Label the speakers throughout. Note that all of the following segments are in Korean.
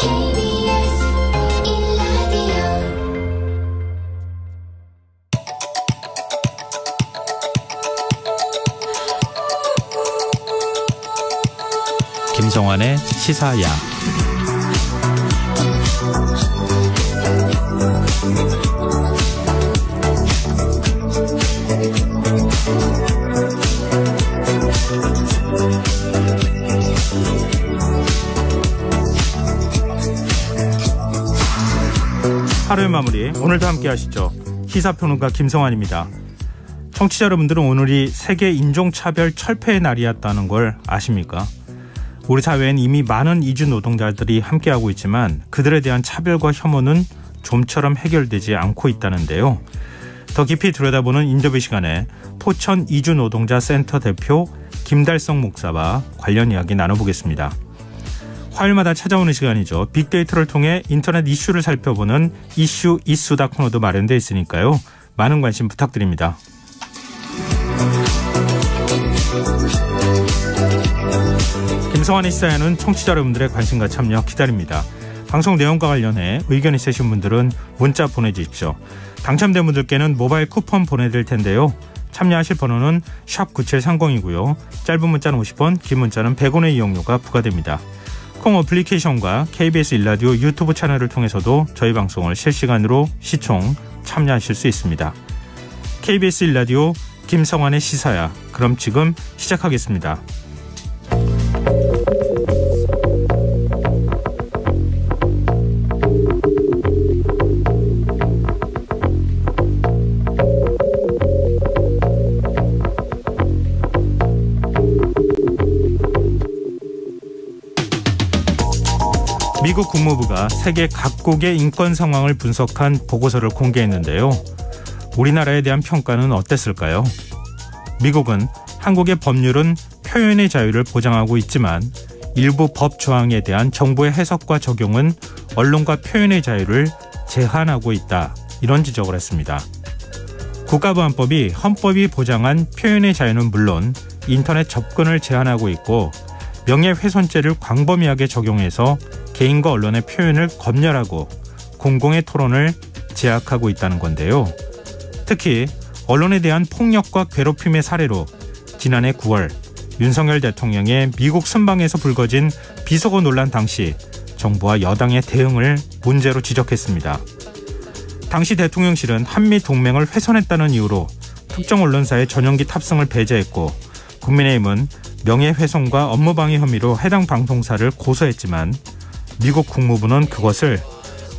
Speaker 1: KBS 1라디오
Speaker 2: 김성환의 시사야. 하루의 마무리, 오늘도 함께 하시죠. 시사평론가 김성환입니다. 청취자 여러분들은 오늘이 세계 인종차별 철폐의 날이었다는 걸 아십니까? 우리 사회엔 이미 많은 이주 노동자들이 함께하고 있지만 그들에 대한 차별과 혐오는 좀처럼 해결되지 않고 있다는데요. 더 깊이 들여다보는 인터뷰 시간에 포천 이주 노동자 센터 대표 김달성 목사와 관련 이야기 나눠보겠습니다. 화요일마다 찾아오는 시간이죠. 빅데이터를 통해 인터넷 이슈를 살펴보는 이슈 이수다 코너도 마련되어 있으니까요. 많은 관심 부탁드립니다. 김성환의 시사에는 청취자 여러분들의 관심과 참여 기다립니다. 방송 내용과 관련해 의견 있으신 분들은 문자 보내주십시오. 당첨된 분들께는 모바일 쿠폰 보내드릴 텐데요. 참여하실 번호는 샵9730이고요. 짧은 문자는 50원, 긴 문자는 100원의 이용료가 부과됩니다. 콩 어플리케이션과 KBS 1라디오 유튜브 채널을 통해서도 저희 방송을 실시간으로 시청, 참여하실 수 있습니다. KBS 1라디오 김성환의 시사야. 그럼 지금 시작하겠습니다. 미국 국무부가 세계 각국의 인권 상황을 분석한 보고서를 공개했는데요. 우리나라에 대한 평가는 어땠을까요? 미국은 한국의 법률은 표현의 자유를 보장하고 있지만 일부 법 조항에 대한 정부의 해석과 적용은 언론과 표현의 자유를 제한하고 있다. 이런 지적을 했습니다. 국가보안법이 헌법이 보장한 표현의 자유는 물론 인터넷 접근을 제한하고 있고 명예훼손죄를 광범위하게 적용해서 개인과 언론의 표현을 검열하고 공공의 토론을 제약하고 있다는 건데요. 특히 언론에 대한 폭력과 괴롭힘의 사례로 지난해 9월 윤석열 대통령의 미국 순방에서 불거진 비속어 논란 당시 정부와 여당의 대응을 문제로 지적했습니다. 당시 대통령실은 한미 동맹을 훼손했다는 이유로 특정 언론사의 전용기 탑승을 배제했고 국민의힘은 명예훼손과 업무방해 혐의로 해당 방송사를 고소했지만 미국 국무부는 그것을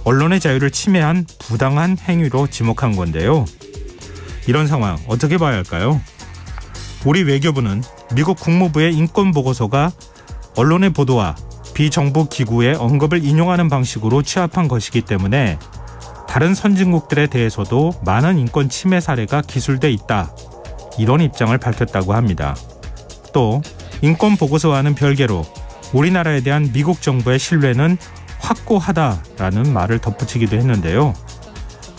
Speaker 2: 언론의 자유를 침해한 부당한 행위로 지목한 건데요. 이런 상황 어떻게 봐야 할까요? 우리 외교부는 미국 국무부의 인권보고서가 언론의 보도와 비정부 기구의 언급을 인용하는 방식으로 취합한 것이기 때문에 다른 선진국들에 대해서도 많은 인권 침해 사례가 기술돼 있다. 이런 입장을 밝혔다고 합니다. 또 인권보고서와는 별개로 우리나라에 대한 미국 정부의 신뢰는 확고하다라는 말을 덧붙이기도 했는데요.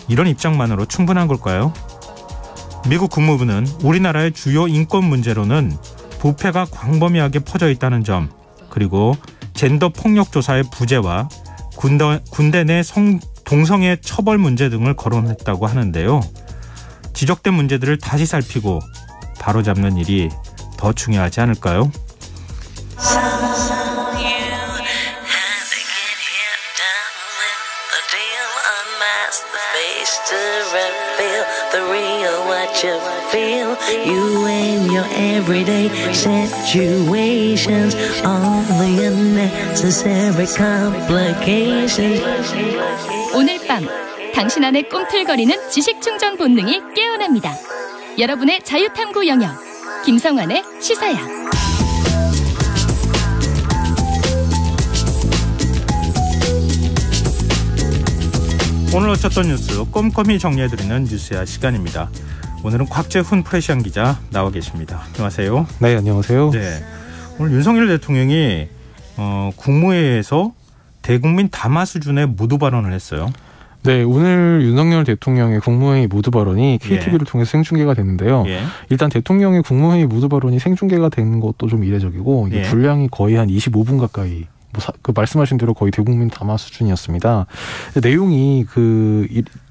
Speaker 2: 이런 입장만으로 충분한 걸까요? 미국 국무부는 우리나라의 주요 인권 문제로는 부패가 광범위하게 퍼져 있다는 점, 그리고 젠더 폭력 조사의 부재와 군대 내 동성애 처벌 문제 등을 거론했다고 하는데요. 지적된 문제들을 다시 살피고 바로잡는 일이 더 중요하지 않을까요?
Speaker 3: You and your everyday situations, all the unnecessary complications.
Speaker 4: 오늘 밤 당신 안에 꿈틀거리는 지식 충전 본능이 깨어납니다. 여러분의 자유탐구 영역 김성환의 시사야.
Speaker 2: 오늘 어쩌던 뉴스 꼼꼼히 정리해드리는 뉴스야 시간입니다. 오늘은 곽재훈 프레시안 기자 나와 계십니다. 안녕하세요.
Speaker 5: 네, 안녕하세요.
Speaker 2: 네, 오늘 윤석열 대통령이 국무회의에서 대국민 담화 수준의 모두 발언을 했어요.
Speaker 5: 네, 오늘 윤석열 대통령의 국무회의 모두 발언이 KTV를 통해서 생중계가 됐는데요. 일단 대통령의 국무회의 모두 발언이 생중계가 된 것도 좀 이례적이고 이게 분량이 거의 한 25분 가까이 그 말씀하신 대로 거의 대국민 담화 수준이었습니다. 내용이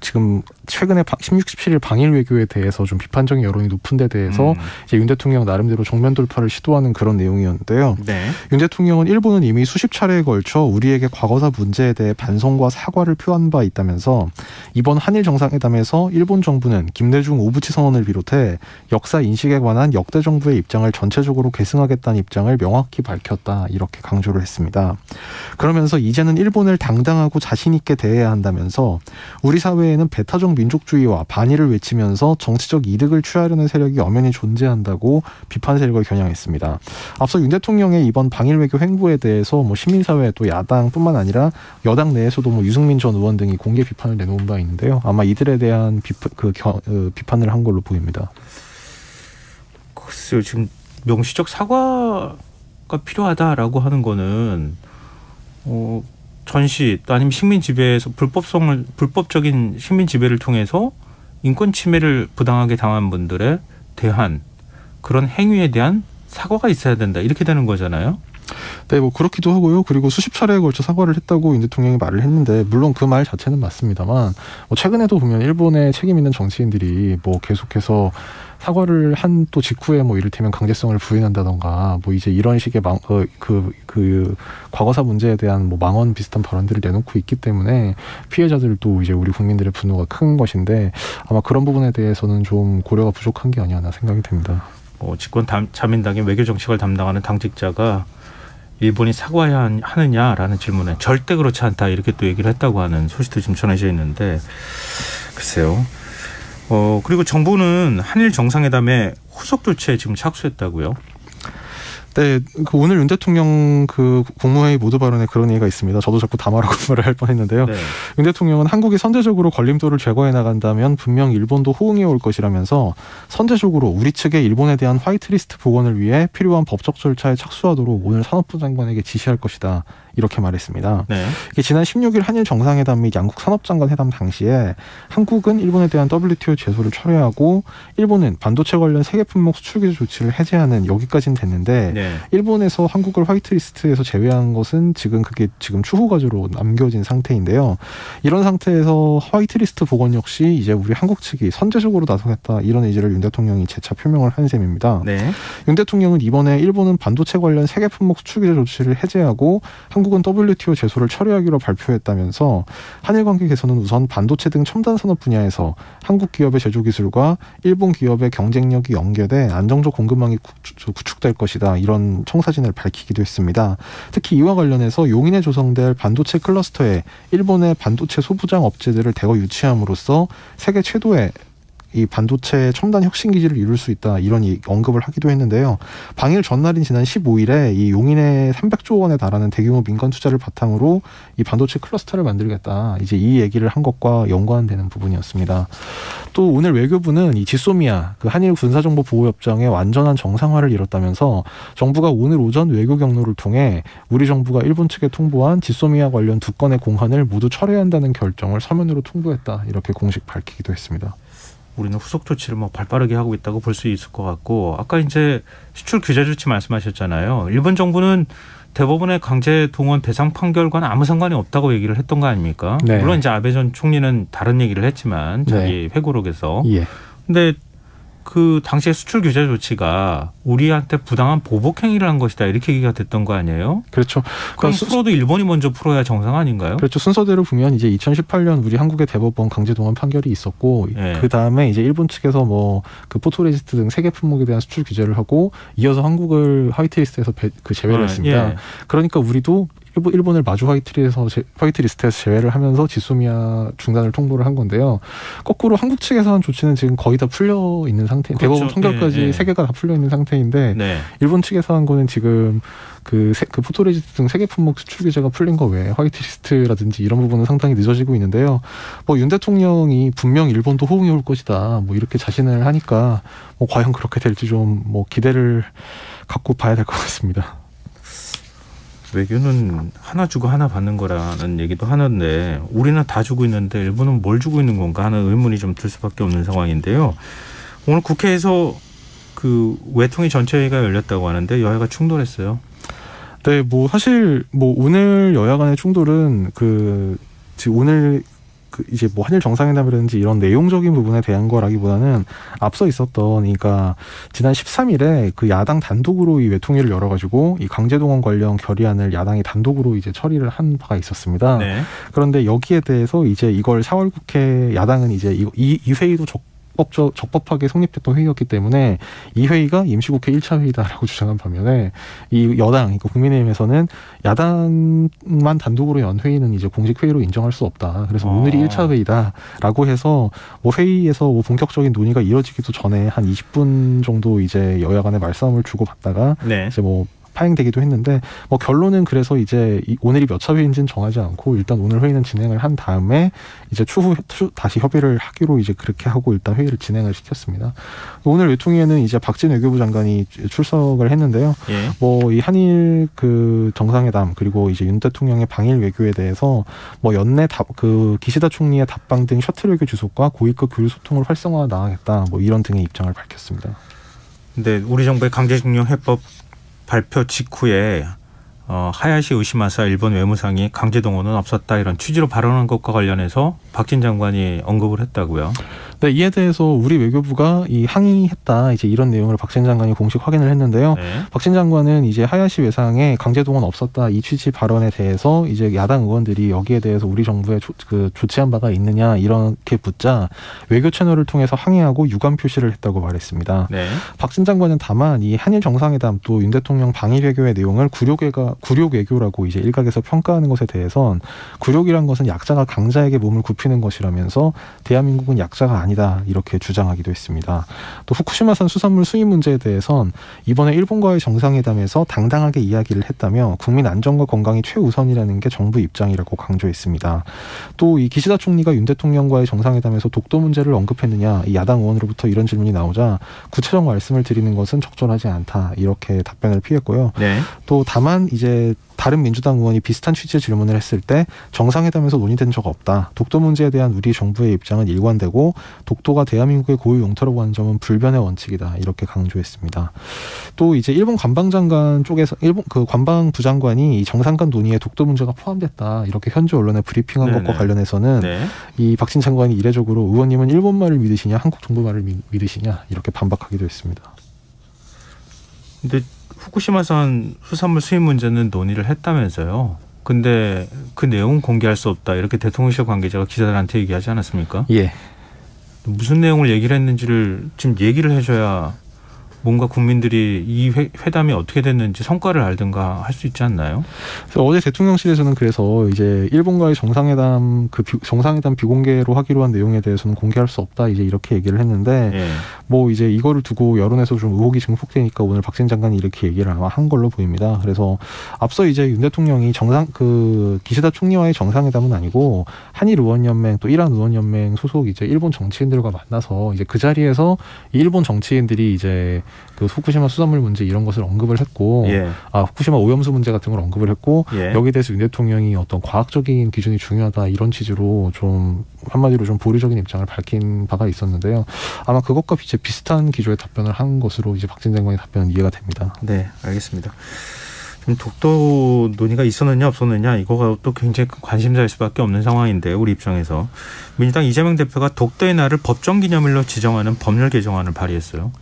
Speaker 5: 지금 최근에 16, 17일 방일 외교에 대해서 좀 비판적인 여론이 높은 데 대해서 이제 윤 대통령 나름대로 정면 돌파를 시도하는 그런 내용이었는데요.
Speaker 2: 네.
Speaker 5: 윤 대통령은 일본은 이미 수십 차례에 걸쳐 우리에게 과거사 문제에 대해 반성과 사과를 표한 바 있다면서 이번 한일 정상회담에서 일본 정부는 김대중 오부치 선언을 비롯해 역사 인식에 관한 역대 정부의 입장을 전체적으로 계승하겠다는 입장을 명확히 밝혔다 이렇게 강조를 했습니다. 그러면서 이제는 일본을 당당하고 자신 있게 대해야 한다면서 우리 사회에는 배타적 민족주의와 반일을 외치면서 정치적 이득을 취하려는 세력이 엄연히 존재한다고 비판 세력을 겨냥했습니다. 앞서 윤 대통령의 이번 방일 외교 행보에 대해서 시민사회 또 야당뿐만 아니라 여당 내에서도 유승민 전 의원 등이 공개 비판을 내놓은 바 있는데요. 아마 이들에 대한 비판을 한 걸로 보입니다.
Speaker 2: 글쎄요, 지금 명시적 사과가 필요하다라고 하는 거는 전시 또 아니면 식민 지배에서 불법적인 식민 지배를 통해서 인권 침해를 부당하게 당한 분들에 대한 그런 행위에 대한 사과가 있어야 된다 이렇게 되는 거잖아요.
Speaker 5: 네, 그렇기도 하고요. 그리고 수십 차례에 걸쳐 사과를 했다고 윤 대통령이 말을 했는데 물론 그 말 자체는 맞습니다만 최근에도 보면 일본의 책임 있는 정치인들이 계속해서 사과를 한 또 직후에 이를테면 강제성을 부인한다던가 이제 이런 식의 과거사 문제에 대한 망언 비슷한 발언들을 내놓고 있기 때문에 피해자들도 이제 우리 국민들의 분노가 큰 것인데 아마 그런 부분에 대해서는 좀 고려가 부족한 게 아니었나 생각이 됩니다.
Speaker 2: 집권 자민당의 외교 정책을 담당하는 당직자가 일본이 사과해야 하느냐라는 질문에 절대 그렇지 않다 이렇게 또 얘기를 했다고 하는 소식도 지금 전해져 있는데 글쎄요. 그리고 정부는 한일 정상회담에 후속 조치에 지금 착수했다고요?
Speaker 5: 네, 오늘 윤 대통령 국무회의 모두 발언에 그런 얘기가 있습니다. 저도 자꾸 담화라고 말을 할 뻔했는데요. 네. 윤 대통령은 한국이 선제적으로 걸림돌을 제거해 나간다면 분명 일본도 호응해 올 것이라면서 선제적으로 우리 측의 일본에 대한 화이트리스트 복원을 위해 필요한 법적 절차에 착수하도록 오늘 산업부 장관에게 지시할 것이다. 이렇게 말했습니다. 네. 이게 지난 16일 한일 정상회담 및 양국 산업장관 회담 당시에 한국은 일본에 대한 WTO 제소를 철회하고 일본은 반도체 관련 세계 품목 수출 규제 조치를 해제하는 여기까지는 됐는데 네. 일본에서 한국을 화이트리스트에서 제외한 것은 그게 추후 과제로 남겨진 상태인데요. 이런 상태에서 화이트리스트 복원 역시 이제 우리 한국 측이 선제적으로 나서겠다 이런 의지를 윤 대통령이 재차 표명을 한 셈입니다. 네. 윤 대통령은 이번에 일본은 반도체 관련 세계 품목 수출 규제 조치를 해제하고 한국은 WTO 제소를 철회하기로 발표했다면서 한일 관계 개선은 우선 반도체 등 첨단 산업 분야에서 한국 기업의 제조 기술과 일본 기업의 경쟁력이 연계돼 안정적 공급망이 구축될 것이다. 이런 청사진을 밝히기도 했습니다. 특히 이와 관련해서 용인에 조성될 반도체 클러스터에 일본의 반도체 소부장 업체들을 대거 유치함으로써 세계 최도의 이 반도체 첨단 혁신 기지를 이룰 수 있다 이런 언급을 하기도 했는데요. 방일 전날인 지난 15일에 이 용인에 300조 원에 달하는 대규모 민간 투자를 바탕으로 이 반도체 클러스터를 만들겠다. 이제 이 얘기를 한 것과 연관되는 부분이었습니다. 또 오늘 외교부는 이 지소미아 한일 군사정보보호협정의 완전한 정상화를 이뤘다면서 정부가 오늘 오전 외교 경로를 통해 우리 정부가 일본 측에 통보한 지소미아 관련 2건의 공환을 모두 철회한다는 결정을 서면으로 통보했다. 이렇게 공식 밝히기도 했습니다.
Speaker 2: 우리는 후속 조치를 발빠르게 하고 있다고 볼 수 있을 것 같고 아까 이제 수출 규제 조치 말씀하셨잖아요. 일본 정부는 대법원의 강제 동원 대상 판결과는 아무 상관이 없다고 얘기를 했던 거 아닙니까? 네. 물론 이제 아베 전 총리는 다른 얘기를 했지만 자기 회고록에서. 예. 근데 그 당시에 수출 규제 조치가 우리한테 부당한 보복 행위를 한 것이다 이렇게 얘기가 됐던 거 아니에요?
Speaker 5: 그렇죠.
Speaker 2: 그럼 풀어도 일본이 먼저 풀어야 정상 아닌가요?
Speaker 5: 그렇죠. 순서대로 보면 이제 2018년 우리 한국의 대법원 강제 동원 판결이 있었고 예. 그 다음에 이제 일본 측에서 그 포토레지스트 등 세계 품목에 대한 수출 규제를 하고 이어서 한국을 화이트리스트에서 제외를 했습니다. 예. 그러니까 우리도 일본을 마주 화이트리스트에서 제외를 하면서 지소미아 중단을 통보를 한 건데요. 거꾸로 한국 측에서 한 조치는 지금 거의 다 풀려 있는 상태. 그렇죠. 대법원 판결까지 3개가 다 풀려 있는 상태인데 네. 일본 측에서 한 거는 지금 그 포토레지스트 등 세계 품목 수출 규제가 풀린 거 외에 화이트리스트라든지 이런 부분은 상당히 늦어지고 있는데요. 윤 대통령이 분명 일본도 호응해 올 것이다. 이렇게 자신을 하니까 과연 그렇게 될지 좀 기대를 갖고 봐야 될 것 같습니다.
Speaker 2: 외교는 하나 주고 하나 받는 거라는 얘기도 하는데 우리는 다 주고 있는데 일본은 뭘 주고 있는 건가 하는 의문이 좀 들 수밖에 없는 상황인데요. 오늘 국회에서 그 외통위 전체회의가 열렸다고 하는데 여야가 충돌했어요.
Speaker 5: 네, 뭐 사실 뭐 오늘 여야 간의 충돌은 지금 오늘 이제 뭐 한일 정상회담이라든지 이런 내용적인 부분에 대한 거라기보다는 앞서 있었던, 그러니까 지난 13일에 그 야당 단독으로 이 외통위를 열어가지고 이 강제동원 관련 결의안을 야당이 단독으로 이제 처리를 한 바가 있었습니다.
Speaker 2: 네.
Speaker 5: 그런데 여기에 대해서 이제 이걸 4월 국회 야당은 이제 이 회의도 적법하게 성립했던 회의였기 때문에 이 회의가 임시국회 1차 회의다라고 주장한 반면에 이 여당, 그러니까 국민의힘에서는 야당만 단독으로 연 회의는 이제 공식 회의로 인정할 수 없다. 그래서 오늘이 1차 회의다라고 해서 뭐 회의에서 뭐 본격적인 논의가 이뤄지기도 전에 한 20분 정도 이제 여야 간의 말싸움을 주고받다가
Speaker 2: 네.
Speaker 5: 이제 뭐 파행되기도 했는데 뭐 결론은 그래서 이제 오늘이 몇 차 회의인지는 정하지 않고 일단 오늘 회의는 진행을 한 다음에 이제 추후 다시 협의를 하기로 이제 그렇게 하고 일단 회의를 진행을 시켰습니다. 오늘 외통위에는 이제 박진 외교부 장관이 출석을 했는데요.
Speaker 2: 예.
Speaker 5: 뭐 이 한일 그 정상회담 그리고 이제 윤 대통령의 방일 외교에 대해서 뭐 연내 기시다 총리의 답방 등 셔틀 외교 주속과 고위급 교류 소통을 활성화 나가겠다. 뭐 이런 등의 입장을 밝혔습니다.
Speaker 2: 근데 우리 정부의 강제징용 해법 발표 직후에 하야시 우시마사 일본 외무상이 강제동원은 없었다 이런 취지로 발언한 것과 관련해서 박진 장관이 언급을 했다고요.
Speaker 5: 네, 이에 대해서 우리 외교부가 이 항의했다 이제 이런 내용을 박진 장관이 공식 확인을 했는데요.
Speaker 2: 네.
Speaker 5: 박진 장관은 이제 하야시 외상에 강제동원 없었다 이 취지 발언에 대해서 이제 야당 의원들이 여기에 대해서 우리 정부에 조치한 바가 있느냐 이렇게 묻자 외교 채널을 통해서 항의하고 유감 표시를 했다고 말했습니다.
Speaker 2: 네.
Speaker 5: 박진 장관은 다만 이 한일 정상회담 또 윤 대통령 방일 외교의 내용을 굴욕 외교라고 이제 일각에서 평가하는 것에 대해선 굴욕이란 것은 약자가 강자에게 몸을 굽히는 것이라면서 대한민국은 약자가 아니다 이렇게 주장하기도 했습니다. 또 후쿠시마산 수산물 수입 문제에 대해선 이번에 일본과의 정상회담에서 당당하게 이야기를 했다며 국민 안전과 건강이 최우선이라는 게 정부 입장이라고 강조했습니다. 또 이 기시다 총리가 윤 대통령과의 정상회담에서 독도 문제를 언급했느냐 이 야당 의원으로부터 이런 질문이 나오자 구체적 말씀을 드리는 것은 적절하지 않다 이렇게 답변을 피했고요.
Speaker 2: 네.
Speaker 5: 또 다만 이제 다른 민주당 의원이 비슷한 취지의 질문을 했을 때 정상회담에서 논의된 적 없다. 독도 문제에 대한 우리 정부의 입장은 일관되고 독도가 대한민국의 고유 영토라고 하는 점은 불변의 원칙이다. 이렇게 강조했습니다. 또 이제 일본 관방장관 쪽에서 일본 그 관방부 장관이 이 정상간 논의에 독도 문제가 포함됐다. 이렇게 현지 언론에 브리핑한 것과 관련해서는
Speaker 2: 네.
Speaker 5: 이 박진 장관이 이례적으로 의원님은 일본 말을 믿으시냐 한국 정부 말을 믿으시냐 이렇게 반박하기도 했습니다.
Speaker 2: 근데 후쿠시마산 수산물 수입 문제는 논의를 했다면서요. 근데 그 내용은 공개할 수 없다. 이렇게 대통령실 관계자가 기자들한테 얘기하지 않았습니까?
Speaker 5: 예.
Speaker 2: 무슨 내용을 얘기를 했는지를 지금 얘기를 해줘야 뭔가 국민들이 이 회담이 어떻게 됐는지 성과를 알든가 할 수 있지 않나요?
Speaker 5: 그래서 어제 대통령실에서는 그래서 이제 일본과의 정상회담 정상회담 비공개로 하기로 한 내용에 대해서는 공개할 수 없다 이제 이렇게 얘기를 했는데
Speaker 2: 예.
Speaker 5: 뭐 이제 이거를 두고 여론에서 좀 의혹이 증폭되니까 오늘 박진 장관이 이렇게 얘기를 아마 한 걸로 보입니다. 그래서 앞서 이제 윤 대통령이 기시다 총리와의 정상회담은 아니고 한일 의원연맹 또 이란 의원연맹 소속 이제 일본 정치인들과 만나서 이제 그 자리에서 일본 정치인들이 이제 그 후쿠시마 수산물 문제 이런 것을 언급을 했고,
Speaker 2: 예.
Speaker 5: 후쿠시마 오염수 문제 같은 걸 언급을 했고,
Speaker 2: 예.
Speaker 5: 여기에 대해서 윤 대통령이 어떤 과학적인 기준이 중요하다 이런 취지로 좀 한마디로 좀 보류적인 입장을 밝힌 바가 있었는데요. 아마 그것과 이제 비슷한 기조의 답변을 한 것으로 이제 박진 장관의 답변은 이해가 됩니다.
Speaker 2: 네, 알겠습니다. 좀 독도 논의가 있었느냐 없었느냐 이거가 또 굉장히 관심사일 수밖에 없는 상황인데 우리 입장에서 민주당 이재명 대표가 독도의 날을 법정기념일로 지정하는 법률 개정안을 발의했어요.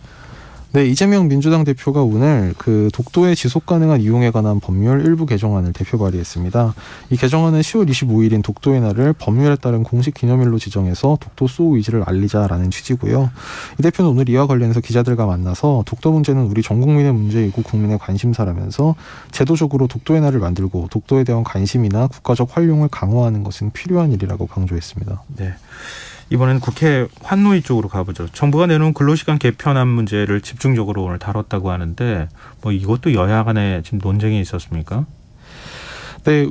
Speaker 5: 네, 이재명 민주당 대표가 오늘 그 독도의 지속 가능한 이용에 관한 법률 일부 개정안을 대표 발의했습니다. 이 개정안은 10월 25일인 독도의 날을 법률에 따른 공식 기념일로 지정해서 독도 수호 의지를 알리자라는 취지고요. 이 대표는 오늘 이와 관련해서 기자들과 만나서 독도 문제는 우리 전 국민의 문제이고 국민의 관심사라면서 제도적으로 독도의 날을 만들고 독도에 대한 관심이나 국가적 활용을 강화하는 것은 필요한 일이라고 강조했습니다.
Speaker 2: 네. 이번엔 국회 환노위 쪽으로 가보죠. 정부가 내놓은 근로시간 개편안 문제를 집중적으로 오늘 다뤘다고 하는데 뭐 이것도 여야 간에 지금 논쟁이 있었습니까?
Speaker 5: 네,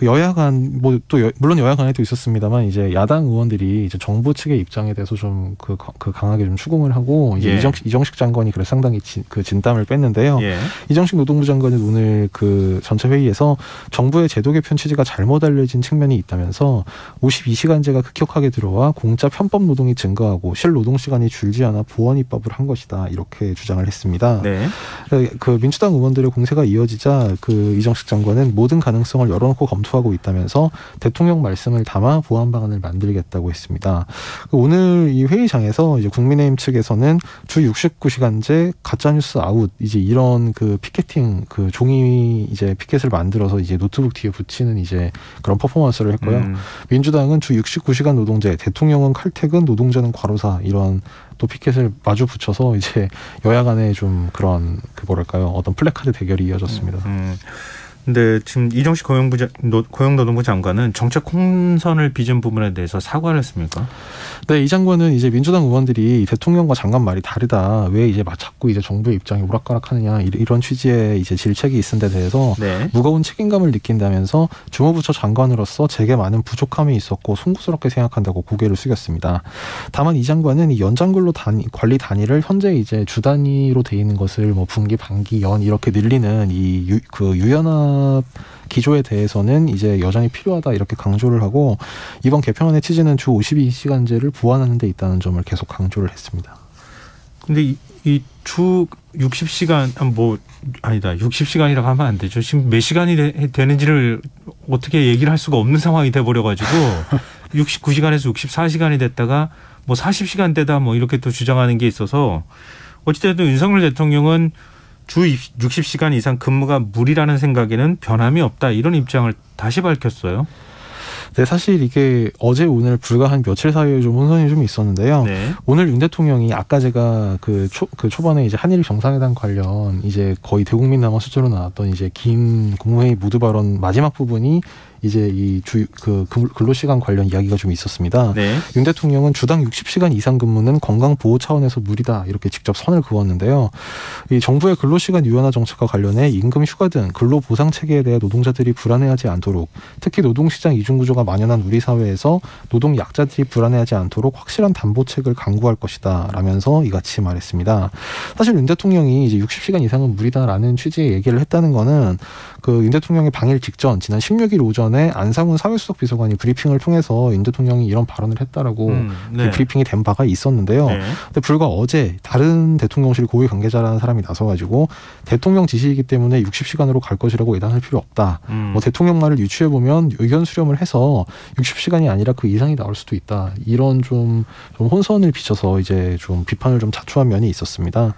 Speaker 5: 여야 간 물론 여야 간에도 있었습니다만 이제 야당 의원들이 이제 정부 측의 입장에 대해서 좀 강하게 좀 추궁을 하고 이제 이정식 장관이 그래서 상당히 진땀을 뺐는데요. 이정식 노동부 장관은 오늘 그 전체 회의에서 정부의 제도 개편 취지가 잘못 알려진 측면이 있다면서 52시간제가 급격하게 들어와 공짜 편법 노동이 증가하고 실노동 시간이 줄지 않아 보완 입법을 한 것이다 이렇게 주장을 했습니다. 네. 그 민주당 의원들의 공세가 이어지자 그 이정식 장관은 모든 가능성을 열어놓고 검토하고 있다면서 대통령 말씀을 담아 보완 방안을 만들겠다고 했습니다. 오늘 이 회의장에서 이제 국민의힘 측에서는 주 69시간제 가짜뉴스 아웃 이제 이런 그 피켓팅 그 종이 이제 피켓을 만들어서 이제 노트북 뒤에 붙이는 이제 그런 퍼포먼스를 했고요. 민주당은 주 69시간 노동제, 대통령은 칼퇴근, 노동자는 과로사 이런 또 피켓을 마주 붙여서 이제 여야 간에 좀 그런 뭐랄까요 어떤 플래카드 대결이 이어졌습니다.
Speaker 2: 근데 지금 이정식 고용노동부 장관은 정책 혼선을 빚은 부분에 대해서 사과를 했습니까?
Speaker 5: 네, 이 장관은 이제 민주당 의원들이 대통령과 장관 말이 다르다. 왜 이제 자꾸 이제 정부의 입장이 오락가락하느냐 이런 취지의 이제 질책이 있은 데 대해서 무거운 책임감을 느낀다면서 주무부처 장관으로서 제게 많은 부족함이 있었고 송구스럽게 생각한다고 고개를 숙였습니다. 다만 이 장관은 이 연장근로 관리 단위를 현재 이제 주 단위로 돼 있는 것을 뭐 분기, 반기, 연 이렇게 늘리는 이 유연한 기조에 대해서는 이제 여전히 필요하다 이렇게 강조를 하고 이번 개편안의 취지는 주 52시간제를 보완하는 데 있다는 점을 계속 강조를 했습니다.
Speaker 2: 근데 이 주 60시간 60시간이라고 하면 안 되죠. 지금 몇 시간이 되는지를 어떻게 얘기를 할 수가 없는 상황이 돼버려가지고 69시간에서 64시간이 됐다가 뭐 40시간 되다 뭐 이렇게 또 주장하는 게 있어서 어찌됐든 윤석열 대통령은 주 60시간 이상 근무가 무리라는 생각에는 변함이 없다 이런 입장을 다시 밝혔어요.
Speaker 5: 네, 사실 이게 어제 오늘 불과 한 며칠 사이에 좀 혼선이 좀 있었는데요. 오늘 윤 대통령이 아까 제가 그 초반에 이제 한일 정상회담 관련 이제 거의 대국민 남아 수준으로 나왔던 이제 긴 국무회의 모두 발언 마지막 부분이 이제 이 근로시간 관련 이야기가 좀 있었습니다. 윤 대통령은 주당 60시간 이상 근무는 건강 보호 차원에서 무리다 이렇게 직접 선을 그었는데요. 이 정부의 근로시간 유연화 정책과 관련해 임금 휴가 등 근로 보상 체계에 대해 노동자들이 불안해하지 않도록 특히 노동시장 이중 구조가 만연한 우리 사회에서 노동 약자들이 불안해하지 않도록 확실한 담보책을 강구할 것이다 라면서 이같이 말했습니다. 사실 윤 대통령이 이제 60시간 이상은 무리다라는 취지의 얘기를 했다는 거는 그 윤 대통령의 방일 직전 지난 16일 오전에 안상훈 사회수석 비서관이 브리핑을 통해서 윤 대통령이 이런 발언을 했다라고 브리핑이 된 바가 있었는데요. 근데 불과 어제 다른 대통령실 고위 관계자라는 사람이 나서가지고 대통령 지시이기 때문에 60시간으로 갈 것이라고 예단할 필요 없다. 뭐 대통령 말을 유추해 보면 의견 수렴을 해서 60시간이 아니라 그 이상이 나올 수도 있다. 이런 좀 혼선을 비춰서 이제 좀 비판을 좀 자초한 면이 있었습니다.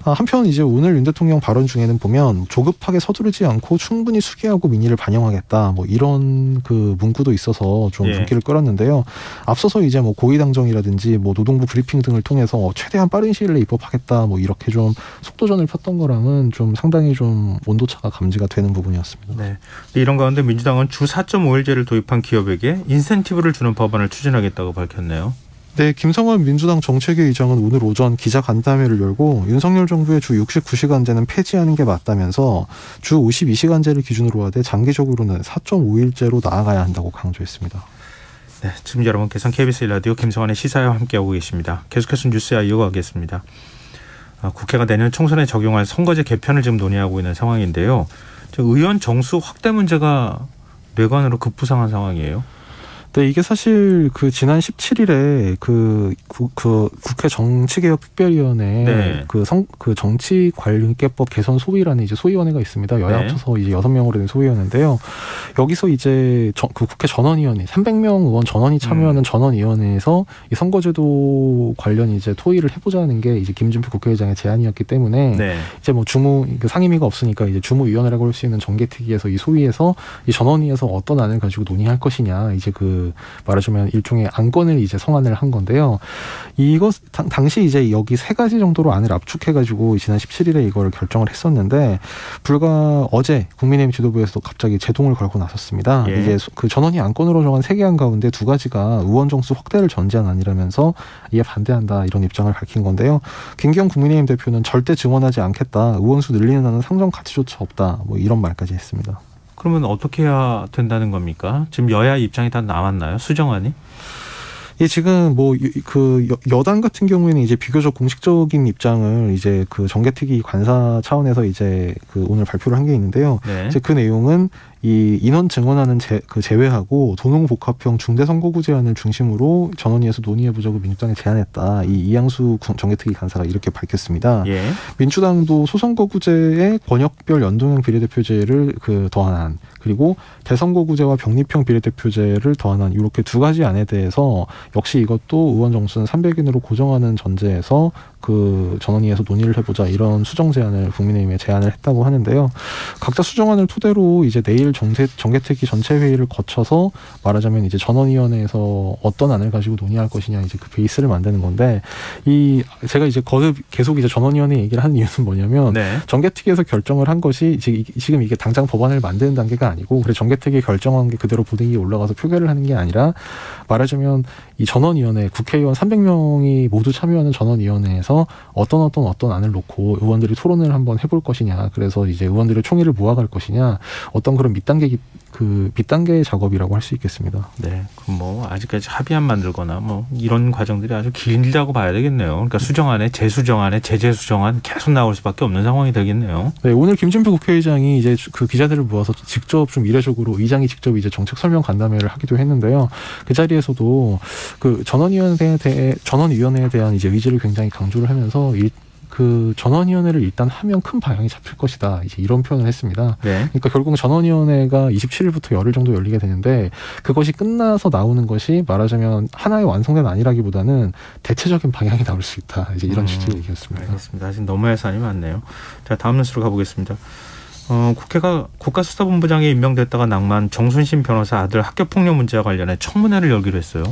Speaker 5: 한편 이제 오늘 윤 대통령 발언 중에는 보면 조급하게 서두르지 않고 충분히 수기하고 민의를 반영하겠다. 뭐 이런 그 문구도 있어서 좀 분기를 끌었는데요. 앞서서 이제 뭐 고위당정이라든지 뭐 노동부 브리핑 등을 통해서 최대한 빠른 시일 내에 입법하겠다. 뭐 이렇게 좀 속도전을 폈던 거랑은 좀 상당히 좀 온도차가 감지가 되는 부분이었습니다.
Speaker 2: 네. 이런 가운데 민주당은 주 4.5일제를 도입한 기업에게 인센티브를 주는 법안을 추진하겠다고 밝혔네요.
Speaker 5: 네, 김성환 민주당 정책위 의장은 오늘 오전 기자간담회를 열고 윤석열 정부의 주 69시간제는 폐지하는 게 맞다면서 주 52시간제를 기준으로 하되 장기적으로는 4.5일제로 나아가야 한다고 강조했습니다.
Speaker 2: 네, 지금 여러분께서는 KBS 1라디오 김성환의 시사와 함께하고 계십니다. 계속해서 뉴스야 이어가겠습니다. 국회가 내년 총선에 적용할 선거제 개편을 지금 논의하고 있는 상황인데요. 의원 정수 확대 문제가 뇌관으로 급부상한 상황이에요.
Speaker 5: 네, 이게 사실 그 지난 17일에 그 국회 정치개혁특별위원회 그 정치관리개법 개선 소위라는 이제 소위원회가 있습니다. 여야 합쳐서 이제 6명으로 된 소위원회인데요. 여기서 이제 그 국회 전원위원회 300명 의원 전원이 참여하는 전원위원회에서 이 선거제도 관련 이제 토의를 해보자는 게 이제 김진표 국회의장의 제안이었기 때문에 이제 뭐 상임위가 없으니까 이제 주무위원회라고 할 수 있는 정개특위에서 이 소위에서 이 전원위에서 어떤 안을 가지고 논의할 것이냐 이제 말하자면 일종의 안건을 이제 성안을 한 건데요. 이거 당시 이제 여기 3가지 정도로 안을 압축해가지고 지난 17일에 이걸 결정을 했었는데 불과 어제 국민의힘 지도부에서 갑자기 제동을 걸고 나섰습니다. 이제 그 전원이 안건으로 정한 3개 안 가운데 2가지가 의원 정수 확대를 전제한 안이라면서 이에 반대한다 이런 입장을 밝힌 건데요. 김기현 국민의힘 대표는 절대 증언하지 않겠다. 의원수 늘리는 안은 상정 가치조차 없다. 뭐 이런 말까지 했습니다.
Speaker 2: 그러면 어떻게 해야 된다는 겁니까? 지금 여야 입장이 다 나왔나요? 수정안이?
Speaker 5: 예, 지금 여당 같은 경우에는 이제 비교적 공식적인 입장을 이제 그 정개특위 관사 차원에서 이제 오늘 발표를 한 게 있는데요.
Speaker 2: 네.
Speaker 5: 이제 그 내용은 이 인원 증원하는 제외하고 도농복합형 중대선거구 제안을 중심으로 전원위에서 논의해보자고 민주당에 제안했다. 이 이양수 정개특위 간사가 이렇게 밝혔습니다.
Speaker 2: 예.
Speaker 5: 민주당도 소선거구제에 권역별 연동형 비례대표제를 더한 그리고 대선거구제와 병립형 비례대표제를 더한 이렇게 두 가지 안에 대해서 역시 이것도 의원 정수는 300인으로 고정하는 전제에서 전원위에서 논의를 해보자 이런 수정 제안을 국민의힘에 제안을 했다고 하는데요. 각자 수정안을 토대로 이제 내일 정개특위 전체 회의를 거쳐서 말하자면 이제 전원위원회에서 어떤 안을 가지고 논의할 것이냐 이제 그 베이스를 만드는 건데 제가 이제 계속 이제 전원위원회 얘기를 하는 이유는 뭐냐면
Speaker 2: 네.
Speaker 5: 정개특위에서 결정을 한 것이 지금 이게 당장 법안을 만드는 단계가 아니고 그래 정개특위 결정한 게 그대로 부대기에 올라가서 표결을 하는 게 아니라 말하자면 이 전원위원회 국회의원 300명이 모두 참여하는 전원위원회에서 어떤 안을 놓고 의원들이 토론을 한번 해볼 것이냐 그래서 이제 의원들의 총의를 모아갈 것이냐 어떤 그런 밑단계 작업이라고 할 수 있겠습니다.
Speaker 2: 네, 그럼 아직까지 합의안 만들거나 이런 과정들이 아주 길다고 봐야 되겠네요. 그러니까 수정안에 재수정안에 재재수정안 계속 나올 수밖에 없는 상황이 되겠네요.
Speaker 5: 네, 오늘 김진표 국회의장이 이제 기자들을 모아서 직접 좀 이례적으로 의장이 직접 이제 정책 설명 간담회를 하기도 했는데요. 그 자리에서도 전원위원회에 대한 이제 의지를 굉장히 강조를 하면서 전원위원회를 일단 하면 큰 방향이 잡힐 것이다. 이제 이런 표현을 했습니다.
Speaker 2: 네.
Speaker 5: 그러니까 결국 전원위원회가 27일부터 열흘 정도 열리게 되는데 그것이 끝나서 나오는 것이 말하자면 하나의 완성된 안이라기보다는 대체적인 방향이 나올 수 있다. 이제 이런 취지의 얘기였습니다.
Speaker 2: 알겠습니다. 아직 넘어야 할 사안이 많네요. 자, 다음 뉴스로 가보겠습니다. 국회가 국가수사본부장에 임명됐다가 낙마한 정순신 변호사 아들 학교폭력 문제와 관련해 청문회를 열기로 했어요.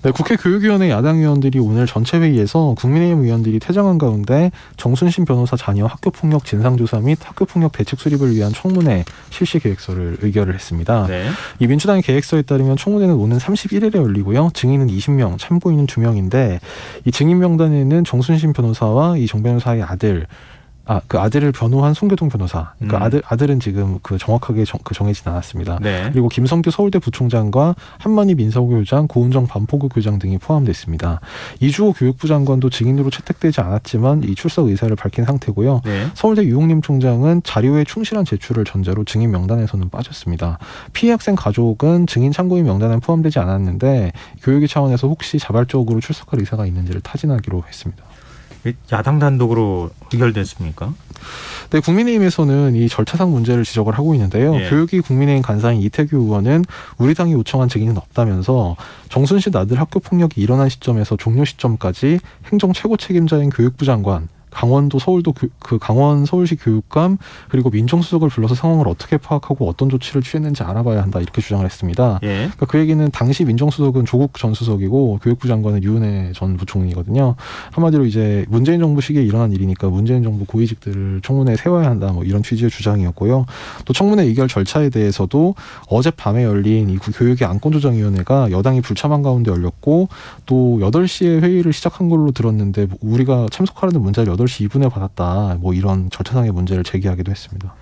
Speaker 5: 네, 국회 교육위원회 야당 의원들이 오늘 전체 회의에서 국민의힘 의원들이 퇴장한 가운데 정순신 변호사 자녀 학교폭력 진상조사 및 학교폭력 대책 수립을 위한 청문회 실시 계획서를 의결을 했습니다.
Speaker 2: 네.
Speaker 5: 이 민주당의 계획서에 따르면 청문회는 오는 31일에 열리고요. 증인은 20명, 참고인은 2명인데 이 증인 명단에는 정순신 변호사와 이 정 변호사의 아들 아들을 변호한 송교동 변호사. 그러니까 아들은 지금 정확하게 정해지지 않았습니다.
Speaker 2: 네.
Speaker 5: 그리고 김성규 서울대 부총장과 한만희 민서교장, 고은정 반포구 교장 등이 포함됐습니다. 이주호 교육부 장관도 증인으로 채택되지 않았지만 이 출석 의사를 밝힌 상태고요.
Speaker 2: 네.
Speaker 5: 서울대 유홍림 총장은 자료의 충실한 제출을 전제로 증인 명단에서는 빠졌습니다. 피해 학생 가족은 증인 참고인 명단에 포함되지 않았는데 교육위 차원에서 혹시 자발적으로 출석할 의사가 있는지를 타진하기로 했습니다.
Speaker 2: 야당 단독으로 의결됐습니까?
Speaker 5: 네, 국민의힘에서는 이 절차상 문제를 지적을 하고 있는데요.
Speaker 2: 예.
Speaker 5: 교육위 국민의힘 간사인 이태규 의원은 우리 당이 요청한 증인은 없다면서 정순신 아들 학교폭력이 일어난 시점에서 종료 시점까지 행정 최고 책임자인 교육부 장관, 강원 서울시 교육감 그리고 민정수석을 불러서 상황을 어떻게 파악하고 어떤 조치를 취했는지 알아봐야 한다 이렇게 주장을 했습니다.
Speaker 2: 예.
Speaker 5: 그러니까 그 얘기는 당시 민정수석은 조국 전 수석이고 교육부 장관은 유은혜 전 부총리거든요. 한마디로 이제 문재인 정부 시기에 일어난 일이니까 문재인 정부 고위직들을 청문회에 세워야 한다 이런 취지의 주장이었고요. 또 청문회 의결 절차에 대해서도 어젯밤에 열린 이 교육위 안건조정위원회가 여당이 불참한 가운데 열렸고 또 8시에 회의를 시작한 걸로 들었는데 우리가 참석하려는 문자를 8시 2분에 받았다. 이런 절차상의 문제를 제기하기도 했습니다.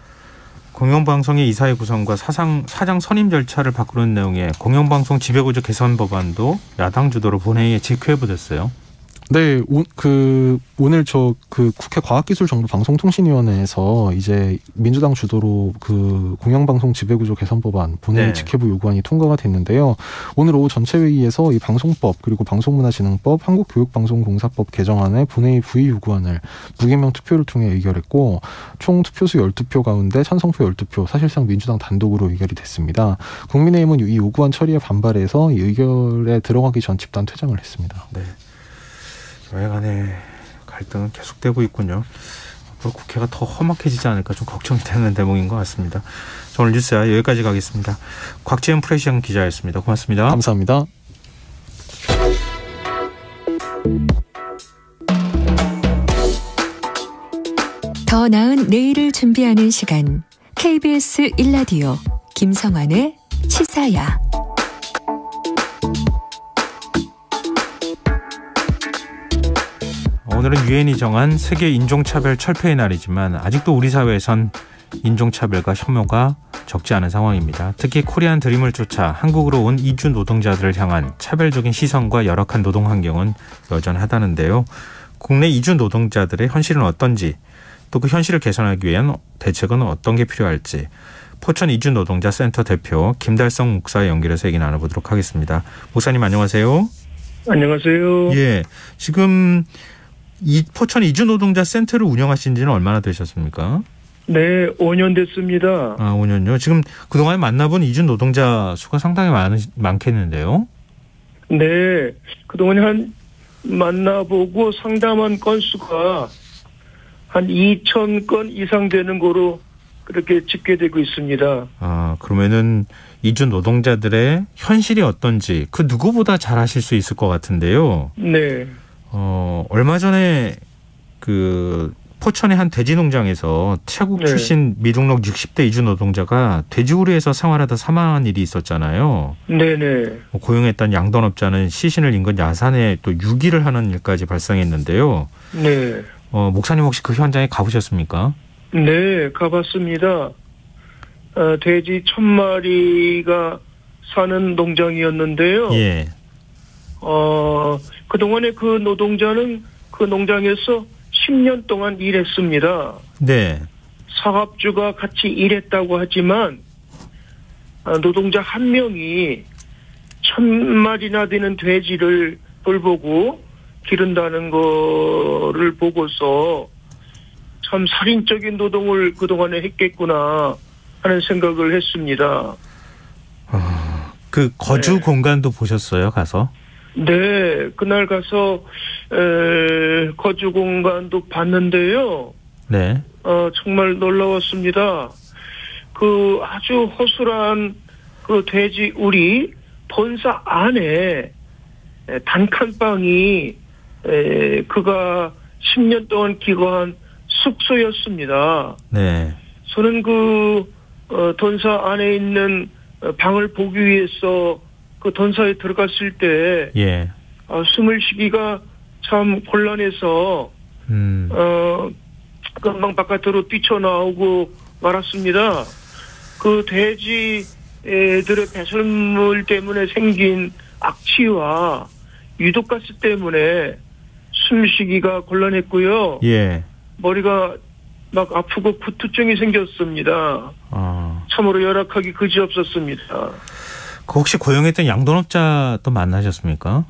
Speaker 2: 공영방송의 이사회 구성과 사장 선임 절차를 바꾸는 내용의 공영방송 지배구조 개선 법안도 야당 주도로 본회의에 직회부됐어요.
Speaker 5: 네, 오늘 국회 과학기술정보방송통신위원회에서 이제 민주당 주도로 공영방송 지배구조 개선법안 본회의 직회부 요구안이 통과가 됐는데요. 오늘 오후 전체 회의에서 이 방송법 그리고 방송문화진흥법, 한국교육방송공사법 개정안의 본회의 부의 요구안을 무개명 투표를 통해 의결했고 총 투표수 12표 가운데 찬성표 12표, 사실상 민주당 단독으로 의결이 됐습니다. 국민의힘은 이 요구안 처리에 반발해서 이 의결에 들어가기 전 집단 퇴장을 했습니다.
Speaker 2: 네. 여야간의 갈등은 계속되고 있군요. 앞으로 국회가 더 험악해지지 않을까 좀 걱정이 되는 대목인 것 같습니다. 오늘 뉴스야 여기까지 가겠습니다. 곽지연 프레시안 기자였습니다. 고맙습니다.
Speaker 5: 감사합니다.
Speaker 6: 더 나은 내일을 준비하는 시간 KBS 1라디오 김성환의 시사야.
Speaker 2: 오늘은 유엔이 정한 세계 인종차별 철폐의 날이지만 아직도 우리 사회에선 인종차별과 혐오가 적지 않은 상황입니다. 특히 코리안 드림을 쫓아 한국으로 온 이주 노동자들을 향한 차별적인 시선과 열악한 노동 환경은 여전하다는데요. 국내 이주 노동자들의 현실은 어떤지, 또 그 현실을 개선하기 위한 대책은 어떤 게 필요할지 포천 이주 노동자 센터 대표 김달성 목사 연결해서 얘기 나눠보도록 하겠습니다. 목사님 안녕하세요.
Speaker 7: 안녕하세요.
Speaker 2: 예, 지금 이 포천 이주 노동자 센터를 운영하신 지는 얼마나 되셨습니까?
Speaker 7: 네, 5년 됐습니다.
Speaker 2: 5년요. 지금 그동안에 만나본 이주 노동자 수가 상당히 많겠는데요.
Speaker 7: 네, 그동안에 만나보고 상담한 건수가 한 2,000건 이상 되는 거로 그렇게 집계되고 있습니다.
Speaker 2: 그러면은 이주 노동자들의 현실이 어떤지 그 누구보다 잘 아실 수 있을 것 같은데요.
Speaker 7: 네.
Speaker 2: 얼마 전에 그 포천의 한 돼지 농장에서 태국 출신 미등록 60대 이주 노동자가 돼지우리에서 생활하다 사망한 일이 있었잖아요.
Speaker 7: 네네.
Speaker 2: 고용했던 양돈업자는 시신을 인근 야산에 또 유기를 하는 일까지 발생했는데요.
Speaker 7: 네.
Speaker 2: 목사님 혹시 그 현장에 가보셨습니까?
Speaker 7: 네, 가봤습니다. 돼지 1,000마리가 사는 농장이었는데요.
Speaker 2: 예.
Speaker 7: 그동안에 그 노동자는 그 농장에서 10년 동안 일했습니다.
Speaker 2: 네.
Speaker 7: 사업주가 같이 일했다고 하지만 노동자 한 명이 1,000마리나 되는 돼지를 돌보고 기른다는 거를 보고서 참 살인적인 노동을 그동안에 했겠구나 하는 생각을 했습니다.
Speaker 2: 그 거주 공간도 보셨어요, 가서?
Speaker 7: 네, 그날 가서 거주 공간도 봤는데요.
Speaker 2: 네.
Speaker 7: 정말 놀라웠습니다. 그 아주 허술한 그 돼지 우리 본사 안에 단칸방이 그가 10년 동안 기거한 숙소였습니다.
Speaker 2: 네.
Speaker 7: 저는 그 돈사 안에 있는 방을 보기 위해서 그 돈사에 들어갔을 때
Speaker 2: 예.
Speaker 7: 숨을 쉬기가 참 곤란해서 금방 바깥으로 뛰쳐나오고 말았습니다. 그 돼지들의 배설물 때문에 생긴 악취와 유독가스 때문에 숨쉬기가 곤란했고요.
Speaker 2: 예.
Speaker 7: 머리가 막 아프고 구토증이 생겼습니다. 참으로 열악하기 그지없었습니다.
Speaker 2: 그 혹시 고용했던 양돈업자 또 만나셨습니까?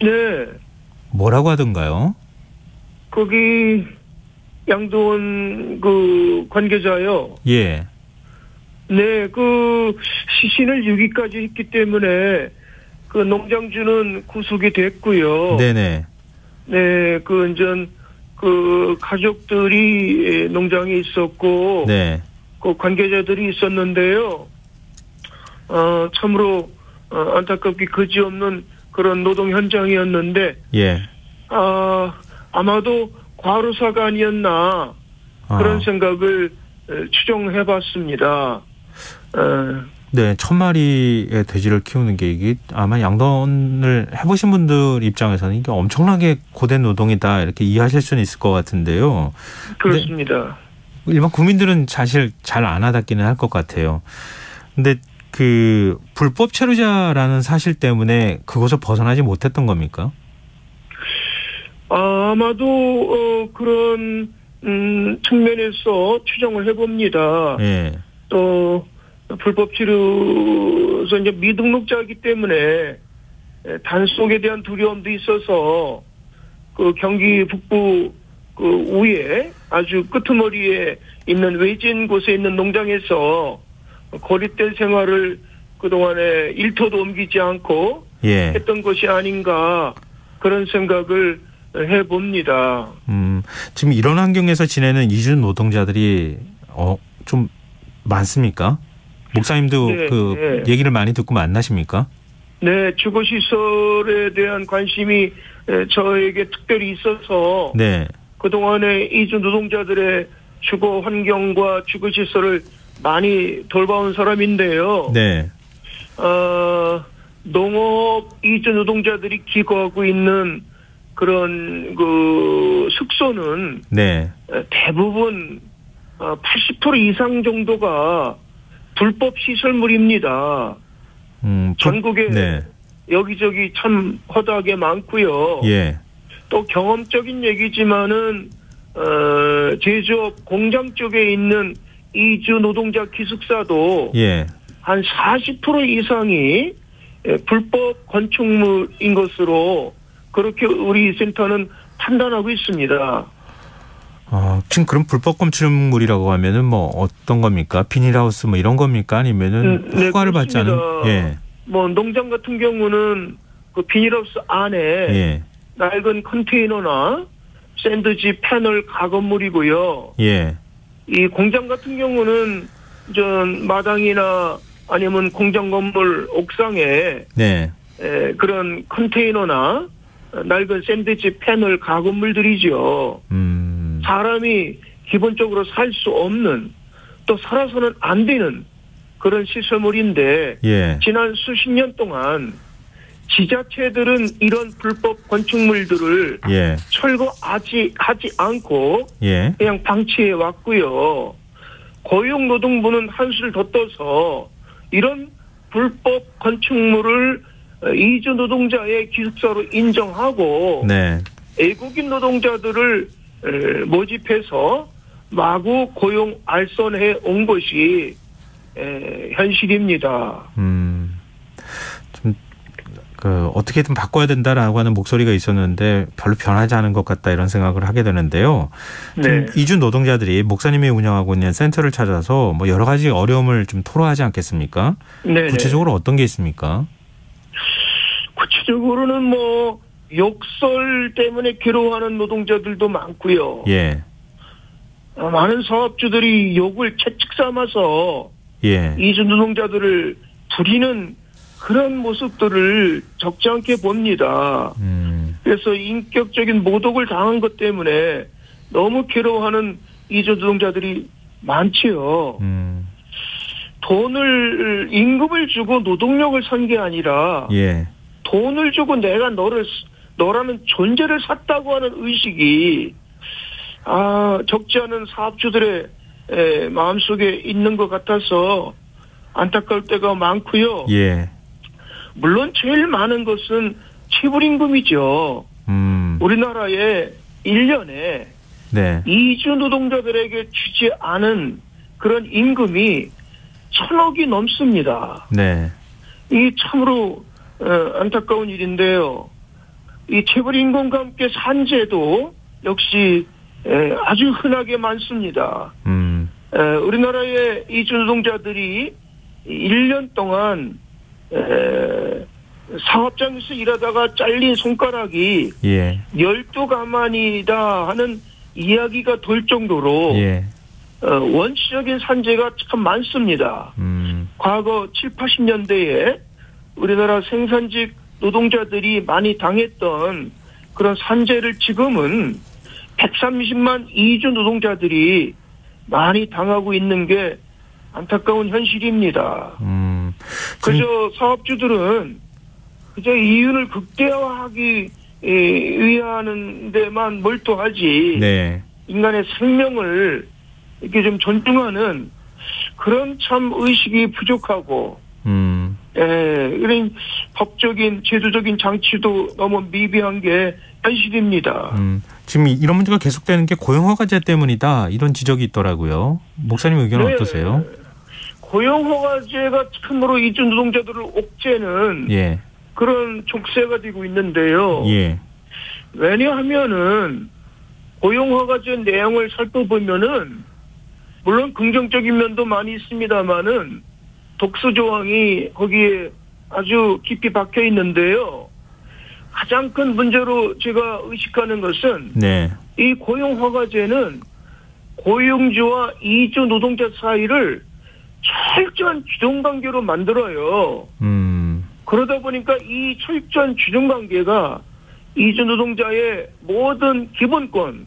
Speaker 7: 네.
Speaker 2: 뭐라고 하던가요?
Speaker 7: 거기 양돈 그 관계자요.
Speaker 2: 예.
Speaker 7: 네, 그 시신을 유기까지 했기 때문에 그 농장주는 구속이 됐고요.
Speaker 2: 네네.
Speaker 7: 네, 그 가족들이 농장에 있었고,
Speaker 2: 네.
Speaker 7: 그 관계자들이 있었는데요. 참으로 안타깝게 그지없는 그런 노동 현장이었는데,
Speaker 2: 예.
Speaker 7: 아마도 과로사가 아니었나 그런 생각을 추정해봤습니다.
Speaker 2: 네, 1,000마리의 돼지를 키우는 게 이게 아마 양돈을 해보신 분들 입장에서는 이게 엄청나게 고된 노동이다 이렇게 이해하실 수는 있을 것 같은데요.
Speaker 7: 그렇습니다.
Speaker 2: 일반 국민들은 사실 잘 안 와닿기는 할 것 같아요. 근데 그 불법 체류자라는 사실 때문에 그곳을 벗어나지 못했던 겁니까?
Speaker 7: 아마도 그런 측면에서 추정을 해봅니다.
Speaker 2: 예.
Speaker 7: 또 불법 체류에서 이제 미등록자이기 때문에 단속에 대한 두려움도 있어서 그 경기 북부 그 우에 아주 끄트머리에 있는 외진 곳에 있는 농장에서 고립된 생활을 그동안에 일터도 옮기지 않고 했던 것이 아닌가 그런 생각을 해봅니다.
Speaker 2: 지금 이런 환경에서 지내는 이주 노동자들이 좀 많습니까? 목사님도 네. 얘기를 많이 듣고 만나십니까?
Speaker 7: 네, 주거시설에 대한 관심이 저에게 특별히 있어서
Speaker 2: 네.
Speaker 7: 그동안에 이주 노동자들의 주거 환경과 주거시설을 많이 돌봐온 사람인데요.
Speaker 2: 네.
Speaker 7: 농업 이주 노동자들이 기거하고 있는 그런 그 숙소는
Speaker 2: 네.
Speaker 7: 대부분 80% 이상 정도가 불법 시설물입니다. 전국에
Speaker 2: 네.
Speaker 7: 여기저기 참 허다하게 많고요.
Speaker 2: 예.
Speaker 7: 또 경험적인 얘기지만은 제조업 공장 쪽에 있는 이주 노동자 기숙사도
Speaker 2: 예.
Speaker 7: 한 40% 이상이 불법 건축물인 것으로 그렇게 우리 센터는 판단하고 있습니다.
Speaker 2: 지금 그럼 불법 건축물이라고 하면은 뭐 어떤 겁니까? 비닐하우스 뭐 이런 겁니까? 아니면은
Speaker 7: 네,
Speaker 2: 허가를 받지 않은? 예.
Speaker 7: 뭐 농장 같은 경우는 그 비닐하우스 안에
Speaker 2: 예.
Speaker 7: 낡은 컨테이너나 샌드지 패널 가건물이고요.
Speaker 2: 예.
Speaker 7: 이 공장 같은 경우는 전 마당이나 아니면 공장 건물 옥상에
Speaker 2: 네.
Speaker 7: 그런 컨테이너나 낡은 샌드위치 패널 가건물들이죠. 사람이 기본적으로 살 수 없는 또 살아서는 안 되는 그런 시설물인데
Speaker 2: 예.
Speaker 7: 지난 수십 년 동안 지자체들은 이런 불법 건축물들을
Speaker 2: 예.
Speaker 7: 철거하지 않고
Speaker 2: 예.
Speaker 7: 그냥 방치해 왔고요. 고용노동부는 한술 더 떠서 이런 불법 건축물을 이주 노동자의 기숙사로 인정하고
Speaker 2: 네.
Speaker 7: 외국인 노동자들을 모집해서 마구 고용 알선해 온 것이 현실입니다.
Speaker 2: 좀 어떻게든 바꿔야 된다라고 하는 목소리가 있었는데 별로 변하지 않은 것 같다 이런 생각을 하게 되는데요.
Speaker 7: 네.
Speaker 2: 이주 노동자들이 목사님이 운영하고 있는 센터를 찾아서 뭐 여러 가지 어려움을 좀 토로하지 않겠습니까?
Speaker 7: 네.
Speaker 2: 구체적으로 어떤 게 있습니까?
Speaker 7: 구체적으로는 뭐 욕설 때문에 괴로워하는 노동자들도 많고요.
Speaker 2: 예.
Speaker 7: 많은 사업주들이 욕을 채찍 삼아서
Speaker 2: 예.
Speaker 7: 이주 노동자들을 부리는 그런 모습들을 적지 않게 봅니다. 그래서 인격적인 모독을 당한 것 때문에 너무 괴로워하는 이주 노동자들이 많지요. 임금을 주고 노동력을 산 게 아니라
Speaker 2: 예.
Speaker 7: 돈을 주고 내가 너라는 존재를 샀다고 하는 의식이 적지 않은 사업주들의 마음속에 있는 것 같아서 안타까울 때가 많고요.
Speaker 2: 예.
Speaker 7: 물론 제일 많은 것은 체불임금이죠. 우리나라에 1년에
Speaker 2: 네.
Speaker 7: 이주 노동자들에게 주지 않은 그런 임금이 1,000억이 넘습니다.
Speaker 2: 네.
Speaker 7: 이게 참으로 안타까운 일인데요. 이 체불임금과 함께 산재도 역시 아주 흔하게 많습니다. 우리나라의 이주 노동자들이 1년 동안 사업장에서 일하다가 잘린 손가락이
Speaker 2: 예.
Speaker 7: 12가만이다 하는 이야기가 돌 정도로
Speaker 2: 예.
Speaker 7: 원시적인 산재가 참 많습니다. 과거 7, 80년대에 우리나라 생산직 노동자들이 많이 당했던 그런 산재를 지금은 130만 이주 노동자들이 많이 당하고 있는 게 안타까운 현실입니다. 그저 사업주들은 그저 이윤을 극대화하기 위하는 데만 몰두하지
Speaker 2: 네.
Speaker 7: 인간의 생명을 이렇게 좀 존중하는 그런 참 의식이 부족하고 이런 법적인 제도적인 장치도 너무 미비한 게 현실입니다.
Speaker 2: 지금 이런 문제가 계속되는 게 고용허가제 때문이다 이런 지적이 있더라고요. 목사님 의견은
Speaker 7: 네.
Speaker 2: 어떠세요?
Speaker 7: 고용허가제가 참으로 이주 노동자들을 옥죄는
Speaker 2: 예.
Speaker 7: 그런 족쇄가 되고 있는데요.
Speaker 2: 예.
Speaker 7: 왜냐하면은 고용허가제 내용을 살펴보면은 물론 긍정적인 면도 많이 있습니다만은 독수 조항이 거기에 아주 깊이 박혀 있는데요. 가장 큰 문제로 제가 의식하는 것은
Speaker 2: 네.
Speaker 7: 이 고용허가제는 고용주와 이주 노동자 사이를 철저한 주종관계로 만들어요. 그러다 보니까 이 철저한 주종관계가 이주 노동자의 모든 기본권,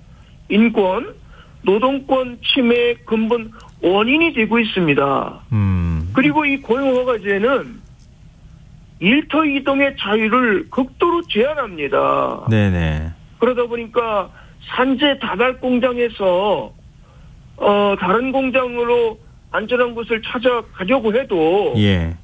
Speaker 7: 인권, 노동권 침해의 근본 원인이 되고 있습니다. 그리고 이 고용허가제는 일터 이동의 자유를 극도로 제한합니다.
Speaker 2: 네네.
Speaker 7: 그러다 보니까 산재 다달 공장에서 다른 공장으로 안전한 곳을 찾아가려고 해도
Speaker 2: 예.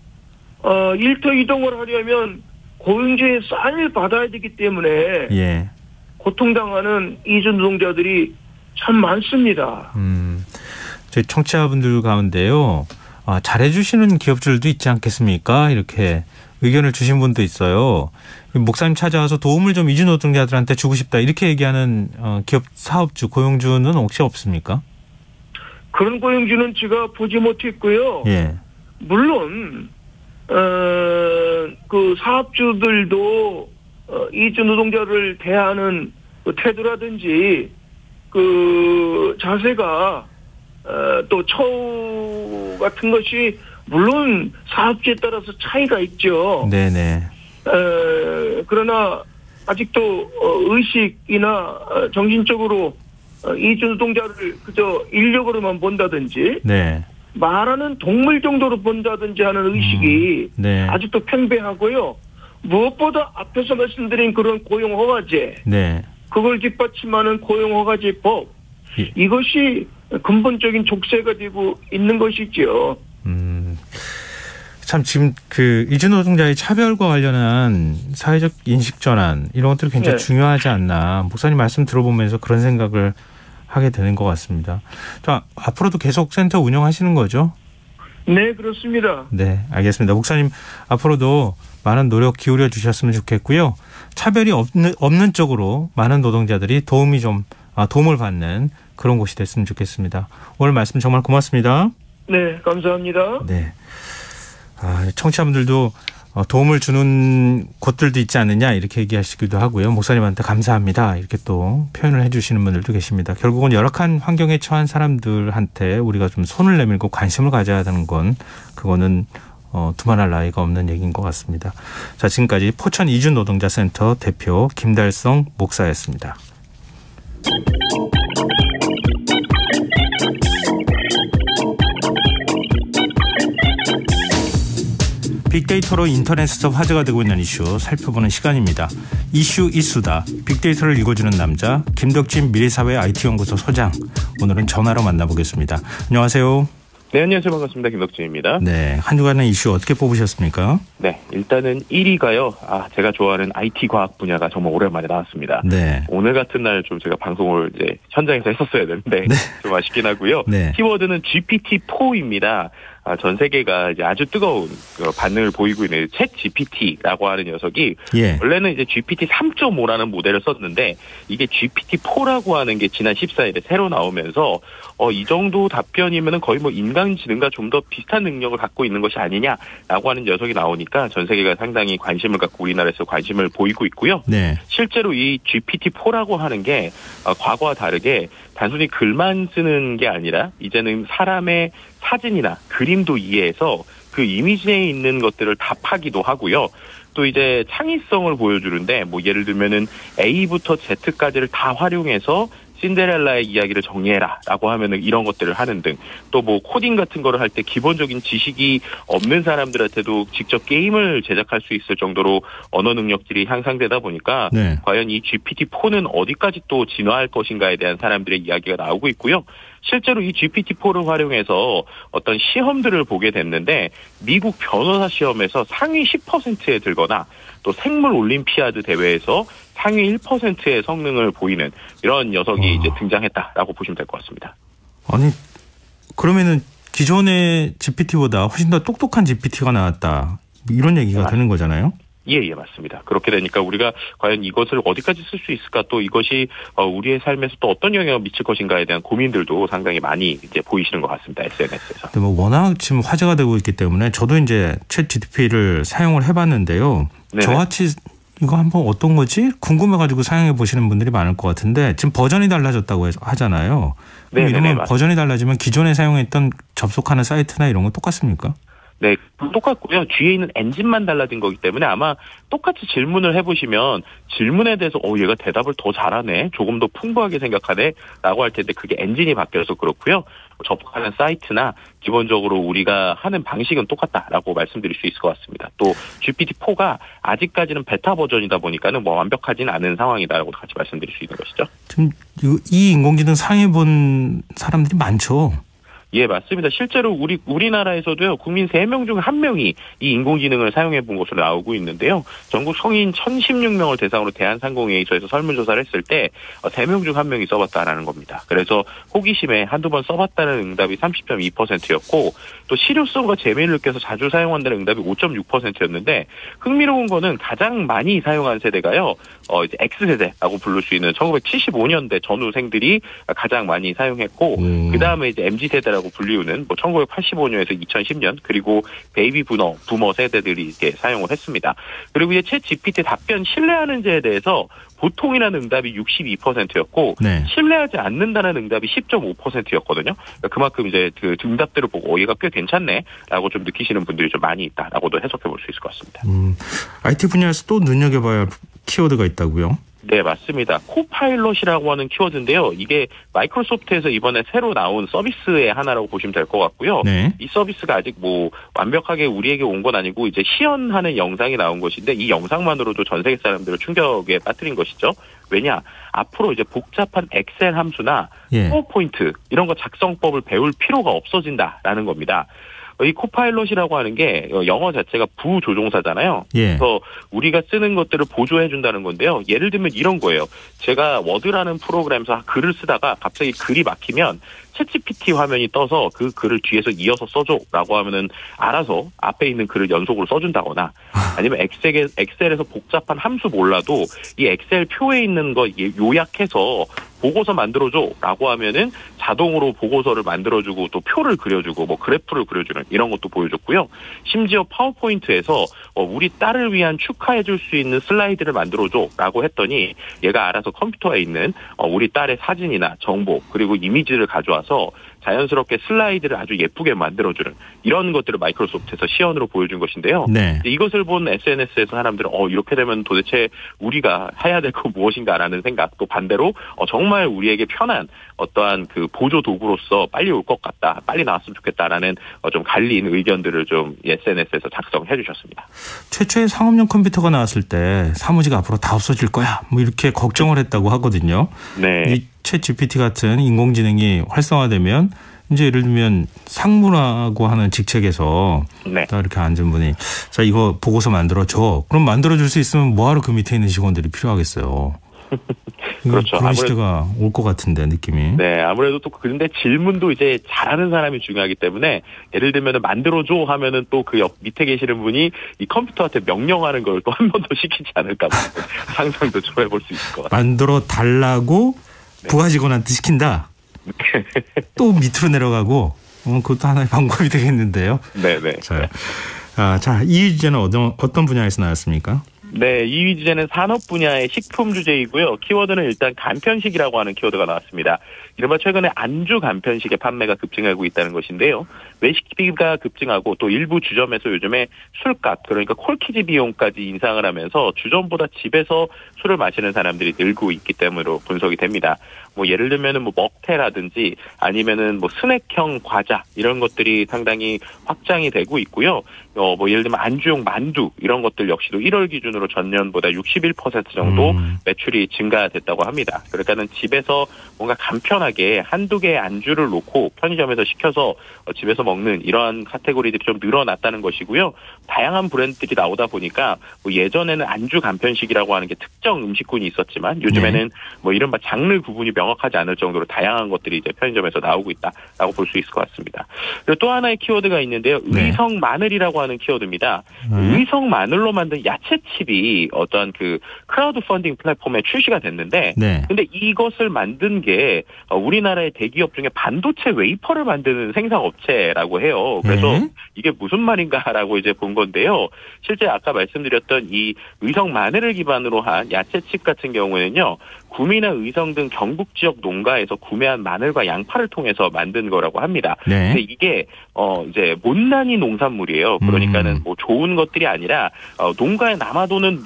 Speaker 7: 일터 이동을 하려면 고용주의 사인을 받아야 되기 때문에
Speaker 2: 예.
Speaker 7: 고통당하는 이주 노동자들이 참 많습니다.
Speaker 2: 저희 청취자분들 가운데요. 잘해주시는 기업들도 있지 않겠습니까? 이렇게 의견을 주신 분도 있어요. 목사님 찾아와서 도움을 좀 이주 노동자들한테 주고 싶다 이렇게 얘기하는 기업 사업주 고용주는 혹시 없습니까?
Speaker 7: 그런 고용주는 제가 보지 못했고요.
Speaker 2: 예.
Speaker 7: 물론 그 사업주들도 이주 노동자를 대하는 그 태도라든지 그 자세가 또 처우 같은 것이 물론 사업주에 따라서 차이가 있죠.
Speaker 2: 네네.
Speaker 7: 그러나 아직도 의식이나 정신적으로 이주 노동자를 그저 인력으로만 본다든지
Speaker 2: 네.
Speaker 7: 말하는 동물 정도로 본다든지 하는 의식이
Speaker 2: 네.
Speaker 7: 아직도 팽배하고요. 무엇보다 앞에서 말씀드린 그런 고용허가제,
Speaker 2: 네.
Speaker 7: 그걸 뒷받침하는 고용허가제법,
Speaker 2: 예.
Speaker 7: 이것이 근본적인 족쇄가 되고 있는 것이죠.
Speaker 2: 참 지금 그 이주 노동자의 차별과 관련한 사회적 인식 전환 이런 것들이 굉장히
Speaker 7: 네.
Speaker 2: 중요하지 않나. 목사님 말씀 들어보면서 그런 생각을 하게 되는 것 같습니다. 자, 앞으로도 계속 센터 운영하시는 거죠?
Speaker 7: 네, 그렇습니다.
Speaker 2: 네, 알겠습니다. 목사님 앞으로도 많은 노력 기울여 주셨으면 좋겠고요. 차별이 없는 쪽으로 많은 노동자들이 도움을 받는 그런 곳이 됐으면 좋겠습니다. 오늘 말씀 정말 고맙습니다.
Speaker 7: 네, 감사합니다.
Speaker 2: 네. 청취자분들도 도움을 주는 곳들도 있지 않느냐 이렇게 얘기하시기도 하고요. 목사님한테 감사합니다 이렇게 또 표현을 해주시는 분들도 계십니다. 결국은 열악한 환경에 처한 사람들한테 우리가 좀 손을 내밀고 관심을 가져야 하는 건 그거는 두말할 나위가 없는 얘기인 것 같습니다. 자, 지금까지 포천 이주 노동자 센터 대표 김달성 목사였습니다. 빅데이터로 인터넷에서 화제가 되고 있는 이슈 살펴보는 시간입니다. 이슈 이수다. 빅데이터를 읽어주는 남자 김덕진 미래사회 IT연구소 소장. 오늘은 전화로 만나보겠습니다. 안녕하세요.
Speaker 8: 네, 안녕하세요. 반갑습니다. 김덕진입니다.
Speaker 2: 네, 한 주간의 이슈 어떻게 뽑으셨습니까?
Speaker 8: 네, 일단은 1위가요. 제가 좋아하는 IT 과학 분야가 정말 오랜만에 나왔습니다.
Speaker 2: 네.
Speaker 8: 오늘 같은 날 좀 제가 방송을 이제 현장에서 했었어야 되는데
Speaker 2: 네.
Speaker 8: 좀 아쉽긴 하고요.
Speaker 2: 네.
Speaker 8: 키워드는 GPT-4입니다. 전 세계가 이제 아주 뜨거운 반응을 보이고 있는 챗 GPT라고 하는 녀석이
Speaker 2: 예.
Speaker 8: 원래는 이제 GPT 3.5라는 모델을 썼는데 이게 GPT-4라고 하는 게 지난 14일에 새로 나오면서 이 정도 답변이면은 거의 뭐 인간지능과 좀 더 비슷한 능력을 갖고 있는 것이 아니냐라고 하는 녀석이 나오니까 전 세계가 상당히 관심을 갖고 우리나라에서 관심을 보이고 있고요.
Speaker 2: 네.
Speaker 8: 실제로 이 GPT-4라고 하는 게 과거와 다르게 단순히 글만 쓰는 게 아니라 이제는 사람의 사진이나 그림도 이해해서 그 이미지에 있는 것들을 답하기도 하고요. 또 이제 창의성을 보여주는데 뭐 예를 들면은 A부터 Z까지를 다 활용해서 신데렐라의 이야기를 정리해라라고 하면은 이런 것들을 하는 등 또 뭐 코딩 같은 거를 할 때 기본적인 지식이 없는 사람들한테도 직접 게임을 제작할 수 있을 정도로 언어 능력들이 향상되다 보니까
Speaker 2: 네.
Speaker 8: 과연 이 GPT-4는 어디까지 또 진화할 것인가에 대한 사람들의 이야기가 나오고 있고요. 실제로 이 GPT-4를 활용해서 어떤 시험들을 보게 됐는데 미국 변호사 시험에서 상위 10%에 들거나 또 생물 올림피아드 대회에서 상위 1%의 성능을 보이는 이런 녀석이 이제 등장했다라고 보시면 될 것 같습니다.
Speaker 2: 아니, 그러면은 기존의 GPT보다 훨씬 더 똑똑한 GPT가 나왔다. 이런 얘기가 되는 거잖아요.
Speaker 8: 예, 맞습니다. 그렇게 되니까 우리가 과연 이것을 어디까지 쓸 수 있을까, 또 이것이 우리의 삶에서 또 어떤 영향을 미칠 것인가에 대한 고민들도 상당히 많이 이제 보이시는 것 같습니다. SNS에서.
Speaker 2: 근데 뭐 워낙 지금 화제가 되고 있기 때문에 저도 이제 챗 GPT를 사용을 해봤는데요.
Speaker 8: 네네.
Speaker 2: 저같이 이거 한번 어떤 거지? 궁금해가지고 사용해 보시는 분들이 많을 것 같은데 지금 버전이 달라졌다고 하잖아요. 그럼
Speaker 8: 네네네,
Speaker 2: 이러면
Speaker 8: 맞습니다.
Speaker 2: 버전이 달라지면 기존에 사용했던 접속하는 사이트나 이런 건 똑같습니까?
Speaker 8: 네, 똑같고요. 뒤에 있는 엔진만 달라진 거기 때문에 아마 똑같이 질문을 해보시면 질문에 대해서 얘가 대답을 더 잘하네, 조금 더 풍부하게 생각하네 라고 할 텐데 그게 엔진이 바뀌어서 그렇고요. 접하는 사이트나 기본적으로 우리가 하는 방식은 똑같다라고 말씀드릴 수 있을 것 같습니다. 또 GPT-4가 아직까지는 베타 버전이다 보니까는 뭐 완벽하진 않은 상황이다라고 같이 말씀드릴 수 있는 것이죠.
Speaker 2: 지금 이 인공지능 사용해 본 사람들이 많죠.
Speaker 8: 예, 맞습니다. 실제로 우리나라에서도요, 국민 3명 중 1명이 이 인공지능을 사용해 본 것으로 나오고 있는데요. 전국 성인 1016명을 대상으로 대한상공회의소에서 설문조사를 했을 때 3명 중 1명이 써봤다라는 겁니다. 그래서 호기심에 한두 번 써봤다는 응답이 30.2%였고 또 실효성과 재미를 느껴서 자주 사용한다는 응답이 5.6%였는데 흥미로운 거는 가장 많이 사용한 세대가요. 이제 X세대라고 부를 수 있는 1975년대 전후생들이 가장 많이 사용했고 그다음에 이제 MZ세대라고 불리우는 뭐 1985년에서 2010년 그리고 베이비 부머 세대들이 이렇게 사용을 했습니다. 그리고 이제 챗 GPT 답변 신뢰하는지에 대해서 보통이라는 응답이 62%였고
Speaker 2: 네.
Speaker 8: 신뢰하지 않는다는 응답이 10.5%였거든요. 그러니까 그만큼 이제 그 응답들을 보고 얘가 꽤 괜찮네라고 좀 느끼시는 분들이 좀 많이 있다라고도 해석해 볼 수 있을 것 같습니다.
Speaker 2: IT 분야에서 또 눈여겨봐야 할 키워드가 있다고요?
Speaker 8: 네, 맞습니다. 코파일럿이라고 하는 키워드인데요. 이게 마이크로소프트에서 이번에 새로 나온 서비스의 하나라고 보시면 될 것 같고요.
Speaker 2: 네.
Speaker 8: 이 서비스가 아직 뭐 완벽하게 우리에게 온 건 아니고 이제 시연하는 영상이 나온 것인데 이 영상만으로도 전 세계 사람들을 충격에 빠뜨린 것이죠. 왜냐? 앞으로 이제 복잡한 엑셀 함수나 파워포인트 이런 거 작성법을 배울 필요가 없어진다라는 겁니다. 이 코파일럿이라고 하는 게 영어 자체가 부조종사잖아요. 그래서 우리가 쓰는 것들을 보조해 준다는 건데요. 예를 들면 이런 거예요. 제가 워드라는 프로그램에서 글을 쓰다가 갑자기 글이 막히면 챗GPT 화면이 떠서 그 글을 뒤에서 이어서 써줘라고 하면은 알아서 앞에 있는 글을 연속으로 써준다거나 아니면 엑셀에서 복잡한 함수 몰라도 이 엑셀 표에 있는 거 요약해서 보고서 만들어줘라고 하면은 자동으로 보고서를 만들어주고 또 표를 그려주고 뭐 그래프를 그려주는 이런 것도 보여줬고요. 심지어 파워포인트에서 우리 딸을 위한 축하해줄 수 있는 슬라이드를 만들어줘라고 했더니 얘가 알아서 컴퓨터에 있는 우리 딸의 사진이나 정보 그리고 이미지를 가져와서 자연스럽게 슬라이드를 아주 예쁘게 만들어주는 이런 것들을 마이크로소프트에서 시연으로 보여준 것인데요.
Speaker 2: 네.
Speaker 8: 이것을 본 SNS에서 사람들은 이렇게 되면 도대체 우리가 해야 될 건 무엇인가라는 생각 또 반대로 정말 우리에게 편한 어떠한 그 보조 도구로서 빨리 올 것 같다, 빨리 나왔으면 좋겠다라는 좀 갈린 의견들을 좀 SNS에서 작성해 주셨습니다.
Speaker 2: 최초의 상업용 컴퓨터가 나왔을 때 사무직 앞으로 다 없어질 거야 뭐 이렇게 걱정을 했다고 하거든요.
Speaker 8: 네.
Speaker 2: 이 챗 GPT 같은 인공지능이 활성화되면 이제 예를 들면 상무라고 하는 직책에서 딱 이렇게 앉은 분이 자 이거 보고서 만들어줘. 그럼 만들어줄 수 있으면 뭐하러 그 밑에 있는 직원들이 필요하겠어요.
Speaker 8: 그렇죠.
Speaker 2: 그런 시대가 올 것 같은데 느낌이.
Speaker 8: 네, 아무래도 또 그런데 질문도 이제 잘하는 사람이 중요하기 때문에 예를 들면 만들어줘 하면은 또 그 옆 밑에 계시는 분이 이 컴퓨터한테 명령하는 걸 또 한 번 더 시키지 않을까 상상도 좀 해볼 수 있을 것 같아요.
Speaker 2: 만들어 달라고 부하 직원한테 시킨다. 또 밑으로 내려가고 그것도 하나의 방법이 되겠는데요.
Speaker 8: 네네.
Speaker 2: 자, 이 주제는 어떤 분야에서 나왔습니까?
Speaker 8: 네, 이 주제는 산업 분야의 식품 주제이고요. 키워드는 일단 간편식이라고 하는 키워드가 나왔습니다. 이른바 최근에 안주 간편식의 판매가 급증하고 있다는 것인데요. 외식비가 급증하고 또 일부 주점에서 요즘에 술값 그러니까 콜키지 비용까지 인상을 하면서 주점보다 집에서 술을 마시는 사람들이 늘고 있기 때문으로 분석이 됩니다. 뭐 예를 들면은 뭐 먹태라든지 아니면은 뭐 스낵형 과자 이런 것들이 상당히 확장이 되고 있고요. 뭐 예를 들면 안주용 만두 이런 것들 역시도 1월 기준으로 전년보다 61% 정도 매출이 증가됐다고 합니다. 그러니까는 집에서 뭔가 간편하게 한두 개의 안주를 놓고 편의점에서 시켜서 집에서 먹는 이러한 카테고리들이 좀 늘어났다는 것이고요. 다양한 브랜드들이 나오다 보니까 뭐 예전에는 안주 간편식이라고 하는 게 특정 음식군이 있었지만 요즘에는 뭐 이른바 장르 구분이 명확하지 않을 정도로 다양한 것들이 이제 편의점에서 나오고 있다라고 볼 수 있을 것 같습니다. 그리고 또 하나의 키워드가 있는데요. 의성 마늘이라고 하는 키워드입니다. 의성 마늘로 만든 야채칩이 어떤 그 크라우드 펀딩 플랫폼에 출시가 됐는데 근데 이것을 만든 게 우리나라의 대기업 중에 반도체 웨이퍼를 만드는 생산업체라고 해요. 그래서 이게 무슨 말인가라고 이제 본 건데요. 실제 아까 말씀드렸던 이 의성 마늘을 기반으로 한 야채칩 같은 경우에는요. 구미나 의성 등 경북 지역 농가에서 구매한 마늘과 양파를 통해서 만든 거라고 합니다.
Speaker 2: 네.
Speaker 8: 근데 이게 이제 못난이 농산물이에요. 그러니까는 뭐 좋은 것들이 아니라 농가에 남아도는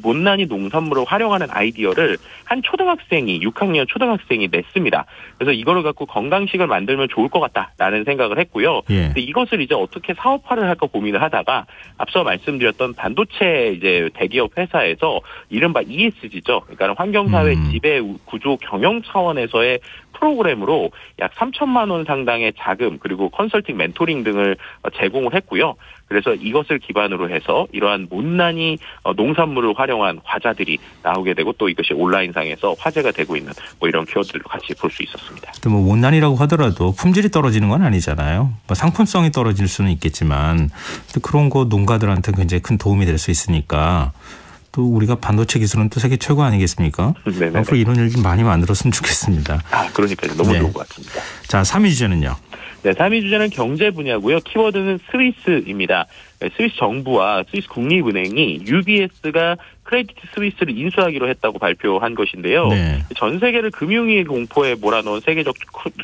Speaker 8: 못난이 농산물을 활용하는 아이디어를 한 초등학생이 6학년 초등학생이 냈습니다. 그래서 이거를 갖고 건강식을 만들면 좋을 것 같다라는 생각을 했고요.
Speaker 2: 예.
Speaker 8: 근데 이것을 이제 어떻게 사업화를 할까 고민을 하다가 앞서 말씀드렸던 반도체 이제 대기업 회사에서 이른바 ESG죠. 그러니까 환경사회 지배 구조 경영 차원에서의 프로그램으로 약 3천만 원 상당의 자금 그리고 컨설팅 멘토링 등을 제공을 했고요. 그래서 이것을 기반으로 해서 이러한 못난이 농산물을 활용한 과자들이 나오게 되고 또 이것이 온라인상에서 화제가 되고 있는 뭐 이런 키워드들도 같이 볼 수 있었습니다.
Speaker 2: 또 뭐 못난이라고 하더라도 품질이 떨어지는 건 아니잖아요. 뭐 상품성이 떨어질 수는 있겠지만 또 그런 거 농가들한테 굉장히 큰 도움이 될 수 있으니까 또 우리가 반도체 기술은 또 세계 최고 아니겠습니까?
Speaker 8: 네네.
Speaker 2: 앞으로 이런 일 좀 많이 만들었으면 좋겠습니다.
Speaker 8: 그러니까요. 너무
Speaker 2: 네.
Speaker 8: 좋은 것 같습니다.
Speaker 2: 자, 3위 주제는요.
Speaker 8: 네, 3위 주제는 경제 분야고요. 키워드는 스위스입니다. 스위스 정부와 스위스 국립은행이 UBS가 크레디트 스위스를 인수하기로 했다고 발표한 것인데요.
Speaker 2: 네.
Speaker 8: 전 세계를 금융위기 공포에 몰아넣은 세계적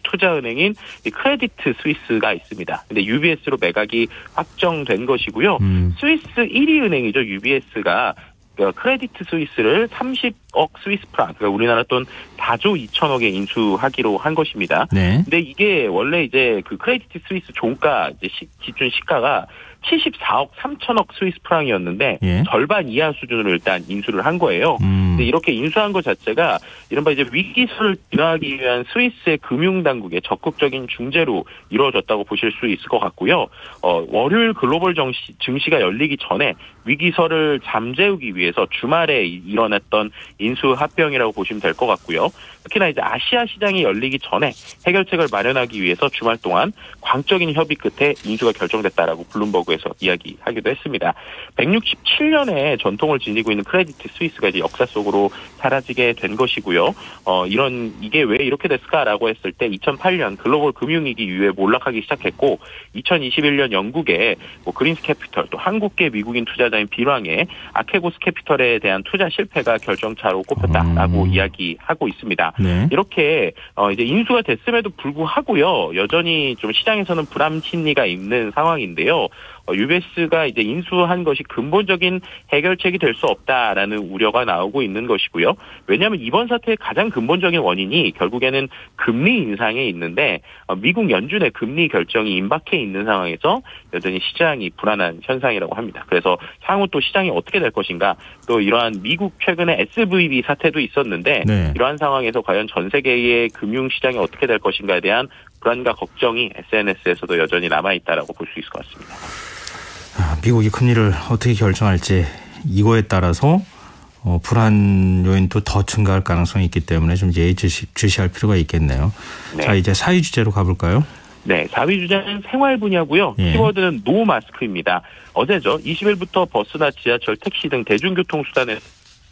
Speaker 8: 투자은행인 크레디트 스위스가 있습니다. 근데 UBS로 매각이 확정된 것이고요. 스위스 1위 은행이죠. UBS가 크레디트 스위스를 30억 스위스 프랑, 그러니까 우리나라 돈 4조 2천억에 인수하기로 한 것입니다.
Speaker 2: 네.
Speaker 8: 근데 이게 원래 이제 그 크레디트 스위스 종가 이제 기준 시가가 74억 3천억 스위스 프랑이었는데
Speaker 2: 예.
Speaker 8: 절반 이하 수준으로 일단 인수를 한 거예요. 근데 이렇게 인수한 것 자체가 이른바 이제 위기설을 진화하기 위한 스위스의 금융당국의 적극적인 중재로 이루어졌다고 보실 수 있을 것 같고요. 월요일 글로벌 증시가 열리기 전에 위기설을 잠재우기 위해서 주말에 일어났던 인수 합병이라고 보시면 될 것 같고요. 특히나 이제 아시아 시장이 열리기 전에 해결책을 마련하기 위해서 주말 동안 광적인 협의 끝에 인수가 결정됐다라고 블룸버그에서 이야기하기도 했습니다. 167년의 전통을 지니고 있는 크레디트 스위스가 이제 역사 속으로 사라지게 된 것이고요. 이게 왜 이렇게 됐을까라고 했을 때 2008년 글로벌 금융위기 이후에 몰락하기 시작했고 2021년 영국의 그린스 캐피털 또 한국계 미국인 투자자인 비랑의 아케고스 캐피털에 대한 투자 실패가 결정차로 꼽혔다라고 이야기하고 있습니다.
Speaker 2: 네.
Speaker 8: 이렇게 이제 인수가 됐음에도 불구하고요. 여전히 좀 시장에서는 불안 심리가 있는 상황인데요. UBS가 이제 인수한 것이 근본적인 해결책이 될 수 없다라는 우려가 나오고 있는 것이고요. 왜냐하면 이번 사태의 가장 근본적인 원인이 결국에는 금리 인상에 있는데 미국 연준의 금리 결정이 임박해 있는 상황에서 여전히 시장이 불안한 현상이라고 합니다. 그래서 향후 또 시장이 어떻게 될 것인가 또 이러한 미국 최근에 SVB 사태도 있었는데
Speaker 2: 네.
Speaker 8: 이러한 상황에서 과연 전 세계의 금융시장이 어떻게 될 것인가에 대한 불안과 걱정이 SNS에서도 여전히 남아있다라고 볼 수 있을 것 같습니다.
Speaker 2: 미국이 금리를 어떻게 결정할지 이거에 따라서 불안 요인도 더 증가할 가능성이 있기 때문에 좀 예의주시할 필요가 있겠네요.
Speaker 8: 네.
Speaker 2: 자, 이제 4위 주제로 가볼까요?
Speaker 8: 네, 4위 주제는 생활 분야고요.
Speaker 2: 예.
Speaker 8: 키워드는 노 마스크입니다. 어제죠. 20일부터 버스나 지하철, 택시 등 대중교통수단에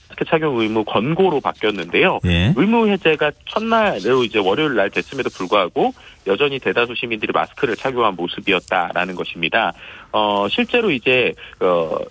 Speaker 8: 마스크 착용 의무 권고로 바뀌었는데요.
Speaker 2: 예.
Speaker 8: 의무 해제가 첫날로 이제 월요일 날 됐음에도 불구하고 여전히 대다수 시민들이 마스크를 착용한 모습이었다라는 것입니다. 실제로 이제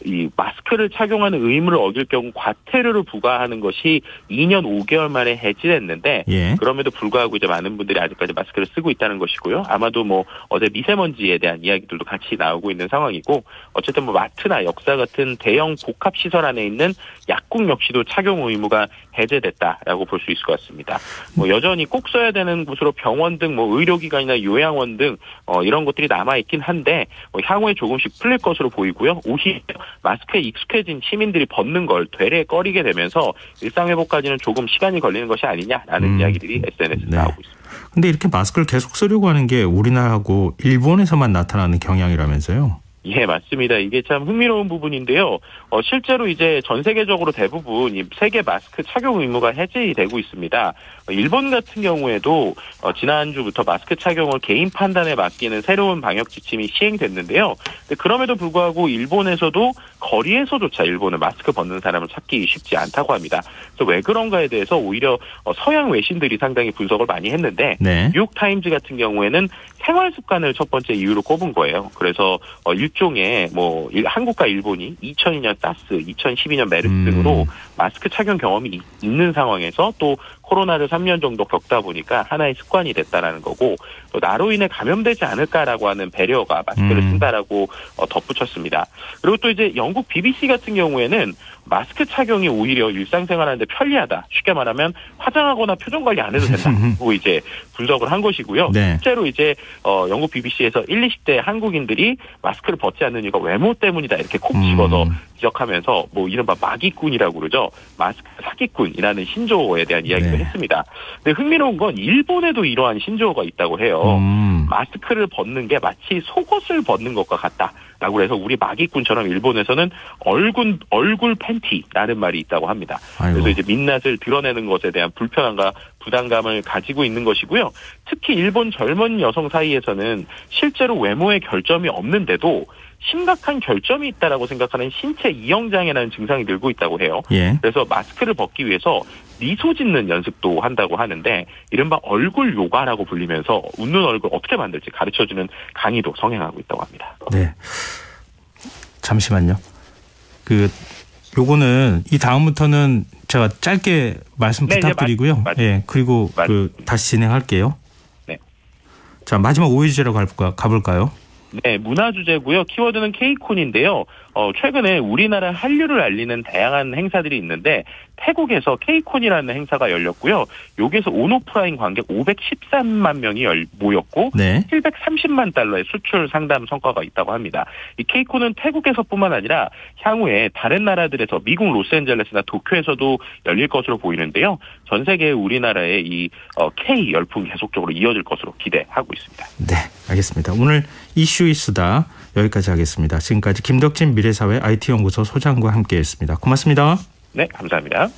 Speaker 8: 이 마스크를 착용하는 의무를 어길 경우 과태료를 부과하는 것이 2년 5개월 만에 해지됐는데
Speaker 2: 예.
Speaker 8: 그럼에도 불구하고 이제 많은 분들이 아직까지 마스크를 쓰고 있다는 것이고요. 아마도 뭐 어제 미세먼지에 대한 이야기들도 같이 나오고 있는 상황이고 어쨌든 뭐 마트나 역사 같은 대형 복합 시설 안에 있는 약국 역시도 착용 의무가 해제됐다라고 볼 수 있을 것 같습니다. 뭐 여전히 꼭 써야 되는 곳으로 병원 등 뭐 의료기관이나 요양원 등 이런 것들이 남아 있긴 한데 향후에 조금씩 풀릴 것으로 보이고요. 오히려 마스크에 익숙해진 시민들이 벗는 걸 되레 꺼리게 되면서 일상 회복까지는 조금 시간이 걸리는 것이 아니냐라는 이야기들이 SNS에
Speaker 2: 네.
Speaker 8: 나오고 있습니다.
Speaker 2: 근데 이렇게 마스크를 계속 쓰려고 하는 게 우리나라하고 일본에서만 나타나는 경향이라면서요?
Speaker 8: 예, 맞습니다. 이게 참 흥미로운 부분인데요. 실제로 이제 전 세계적으로 대부분 이 세계 마스크 착용 의무가 해제되고 있습니다. 일본 같은 경우에도 지난주부터 마스크 착용을 개인 판단에 맡기는 새로운 방역 지침이 시행됐는데요. 그럼에도 불구하고 일본에서도 거리에서조차 일본은 마스크 벗는 사람을 찾기 쉽지 않다고 합니다. 그래서 왜 그런가에 대해서 오히려 서양 외신들이 상당히 분석을 많이 했는데
Speaker 2: 네.
Speaker 8: 뉴욕타임즈 같은 경우에는 생활 습관을 첫 번째 이유로 꼽은 거예요. 그래서 일종의 뭐 한국과 일본이 2002년 사스, 2012년 메르스 등으로 마스크 착용 경험이 있는 상황에서 또 코로나를 3년 정도 겪다 보니까 하나의 습관이 됐다라는 거고 또 나로 인해 감염되지 않을까라고 하는 배려가 마스크를 쓴다라고 덧붙였습니다. 그리고 또 이제 영국 BBC 같은 경우에는 마스크 착용이 오히려 일상생활하는데 편리하다. 쉽게 말하면 화장하거나 표정 관리 안 해도 된다고 이제 분석을 한 것이고요.
Speaker 2: 네.
Speaker 8: 실제로 이제 영국 BBC에서 20, 20대 한국인들이 마스크를 벗지 않는 이유가 외모 때문이다 이렇게 콕 집어서 지적하면서 뭐 이른바 마기꾼이라고 그러죠. 마스크 사기꾼이라는 신조어에 대한 이야기를
Speaker 2: 네.
Speaker 8: 했습니다. 근데 흥미로운 건 일본에도 이러한 신조어가 있다고 해요. 마스크를 벗는 게 마치 속옷을 벗는 것과 같다라고 해서 우리 마기꾼처럼 일본에서는 얼굴 팬티라는 말이 있다고 합니다.
Speaker 2: 아이고.
Speaker 8: 그래서 이제 민낯을 드러내는 것에 대한 불편함과 부담감을 가지고 있는 것이고요. 특히 일본 젊은 여성 사이에서는 실제로 외모에 결점이 없는데도 심각한 결점이 있다라고 생각하는 신체 이형장애라는 증상이 늘고 있다고 해요.
Speaker 2: 예.
Speaker 8: 그래서 마스크를 벗기 위해서 미소 짓는 연습도 한다고 하는데 이른바 얼굴 요가라고 불리면서 웃는 얼굴 어떻게 만들지 가르쳐주는 강의도 성행하고 있다고 합니다.
Speaker 2: 네. 잠시만요. 요거는 이 다음부터는 제가 짧게 말씀
Speaker 8: 네,
Speaker 2: 부탁드리고요. 예. 그리고 다시 진행할게요.
Speaker 8: 네.
Speaker 2: 자, 마지막 5위 주제로 가볼까요?
Speaker 8: 네, 문화 주제고요. 키워드는 K콘인데요. 최근에 우리나라 한류를 알리는 다양한 행사들이 있는데 태국에서 K콘이라는 행사가 열렸고요. 여기에서 온오프라인 관객 513만 명이 모였고
Speaker 2: 네.
Speaker 8: 730만 달러의 수출 상담 성과가 있다고 합니다. 이 K콘은 태국에서뿐만 아니라 향후에 다른 나라들에서 미국 로스앤젤레스나 도쿄에서도 열릴 것으로 보이는데요. 전 세계 우리나라의 이 K 열풍 계속적으로 이어질 것으로 기대하고 있습니다.
Speaker 2: 네, 알겠습니다. 오늘 이슈 수다 여기까지 하겠습니다. 지금까지 김덕진 미래사회 IT연구소 소장과 함께했습니다. 고맙습니다.
Speaker 8: 네, 감사합니다.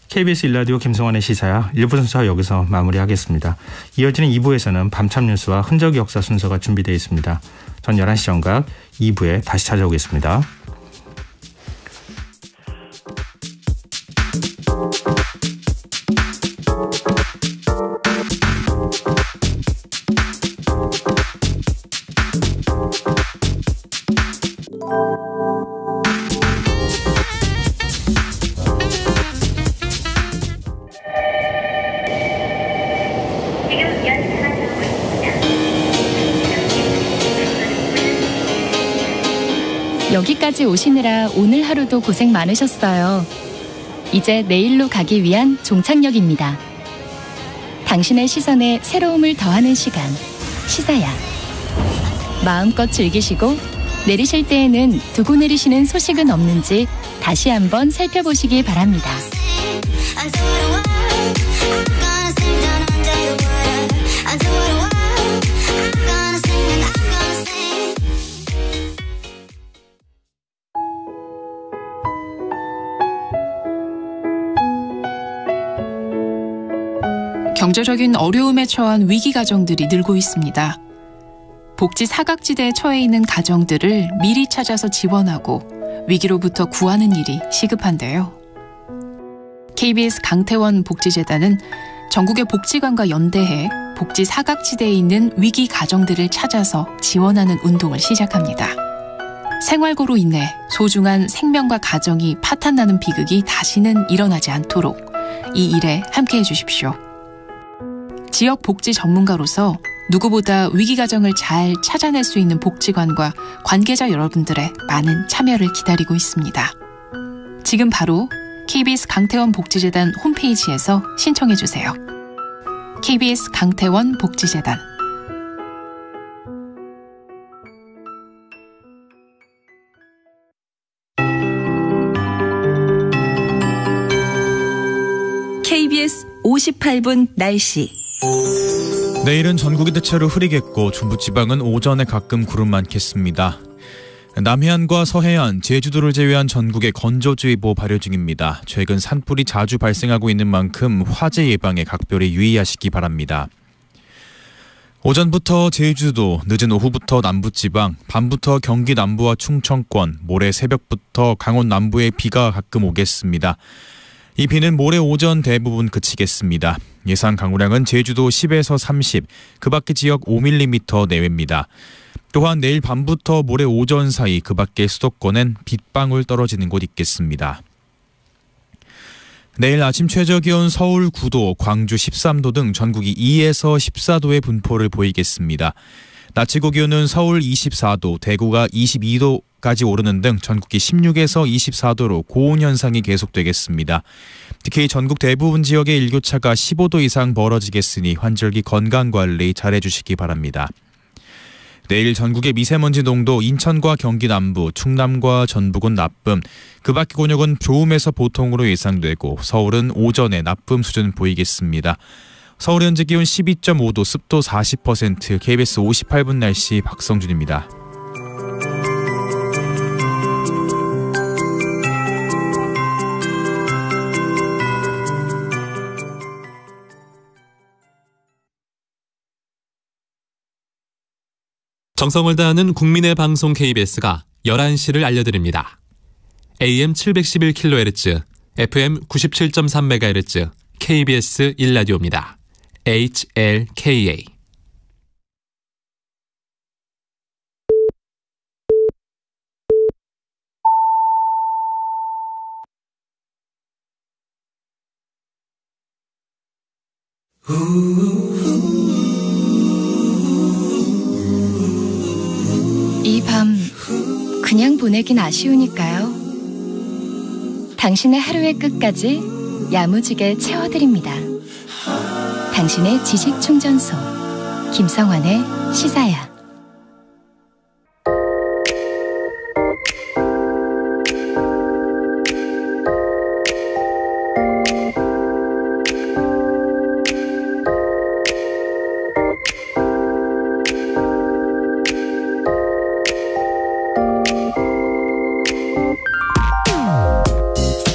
Speaker 2: KBS 1라디오 김성환의 시사야 1부 순서 여기서 마무리하겠습니다. 이어지는 2부에서는 밤참 뉴스와 흔적 역사 순서가 준비되어 있습니다. 전 11시 정각 2부에 다시 찾아오겠습니다.
Speaker 4: 여기까지 오시느라 오늘 하루도 고생 많으셨어요. 이제 내일로 가기 위한 종착역입니다. 당신의 시선에 새로움을 더하는 시간, 시사야. 마음껏 즐기시고 내리실 때에는 두고 내리시는 소식은 없는지 다시 한번 살펴보시기 바랍니다.
Speaker 9: 경제적인 어려움에 처한 위기 가정들이 늘고 있습니다. 복지 사각지대에 처해 있는 가정들을 미리 찾아서 지원하고 위기로부터 구하는 일이 시급한데요. KBS 강태원 복지재단은 전국의 복지관과 연대해 복지 사각지대에 있는 위기 가정들을 찾아서 지원하는 운동을 시작합니다. 생활고로 인해 소중한 생명과 가정이 파탄나는 비극이 다시는 일어나지 않도록 이 일에 함께해 주십시오. 지역 복지 전문가로서 누구보다 위기 가정을 잘 찾아낼 수 있는 복지관과 관계자 여러분들의 많은 참여를 기다리고 있습니다. 지금 바로 KBS 강태원 복지재단 홈페이지에서 신청해 주세요. KBS 강태원 복지재단.
Speaker 3: KBS 58분 날씨.
Speaker 10: 내일은 전국이 대체로 흐리겠고 중부지방은 오전에 가끔 구름 많겠습니다. 남해안과 서해안, 제주도를 제외한 전국에 건조주의보 발효 중입니다. 최근 산불이 자주 발생하고 있는 만큼 화재 예방에 각별히 유의하시기 바랍니다. 오전부터 제주도, 늦은 오후부터 남부지방, 밤부터 경기 남부와 충청권, 모레 새벽부터 강원 남부에 비가 가끔 오겠습니다. 이 비는 모레 오전 대부분 그치겠습니다. 예상 강우량은 제주도 10에서 30, 그 밖의 지역 5mm 내외입니다. 또한 내일 밤부터 모레 오전 사이 그 밖의 수도권엔 빗방울 떨어지는 곳 있겠습니다. 내일 아침 최저기온 서울 9도, 광주 13도 등 전국이 2에서 14도의 분포를 보이겠습니다. 낮 최고 기온은 서울 24도, 대구가 22도까지 오르는 등 전국이 16에서 24도로 고온 현상이 계속되겠습니다. 특히 전국 대부분 지역의 일교차가 15도 이상 벌어지겠으니 환절기 건강관리 잘해주시기 바랍니다. 내일 전국의 미세먼지 농도 인천과 경기 남부, 충남과 전북은 나쁨, 그 밖의 곤역은 좋음에서 보통으로 예상되고 서울은 오전에 나쁨 수준 보이겠습니다. 서울 현재 기온 12.5도, 습도 40%, KBS 58분 날씨 박성준입니다.
Speaker 11: 정성을 다하는 국민의 방송 KBS가 11시를 알려드립니다. AM 711kHz, FM 97.3MHz, KBS 1라디오입니다. HLKA.
Speaker 4: 이 밤 그냥 보내긴 아쉬우니까요. 당신의 하루의 끝까지 야무지게 채워드립니다. 당신의 지식 충전소 김성환의 시사야.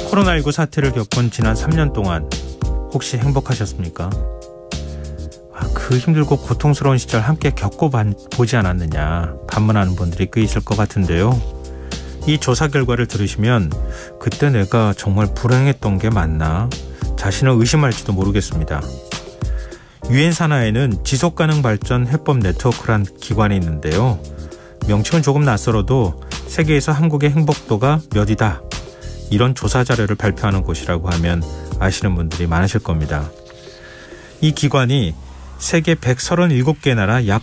Speaker 2: 코로나19 사태를 겪은 지난 3년 동안 혹시 행복하셨습니까? 그 힘들고 고통스러운 시절 함께 겪어보지 않았느냐 반문하는 분들이 꽤 있을 것 같은데요. 이 조사 결과를 들으시면 그때 내가 정말 불행했던 게 맞나 자신을 의심할지도 모르겠습니다. 유엔 산하에는 지속가능 발전 해법 네트워크란 기관이 있는데요. 명칭은 조금 낯설어도 세계에서 한국의 행복도가 몇이다 이런 조사 자료를 발표하는 곳이라고 하면 아시는 분들이 많으실 겁니다. 이 기관이 세계 137개 나라 약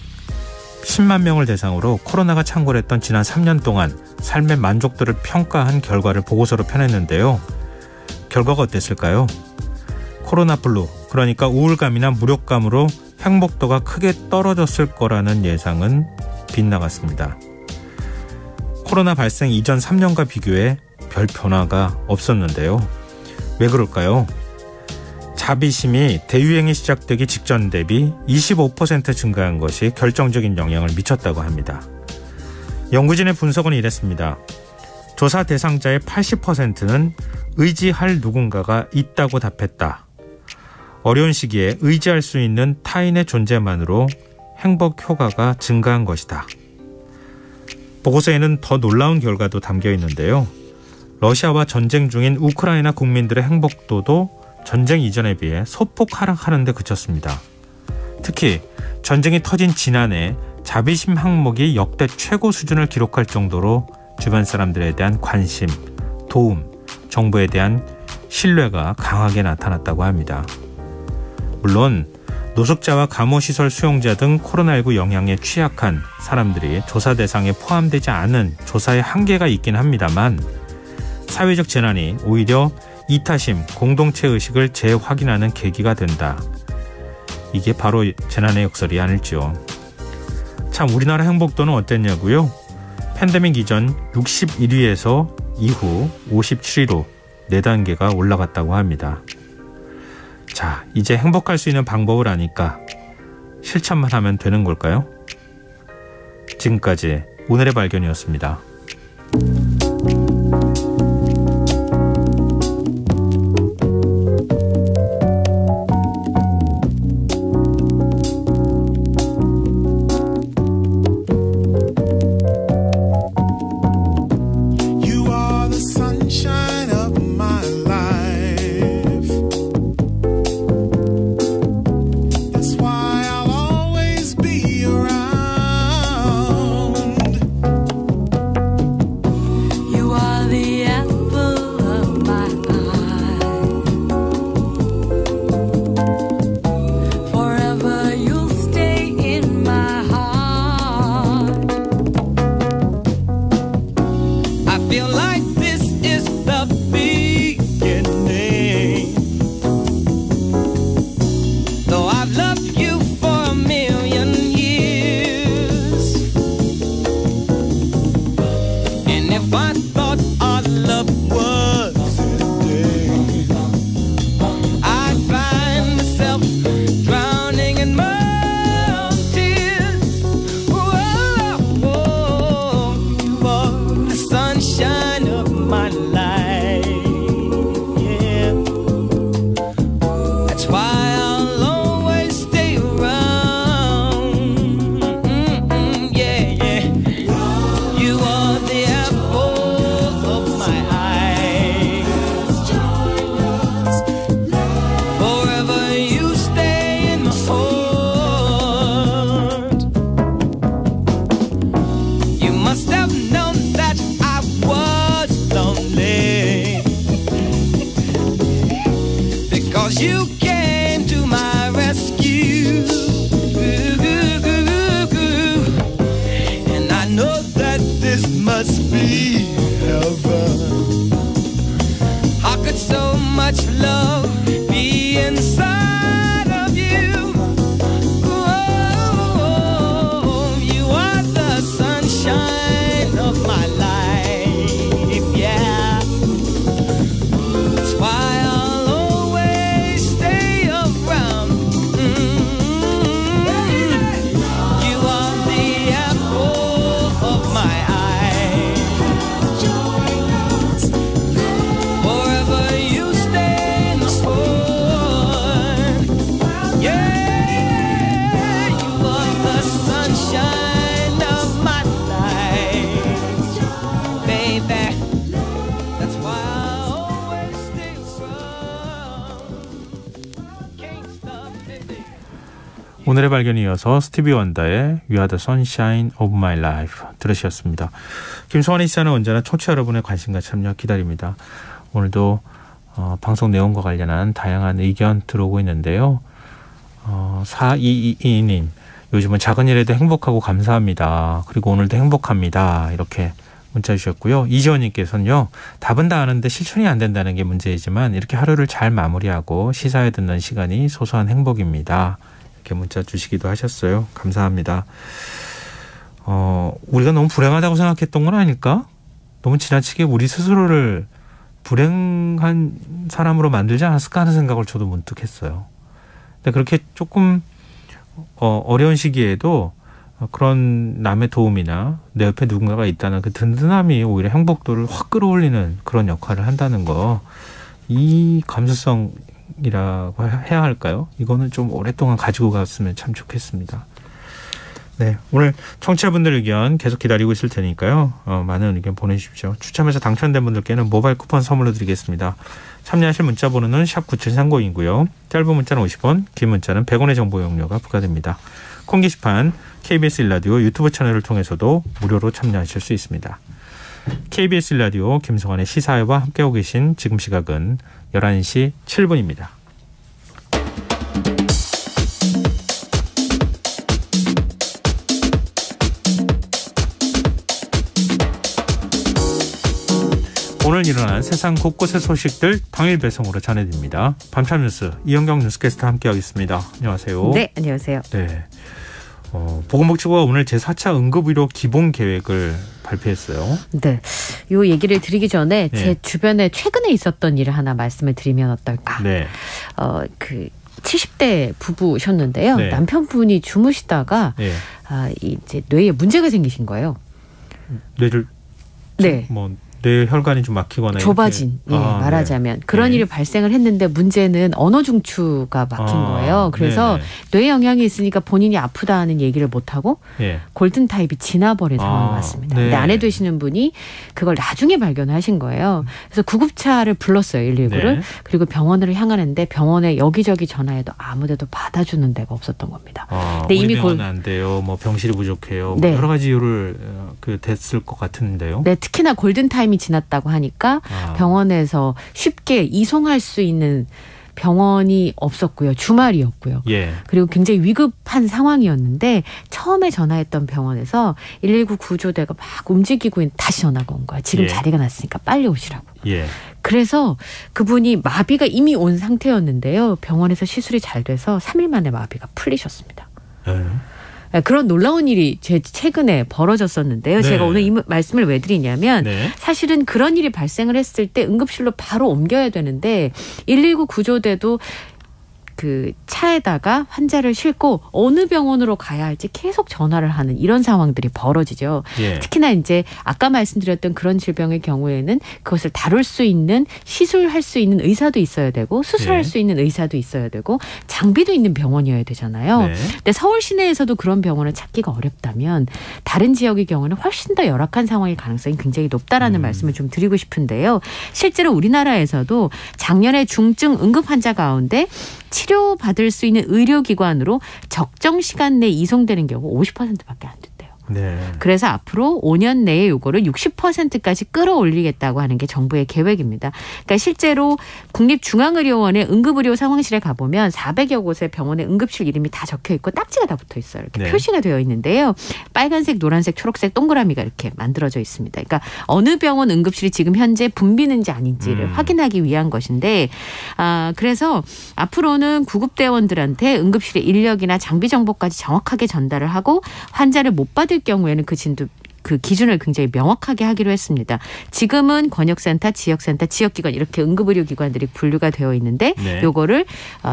Speaker 2: 10만 명을 대상으로 코로나가 창궐했던 지난 3년 동안 삶의 만족도를 평가한 결과를 보고서로 펴냈는데요. 결과가 어땠을까요? 코로나 블루, 그러니까 우울감이나 무력감으로 행복도가 크게 떨어졌을 거라는 예상은 빗나갔습니다. 코로나 발생 이전 3년과 비교해 별 변화가 없었는데요. 왜 그럴까요? 자비심이 대유행이 시작되기 직전 대비 25% 증가한 것이 결정적인 영향을 미쳤다고 합니다. 연구진의 분석은 이랬습니다. 조사 대상자의 80%는 의지할 누군가가 있다고 답했다. 어려운 시기에 의지할 수 있는 타인의 존재만으로 행복 효과가 증가한 것이다. 보고서에는 더 놀라운 결과도 담겨 있는데요. 러시아와 전쟁 중인 우크라이나 국민들의 행복도도 전쟁 이전에 비해 소폭 하락하는 데 그쳤습니다. 특히 전쟁이 터진 지난해 자비심 항목이 역대 최고 수준을 기록할 정도로 주변 사람들에 대한 관심, 도움, 정부에 대한 신뢰가 강하게 나타났다고 합니다. 물론 노숙자와 감호시설 수용자 등 코로나19 영향에 취약한 사람들이 조사 대상에 포함되지 않은 조사의 한계가 있긴 합니다만 사회적 재난이 오히려 이타심, 공동체 의식을 재확인하는 계기가 된다. 이게 바로 재난의 역설이 아닐지요. 참 우리나라 행복도는 어땠냐고요? 팬데믹 이전 61위에서 이후 57위로 4단계가 올라갔다고 합니다. 자, 이제 행복할 수 있는 방법을 아니까 실천만 하면 되는 걸까요? 지금까지 오늘의 발견이었습니다.
Speaker 12: That's why I'll always be around. my life. Yeah, that's why I'll always stay around. Yeah, yeah. You are the apple of my eye. Forever you stay in my heart. You must have known that I was lonely, because you came to my rescue. And I know that this must be heaven. How could so much love be inside of you? Oh, you are the sunshine of my life, yeah. That's why I'll always stay around. You are the apple of my eye. Forever you stay in the heart. Yeah, you are the sunshine of my life, baby. That's why I always stay around. Can't stop living.
Speaker 2: 오늘의 발견에 이어서 스티비 원더의 You are the sunshine of my life 들으셨습니다. 김성환의 시사는 언제나 청취자 여러분의 관심과 참여 기다립니다. 오늘도 방송 내용과 관련한 다양한 의견 들어오고 있는데요. 4222님, 요즘은 작은 일에도 행복하고 감사합니다. 그리고 오늘도 행복합니다. 이렇게 문자 주셨고요. 이지원님께서는요, 답은 다 아는데 실천이 안 된다는 게 문제이지만 이렇게 하루를 잘 마무리하고 시사에 듣는 시간이 소소한 행복입니다. 이렇게 문자 주시기도 하셨어요. 감사합니다. 우리가 너무 불행하다고 생각했던 건 아닐까? 너무 지나치게 우리 스스로를 불행한 사람으로 만들지 않았을까 하는 생각을 저도 문득 했어요. 근데 그렇게 조금 어려운 시기에도 그런 남의 도움이나 내 옆에 누군가가 있다는 그 든든함이 오히려 행복도를 확 끌어올리는 그런 역할을 한다는 거, 이 감수성이라고 해야 할까요? 이거는 좀 오랫동안 가지고 갔으면 참 좋겠습니다. 네, 오늘 청취자분들 의견 계속 기다리고 있을 테니까요. 많은 의견 보내주십시오. 추첨해서 당첨된 분들께는 모바일 쿠폰 선물로 드리겠습니다. 참여하실 문자 번호는 샵 9730이고요. 짧은 문자는 50원, 긴 문자는 100원의 정보 이용료가 부과됩니다. 콩 게시판 KBS 1라디오 유튜브 채널을 통해서도 무료로 참여하실 수 있습니다. KBS 1라디오 김성환의 시사회와 함께하고 계신 지금 시각은 11시 7분입니다. 오늘 일어난 세상 곳곳의 소식들 당일 배송으로 전해드립니다. 밤참 뉴스 이현경 뉴스캐스터 함께하겠습니다. 안녕하세요.
Speaker 13: 네, 안녕하세요.
Speaker 2: 네, 보건복지부가 오늘 제4차 응급의료 기본 계획을 발표했어요.
Speaker 13: 네, 이 얘기를 드리기 전에
Speaker 2: 네.
Speaker 13: 제 주변에 최근에 있었던 일을 하나 말씀을 드리면 어떨까.
Speaker 2: 네.
Speaker 13: 70대 부부셨는데요.
Speaker 2: 네.
Speaker 13: 남편분이 주무시다가
Speaker 2: 네.
Speaker 13: 이제 뇌에 문제가 생기신 거예요.
Speaker 2: 뇌를
Speaker 13: 네.
Speaker 2: 뇌 혈관이 좀 막히거나
Speaker 13: 좁아진,
Speaker 2: 이렇게.
Speaker 13: 말하자면 그런
Speaker 2: 네.
Speaker 13: 일이 발생을 했는데 문제는 언어 중추가 막힌 거예요. 그래서 뇌 영향이 있으니까 본인이 아프다 하는 얘기를 못하고
Speaker 2: 네.
Speaker 13: 골든타입이 지나버린 상황이 왔습니다.
Speaker 2: 네.
Speaker 13: 근데 아내 되시는 분이 그걸 나중에 발견하신 거예요. 그래서 구급차를 불렀어요, 119를.
Speaker 2: 네.
Speaker 13: 그리고 병원을 향하는데 병원에 여기저기 전화해도 아무데도 받아주는 데가 없었던 겁니다.
Speaker 2: 근데 이미 병원은 안 돼요. 병실이 부족해요.
Speaker 13: 네.
Speaker 2: 여러 가지 이유를 됐을 것 같은데요.
Speaker 13: 네, 특히나 골든타임이 지났다고 하니까 병원에서 쉽게 이송할 수 있는 병원이 없었고요. 주말이었고요.
Speaker 2: 예.
Speaker 13: 그리고 굉장히 위급한 상황이었는데 처음에 전화했던 병원에서 119 구조대가 막 움직이고 다시 전화가 온 거야. 지금 자리가 났으니까 빨리 오시라고.
Speaker 2: 예.
Speaker 13: 그래서 그분이 마비가 이미 온 상태였는데요. 병원에서 시술이 잘 돼서 3일 만에 마비가 풀리셨습니다. 그런 놀라운 일이 최근에 벌어졌었는데요.
Speaker 2: 네.
Speaker 13: 제가 오늘 이 말씀을 왜 드리냐면
Speaker 2: 네.
Speaker 13: 사실은 그런 일이 발생을 했을 때 응급실로 바로 옮겨야 되는데 119 구조대도 그 차에다가 환자를 싣고 어느 병원으로 가야 할지 계속 전화를 하는 이런 상황들이 벌어지죠.
Speaker 2: 예.
Speaker 13: 특히나 이제 아까 말씀드렸던 그런 질병의 경우에는 그것을 다룰 수 있는 시술할 수 있는 의사도 있어야 되고 수술할
Speaker 2: 예.
Speaker 13: 수 있는 의사도 있어야 되고 장비도 있는 병원이어야 되잖아요.
Speaker 2: 네.
Speaker 13: 근데 서울 시내에서도 그런 병원을 찾기가 어렵다면 다른 지역의 경우는 훨씬 더 열악한 상황일 가능성이 굉장히 높다라는 말씀을 좀 드리고 싶은데요. 실제로 우리나라에서도 작년에 중증 응급 환자 가운데 치료받을 수 있는 의료기관으로 적정 시간 내에 이송되는 경우 50%밖에 안 된대요.
Speaker 2: 네.
Speaker 13: 그래서 앞으로 5년 내에 요거를 60%까지 끌어올리겠다고 하는 게 정부의 계획입니다. 그러니까 실제로 국립중앙의료원의 응급의료 상황실에 가보면 400여 곳의 병원의 응급실 이름이 다 적혀 있고 딱지가 다 붙어 있어요. 이렇게
Speaker 2: 네.
Speaker 13: 표시가 되어 있는데요. 빨간색, 노란색, 초록색 동그라미가 이렇게 만들어져 있습니다. 그러니까 어느 병원 응급실이 지금 현재 붐비는지 아닌지를 확인하기 위한 것인데 그래서 앞으로는 구급대원들한테 응급실의 인력이나 장비 정보까지 정확하게 전달을 하고 환자를 못 받을 경우에는 그 기준을 굉장히 명확하게 하기로 했습니다. 지금은 권역센터, 지역센터, 지역기관 이렇게 응급의료기관들이 분류가 되어 있는데
Speaker 2: 네.
Speaker 13: 요거를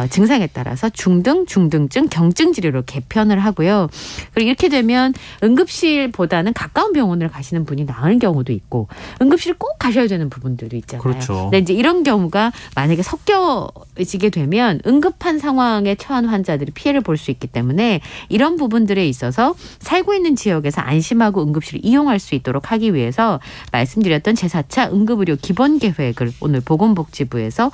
Speaker 13: 증상에 따라서 중등, 중등증, 경증 진료로 개편을 하고요. 그리고 이렇게 되면 응급실보다는 가까운 병원을 가시는 분이 나을 경우도 있고 응급실 꼭 가셔야 되는 부분들도 있잖아요.
Speaker 2: 그렇죠.
Speaker 13: 근데 이제 이런 경우가 만약에 섞여지게 되면 응급한 상황에 처한 환자들이 피해를 볼 수 있기 때문에 이런 부분들에 있어서 살고 있는 지역에서 안심하고 응급실을 이용할 수 있도록 하기 위해서 말씀드렸던 제4차 응급의료 기본계획을 오늘 보건복지부에서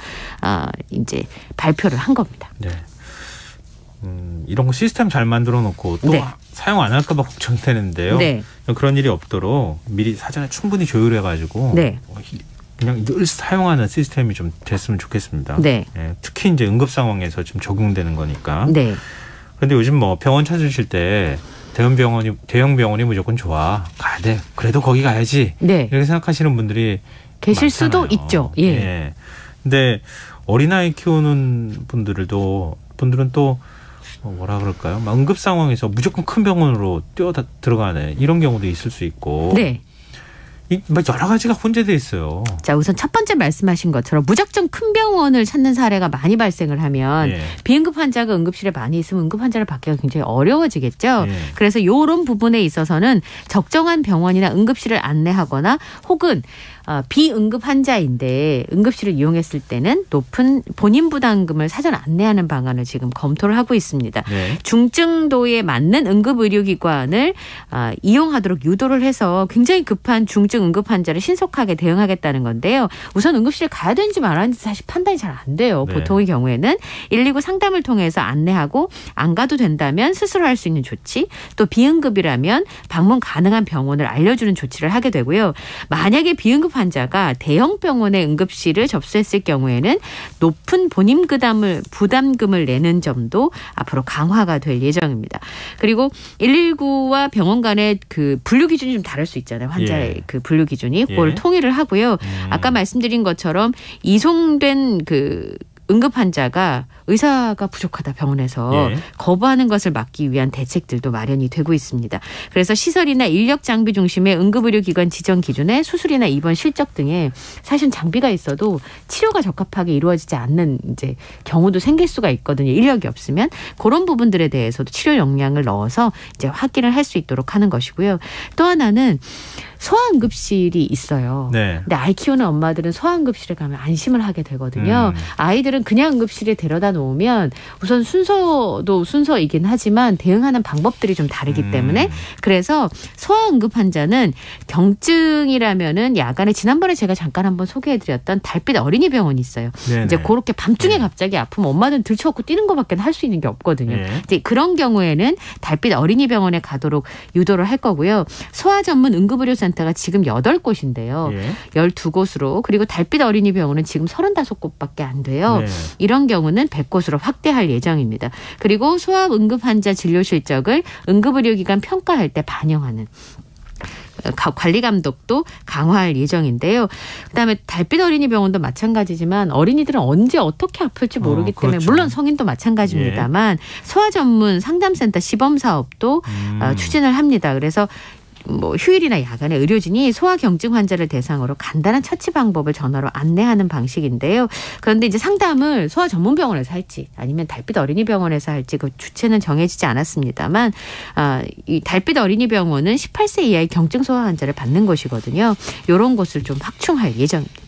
Speaker 13: 이제 발표를 한 겁니다.
Speaker 2: 네. 이런 거 시스템 잘 만들어 놓고 또
Speaker 13: 네.
Speaker 2: 사용 안 할까 봐 걱정이 되는데요.
Speaker 13: 네.
Speaker 2: 그런 일이 없도록 미리 사전에 충분히 조율해 가지고
Speaker 13: 네.
Speaker 2: 그냥 늘 사용하는 시스템이 좀 됐으면 좋겠습니다.
Speaker 13: 네.
Speaker 2: 예, 특히 이제 응급 상황에서 좀 적용되는 거니까.
Speaker 13: 네.
Speaker 2: 그런데 요즘 뭐 병원 찾으실 때 대형 병원이 무조건 좋아. 가야 돼. 그래도 거기 가야지.
Speaker 13: 네.
Speaker 2: 이렇게 생각하시는 분들이
Speaker 13: 계실
Speaker 2: 많잖아요.
Speaker 13: 수도 있죠. 예.
Speaker 2: 예. 근데 어린아이 키우는 분들은 또 뭐라 그럴까요? 막 응급 상황에서 무조건 큰 병원으로 들어가네. 이런 경우도 있을 수 있고.
Speaker 13: 네.
Speaker 2: 여러 가지가 혼재돼 있어요.
Speaker 13: 자, 우선 첫 번째 말씀하신 것처럼 무작정 큰 병원을 찾는 사례가 많이 발생을 하면
Speaker 2: 예.
Speaker 13: 비응급 환자가 응급실에 많이 있으면 응급 환자를 받기가 굉장히 어려워지겠죠.
Speaker 2: 예.
Speaker 13: 그래서 이런 부분에 있어서는 적정한 병원이나 응급실을 안내하거나 혹은 비응급 환자인데 응급실을 이용했을 때는 높은 본인 부담금을 사전 안내하는 방안을 지금 검토를 하고 있습니다.
Speaker 2: 네.
Speaker 13: 중증도에 맞는 응급의료기관을 이용하도록 유도를 해서 굉장히 급한 중증 응급 환자를 신속하게 대응하겠다는 건데요. 우선 응급실에 가야 되는지 말아야 되는지 사실 판단이 잘 안 돼요.
Speaker 2: 네.
Speaker 13: 보통의 경우에는 119 상담을 통해서 안내하고 안 가도 된다면 스스로 할 수 있는 조치, 또 비응급이라면 방문 가능한 병원을 알려주는 조치를 하게 되고요. 만약에 비응급 환자가 대형 병원의 응급실을 접수했을 경우에는 높은 본인 부담금을 내는 점도 앞으로 강화가 될 예정입니다. 그리고 119와 병원 간의 그 분류 기준이 좀 다를 수 있잖아요. 환자의
Speaker 2: 예.
Speaker 13: 그 분류 기준이 그걸
Speaker 2: 예.
Speaker 13: 통일을 하고요. 아까 말씀드린 것처럼 이송된 그 응급 환자가 의사가 부족하다 병원에서
Speaker 2: 예.
Speaker 13: 거부하는 것을 막기 위한 대책들도 마련이 되고 있습니다. 그래서 시설이나 인력 장비 중심의 응급의료기관 지정 기준에 수술이나 입원 실적 등에 사실 장비가 있어도 치료가 적합하게 이루어지지 않는 이제 경우도 생길 수가 있거든요. 인력이 없으면 그런 부분들에 대해서도 치료 역량을 넣어서 이제 확인을 할 수 있도록 하는 것이고요. 또 하나는 소아응급실이 있어요.
Speaker 2: 네.
Speaker 13: 근데 아이 키우는 엄마들은 소아응급실에 가면 안심을 하게 되거든요. 아이들은 그냥 응급실에 데려다 놓으면 우선 순서도 순서이긴 하지만 대응하는 방법들이 좀 다르기 때문에 그래서 소아응급 환자는 경증이라면은 야간에 지난번에 제가 잠깐 한번 소개해드렸던 달빛 어린이병원이 있어요.
Speaker 2: 네네.
Speaker 13: 이제 그렇게 밤중에 갑자기 아프면 엄마들은 들쳐갖고 뛰는 것밖에 할 수 있는 게 없거든요.
Speaker 2: 네.
Speaker 13: 이제 그런 경우에는 달빛 어린이병원에 가도록 유도를 할 거고요. 소아 전문 응급의료센터가 지금 8곳인데요.
Speaker 2: 예.
Speaker 13: 12곳으로 그리고 달빛 어린이병원은 지금 35곳밖에 안 돼요.
Speaker 2: 네.
Speaker 13: 이런 경우는 100곳으로 확대할 예정입니다. 그리고 소아 응급 환자 진료 실적을 응급의료기관 평가할 때 반영하는 관리 감독도 강화할 예정인데요. 그다음에 달빛 어린이병원도 마찬가지지만 어린이들은 언제 어떻게 아플지 모르기 때문에
Speaker 2: 그렇죠.
Speaker 13: 물론 성인도 마찬가지입니다만 소아 전문 상담센터 시범 사업도 추진을 합니다. 그래서 뭐 휴일이나 야간에 의료진이 소아경증 환자를 대상으로 간단한 처치 방법을 전화로 안내하는 방식인데요. 그런데 이제 상담을 소아 전문병원에서 할지 아니면 달빛 어린이병원에서 할지 그 주체는 정해지지 않았습니다만 이 달빛 어린이병원은 18세 이하의 경증 소아 환자를 받는 곳이거든요. 이런 곳을 좀 확충할 예정입니다.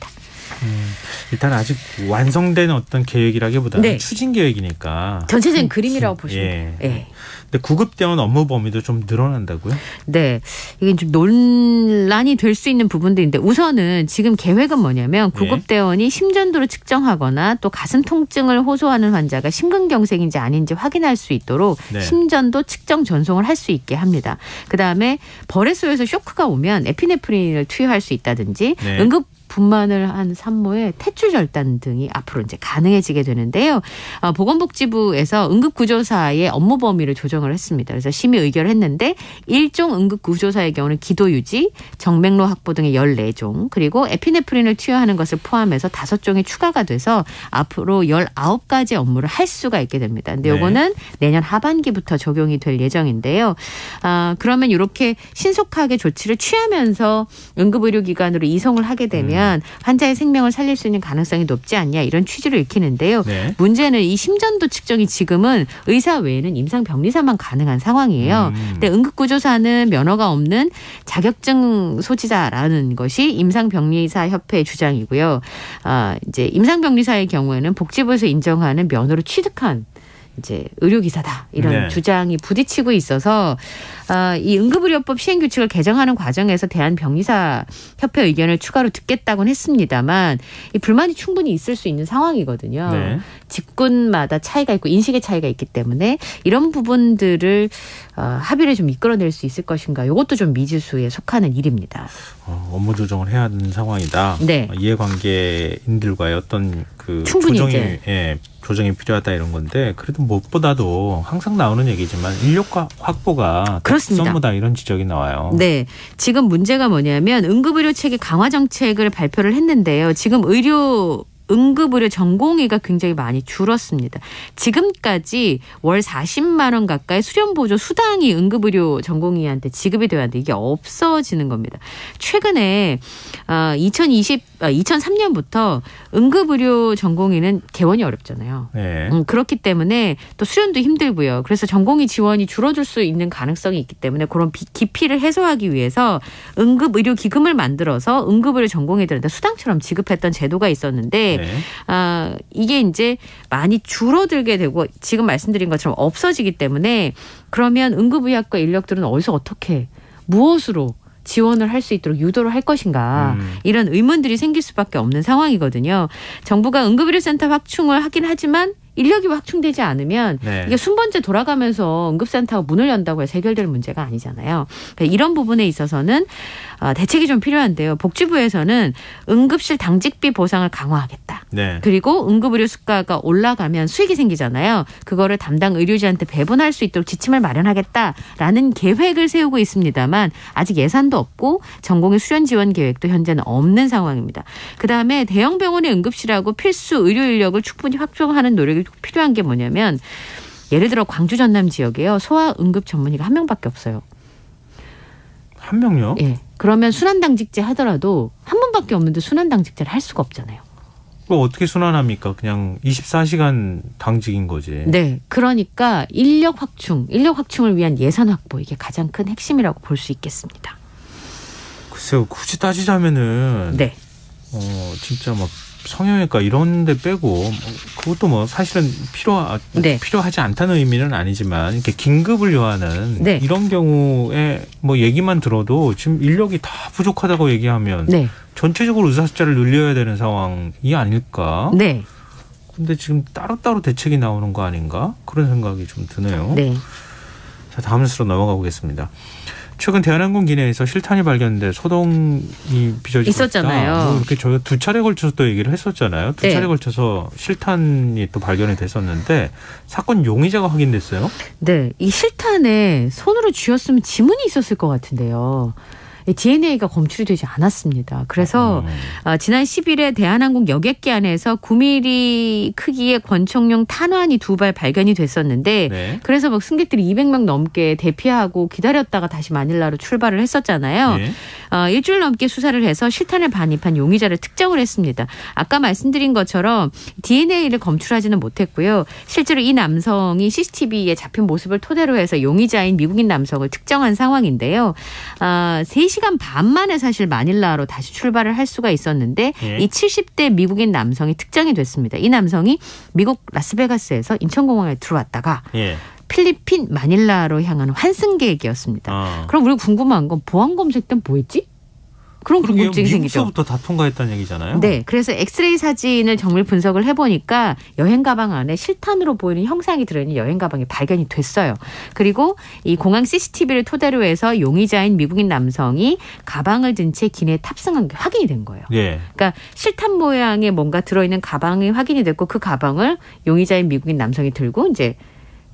Speaker 2: 일단 아직 완성된 어떤 계획이라기보다는
Speaker 13: 네.
Speaker 2: 추진 계획이니까
Speaker 13: 전체적인 그림이라고 보시면 돼요.
Speaker 2: 예. 근데 구급대원 업무 범위도 좀 늘어난다고요?
Speaker 13: 네. 이게 좀 논란이 될 수 있는 부분들인데 우선은 지금 계획은 뭐냐면 구급대원이 심전도를 측정하거나 또 가슴 통증을 호소하는 환자가 심근경색인지 아닌지 확인할 수 있도록
Speaker 2: 네.
Speaker 13: 심전도 측정 전송을 할 수 있게 합니다. 그다음에 벌에서에서 쇼크가 오면 에피네프린을 투여할 수 있다든지
Speaker 2: 네.
Speaker 13: 응급 분만을 한 산모의 퇴출 절단 등이 앞으로 이제 가능해지게 되는데요. 보건복지부에서 응급구조사의 업무 범위를 조정을 했습니다. 그래서 심의 의결을 했는데 1종 응급구조사의 경우는 기도유지, 정맥로 확보 등의 14종 그리고 에피네프린을 투여하는 것을 포함해서 5종이 추가가 돼서 앞으로 19가지 업무를 할 수가 있게 됩니다. 근데 요거는 내년 하반기부터 적용이 될 예정인데요. 그러면 이렇게 신속하게 조치를 취하면서 응급의료기관으로 이송을 하게 되면 환자의 생명을 살릴 수 있는 가능성이 높지 않냐 이런 취지를 읽히는데요.
Speaker 2: 네.
Speaker 13: 문제는 이 심전도 측정이 지금은 의사 외에는 임상병리사만 가능한 상황이에요. 근데 응급구조사는 면허가 없는 자격증 소지자라는 것이 임상병리사 협회의 주장이고요. 이제 임상병리사의 경우에는 복지부에서 인정하는 면허를 취득한 이제 의료기사다 이런
Speaker 2: 네.
Speaker 13: 주장이 부딪히고 있어서 이 응급의료법 시행규칙을 개정하는 과정에서 대한병리사 협회 의견을 추가로 듣겠다고는 했습니다만 이 불만이 충분히 있을 수 있는 상황이거든요.
Speaker 2: 네.
Speaker 13: 직군마다 차이가 있고 인식의 차이가 있기 때문에 이런 부분들을 합의를 좀 이끌어낼 수 있을 것인가 이것도 좀 미지수에 속하는 일입니다.
Speaker 2: 업무 조정을 해야 하는 상황이다.
Speaker 13: 네.
Speaker 2: 이해관계인들과의 어떤 그
Speaker 13: 충분히
Speaker 2: 조정이 필요하다 이런 건데 그래도 무엇보다도 항상 나오는 얘기지만 인력 확보가
Speaker 13: 그렇습니다.
Speaker 2: 선무다 이런 지적이 나와요.
Speaker 13: 네. 지금 문제가 뭐냐면 응급의료 체계 강화 정책을 발표를 했는데요. 지금 응급의료 전공의가 굉장히 많이 줄었습니다. 지금까지 월 40만 원 가까이 수련보조 수당이 응급의료 전공의한테 지급이 되어야 하는데 이게 없어지는 겁니다. 최근에 2003년부터 응급의료 전공의는 개원이 어렵잖아요.
Speaker 2: 네.
Speaker 13: 그렇기 때문에 또 수련도 힘들고요. 그래서 전공의 지원이 줄어들 수 있는 가능성이 있기 때문에 그런 기피를 해소하기 위해서 응급의료기금을 만들어서 응급의료 전공의들한테 수당처럼 지급했던 제도가 있었는데
Speaker 2: 네.
Speaker 13: 이게 이제 많이 줄어들게 되고 지금 말씀드린 것처럼 없어지기 때문에 그러면 응급의학과 인력들은 어디서 어떻게 무엇으로 지원을 할 수 있도록 유도를 할 것인가 이런 의문들이 생길 수밖에 없는 상황이거든요. 정부가 응급의료센터 확충을 하긴 하지만 인력이 확충되지 않으면
Speaker 2: 네.
Speaker 13: 이게 순번제 돌아가면서 응급센터가 문을 연다고 해서 해결될 문제가 아니잖아요. 그러니까 이런 부분에 있어서는 대책이 좀 필요한데요. 복지부에서는 응급실 당직비 보상을 강화하겠다.
Speaker 2: 네.
Speaker 13: 그리고 응급의료 수가가 올라가면 수익이 생기잖아요. 그거를 담당 의료진한테 배분할 수 있도록 지침을 마련하겠다라는 계획을 세우고 있습니다만 아직 예산도 없고 전공의 수련 지원 계획도 현재는 없는 상황입니다. 그다음에 대형 병원의 응급실하고 필수 의료 인력을 충분히 확충하는 노력이 필요한 게 뭐냐면 예를 들어 광주 전남 지역에요. 소아 응급 전문의가 1명밖에 없어요.
Speaker 2: 한 명요?
Speaker 13: 예. 그러면 순환당직제 하더라도 한 분밖에 없는데 순환당직제를 할 수가 없잖아요.
Speaker 2: 그거 어떻게 순환합니까? 그냥 24시간 당직인 거지.
Speaker 13: 네. 그러니까 인력 확충을 위한 예산 확보 이게 가장 큰 핵심이라고 볼 수 있겠습니다.
Speaker 2: 글쎄요. 굳이 따지자면은
Speaker 13: 네.
Speaker 2: 진짜 막 성형외과 이런 데 빼고 그것도 뭐 사실은 필요하지 않다는 의미는 아니지만 이렇게 긴급을 요하는
Speaker 13: 네.
Speaker 2: 이런 경우에 뭐 얘기만 들어도 지금 인력이 다 부족하다고 얘기하면
Speaker 13: 네.
Speaker 2: 전체적으로 의사 숫자를 늘려야 되는 상황이 아닐까?
Speaker 13: 네.
Speaker 2: 근데 지금 따로따로 대책이 나오는 거 아닌가? 그런 생각이 좀 드네요.
Speaker 13: 네.
Speaker 2: 자, 다음 뉴스로 넘어가 보겠습니다. 최근 대한항공 기내에서 실탄이 발견돼 소동이 빚어지고
Speaker 13: 있었잖아요.
Speaker 2: 있다. 이렇게 저희가 2차례 걸쳐서 또 얘기를 했었잖아요. 2차례
Speaker 13: 네.
Speaker 2: 걸쳐서 실탄이 또 발견이 됐었는데 사건 용의자가 확인됐어요.
Speaker 13: 네. 이 실탄에 손으로 쥐었으면 지문이 있었을 것 같은데요. DNA가 검출이 되지 않았습니다. 그래서 지난 10일에 대한항공 여객기 안에서 9mm 크기의 권총용 탄환이 2발 발견이 됐었는데
Speaker 2: 네.
Speaker 13: 그래서 막 승객들이 200명 넘게 대피하고 기다렸다가 다시 마닐라로 출발을 했었잖아요.
Speaker 2: 네.
Speaker 13: 일주일 넘게 수사를 해서 실탄을 반입한 용의자를 특정을 했습니다. 아까 말씀드린 것처럼 DNA를 검출하지는 못했고요. 실제로 이 남성이 CCTV에 잡힌 모습을 토대로 해서 용의자인 미국인 남성을 특정한 상황인데요. 3시간 반 만에 사실 마닐라로 다시 출발을 할 수가 있었는데
Speaker 2: 예.
Speaker 13: 이 70대 미국인 남성이 특정이 됐습니다. 이 남성이 미국 라스베가스에서 인천공항에 들어왔다가
Speaker 2: 예.
Speaker 13: 필리핀 마닐라로 향하는 환승객이었습니다. 그럼 우리가 궁금한 건 보안 검색 때는 뭐 했지? 그런 궁금증이 생기죠.
Speaker 2: 미국서부터 다 통과했다는 얘기잖아요.
Speaker 13: 네. 그래서 엑스레이 사진을 정밀 분석을 해보니까 여행 가방 안에 실탄으로 보이는 형상이 들어있는 여행 가방이 발견이 됐어요. 그리고 이 공항 CCTV를 토대로 해서 용의자인 미국인 남성이 가방을 든 채 기내에 탑승한 게 확인이 된 거예요.
Speaker 2: 예.
Speaker 13: 그러니까 실탄 모양의 뭔가 들어있는 가방이 확인이 됐고 그 가방을 용의자인 미국인 남성이 들고 이제